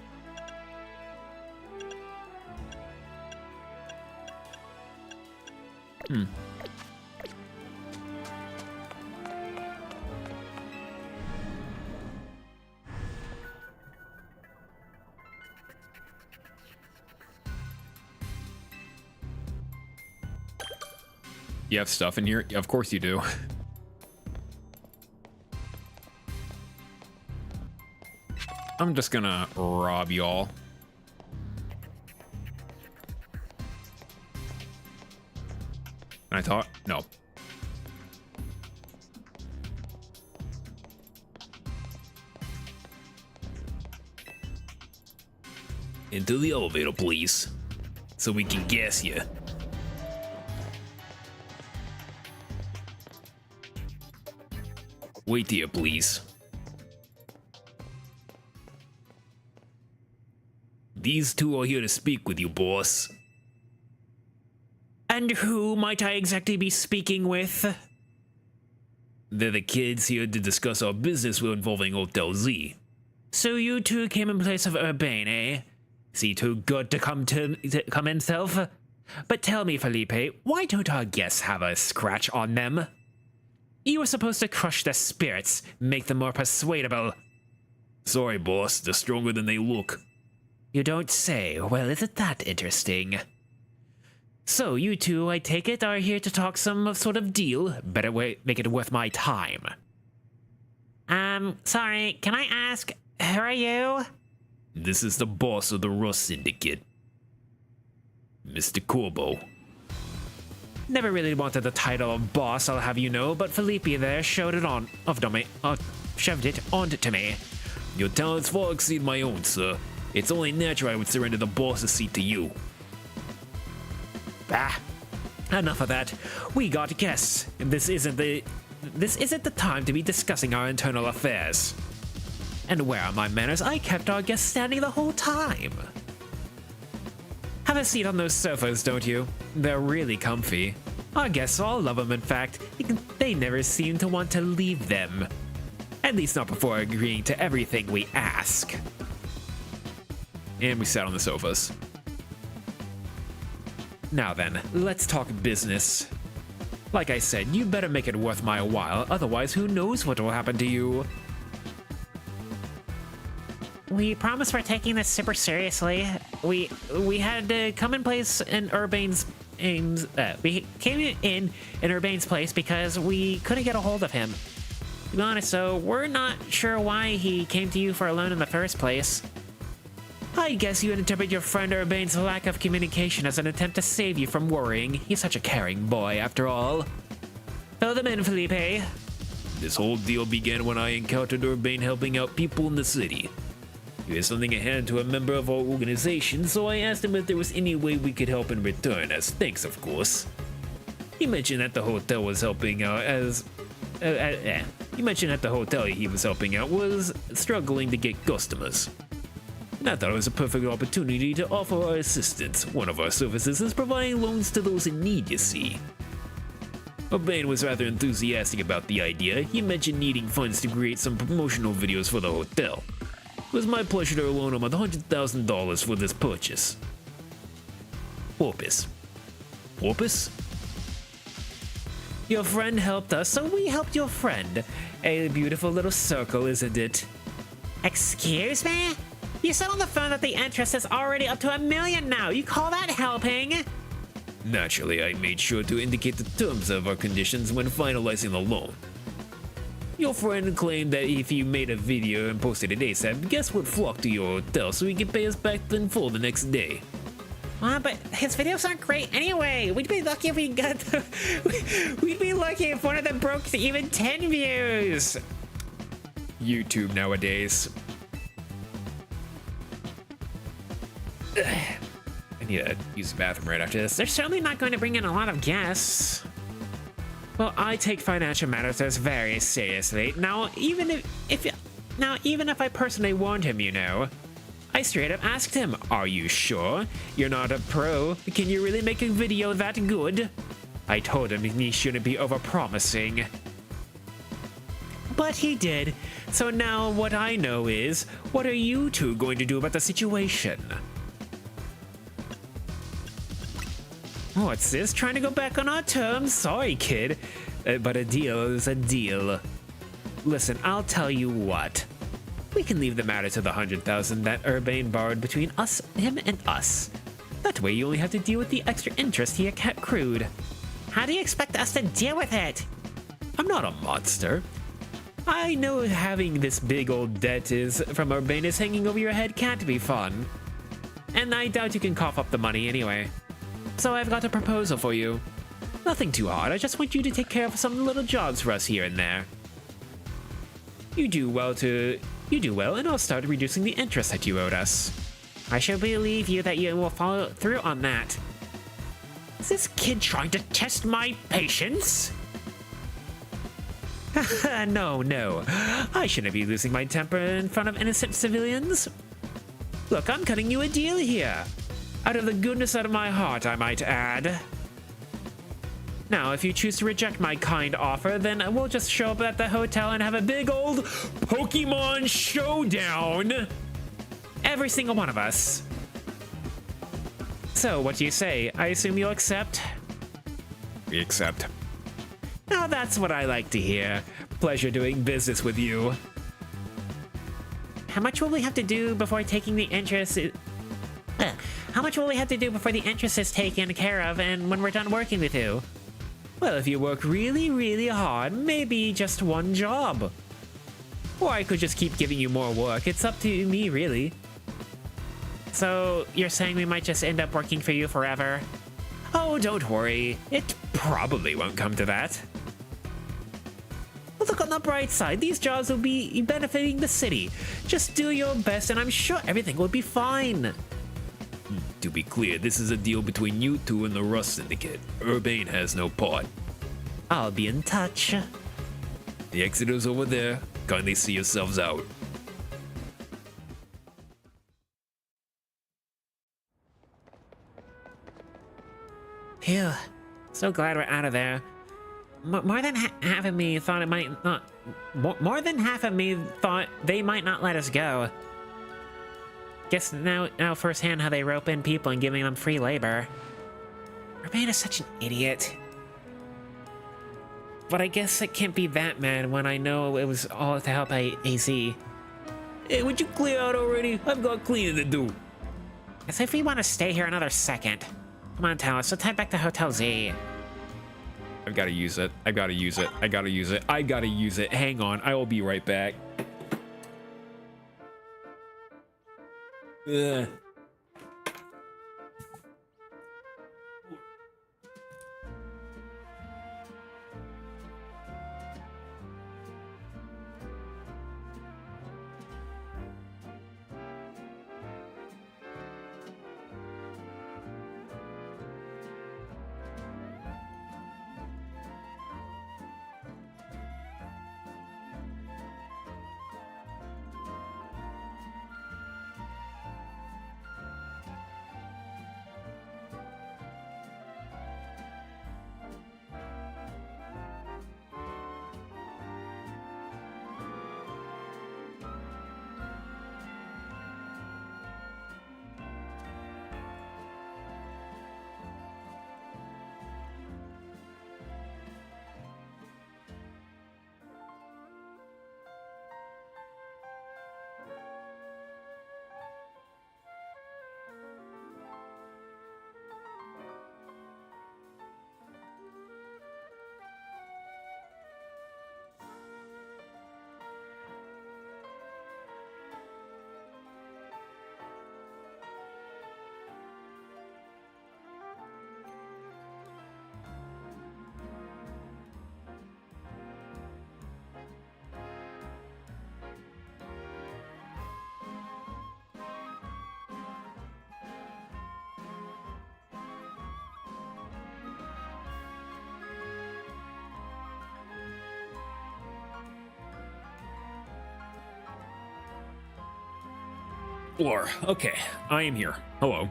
You have stuff in here? Of course you do. I'm just gonna rob y'all. And I thought, no.
Into the elevator, please. So we can gas you. Wait here, please. These two are here to speak with you, boss.
And who might I exactly be speaking with?
They're the kids here to discuss our business involving Hotel Z.
So you two came in place of Urbane, eh? Is he too good to come himself? But tell me, Felipe, why don't our guests have a scratch on them? You were supposed to crush their spirits, make them more persuadable.
Sorry, boss, they're stronger than they look.
You don't say. Well, isn't that interesting? So, you two, I take it, are here to talk some sort of deal. Better make it worth my time. Sorry, can I ask, who are you?
This is the boss of the Rust Syndicate, Mr. Corbo.
Never really wanted the title of boss, I'll have you know, but Felipe there shoved it onto me.
Your talents far exceed my own, sir. It's only natural I would surrender the boss's seat to you.
Bah, enough of that. We got guests, and this isn't the time to be discussing our internal affairs. And where are my manners? I kept our guests standing the whole time. Have a seat on those sofas, don't you? They're really comfy. Our guests all love them, in fact. They never seem to want to leave them. At least not before agreeing to everything we ask.
And we sat on the sofas.
Now then, let's talk business. Like I said, you better make it worth my while, otherwise who knows what will happen to you. We promise we're taking this super seriously. We had to come in place in Urbane's we came in Urbane's place because we couldn't get a hold of him. To be honest, so we're not sure why he came to you for a loan in the first place. I guess you interpret your friend Urbane's lack of communication as an attempt to save you from worrying. He's such a caring boy, after all. Fill them in, Felipe.
This whole deal began when I encountered Urbane helping out people in the city. He had something at hand to a member of our organization, so I asked him if there was any way we could help in return, as thanks, of course. He mentioned that the hotel was helping out he mentioned that the hotel he was helping out was struggling to get customers. And I thought it was a perfect opportunity to offer our assistance. One of our services is providing loans to those in need, you see. Urbane was rather enthusiastic about the idea. He mentioned needing funds to create some promotional videos for the hotel. It was my pleasure to loan him $100,000 for this purchase. Porpoise. Porpoise?
Your friend helped us, so we helped your friend. A beautiful little circle, isn't it? Excuse me? You said on the phone that the interest is already up to $1 million now. You call that helping?
Naturally, I made sure to indicate the terms of our conditions when finalizing the loan. Your friend claimed that if you made a video and posted it ASAP, guests would flock to your hotel so he could pay us back in full the next day.
But his videos aren't great anyway. We'd be lucky if we got we'd be lucky if one of them broke to even 10 views.
YouTube nowadays. I need to use the bathroom right after this.
They're certainly not going to bring in a lot of guests. Well, I take financial matters very seriously. Now, even if I personally warned him, you know, I straight up asked him, "Are you sure? You're not a pro. Can you really make a video that good?" I told him he shouldn't be overpromising. But he did. So now what I know is, what are you two going to do about the situation? What's this? Trying to go back on our terms? Sorry, kid. But a deal is a deal. Listen, I'll tell you what. We can leave the matter to the $100,000 that Urbane borrowed between him and us. That way you only have to deal with the extra interest he accrued. How do you expect us to deal with it? I'm not a monster. I know having this big old debt from Urbane is hanging over your head can't be fun. And I doubt you can cough up the money anyway. So I've got a proposal for you. Nothing too hard, I just want you to take care of some little jobs for us here and there. You do well, and I'll start reducing the interest that you owed us. I shall believe you that you will follow through on that. Is this kid trying to test my patience? No. I shouldn't be losing my temper in front of innocent civilians. Look, I'm cutting you a deal here. Out of the goodness of my heart, I might add. Now, if you choose to reject my kind offer, then we'll just show up at the hotel and have a big old Pokemon showdown. Every single one of us. So, what do you say? I assume you'll accept?
We accept.
Now that's what I like to hear.
Pleasure doing business with you.
How much will we have to do before taking the interest? How much will we have to do before the interest is taken care of and when we're done working with you?
Well, if you work really, really hard, maybe just one job. Or I could just keep giving you more work. It's up to me, really.
So you're saying we might just end up working for you forever?
Oh, don't worry. It probably won't come to that.
Look on the bright side, these jobs will be benefiting the city. Just do your best and I'm sure everything will be fine.
To be clear, this is a deal between you two and the Rust Syndicate. Urbane has no part.
I'll be in touch.
The exit is over there. Kindly see yourselves out.
Phew. So glad we're out of there. More than half of me thought it might not... More than half of me thought they might not let us go. Guess now firsthand how they rope in people and giving them free labor. Urbane is such an idiot. But I guess I can't be that mad when I know it was all to help AZ.
Hey, would you clear out already? I've got cleaning to do.
As if we want to stay here another second. Come on, Talos, let's head back to Hotel Z.
I've got to use it. I gotta use it. I gotta use it. I gotta use it. Hang on. I will be right back. Ugh. Floor. Okay, I am here. Hello.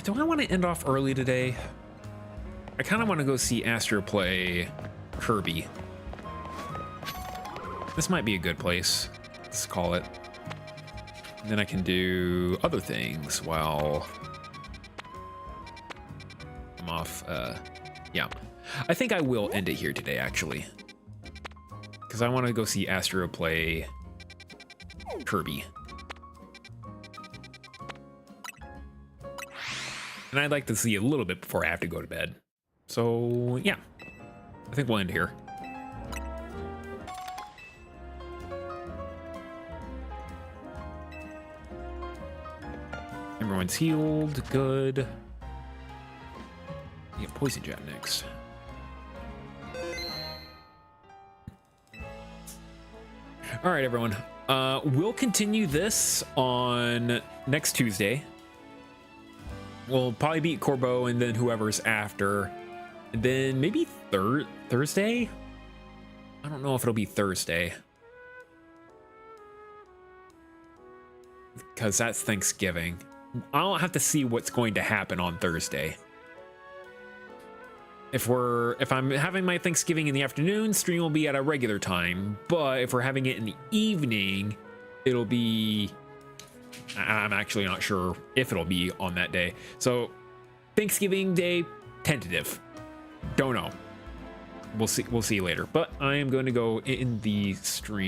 Do I want to end off early today? I kind of want to go see Astro play Kirby. This might be a good place. Let's call it. And then I can do other things while I'm off. Yeah. I think I will end it here today, actually. Because I want to go see Astro play Kirby. And I'd like to see a little bit before I have to go to bed. So, yeah. I think we'll end here. Everyone's healed. Good. Yeah, poison jab next. All right, everyone. We'll continue this on next Tuesday. We'll probably beat Corbeau and then whoever's after. And then maybe Thursday? I don't know if it'll be Thursday. Because that's Thanksgiving. I'll have to see what's going to happen on Thursday. If I'm having my Thanksgiving in the afternoon, stream will be at a regular time. But if we're having it in the evening, it'll be, I'm actually not sure if it'll be on that day. So Thanksgiving Day, tentative. Don't know. We'll see later. But I am going to go in the stream.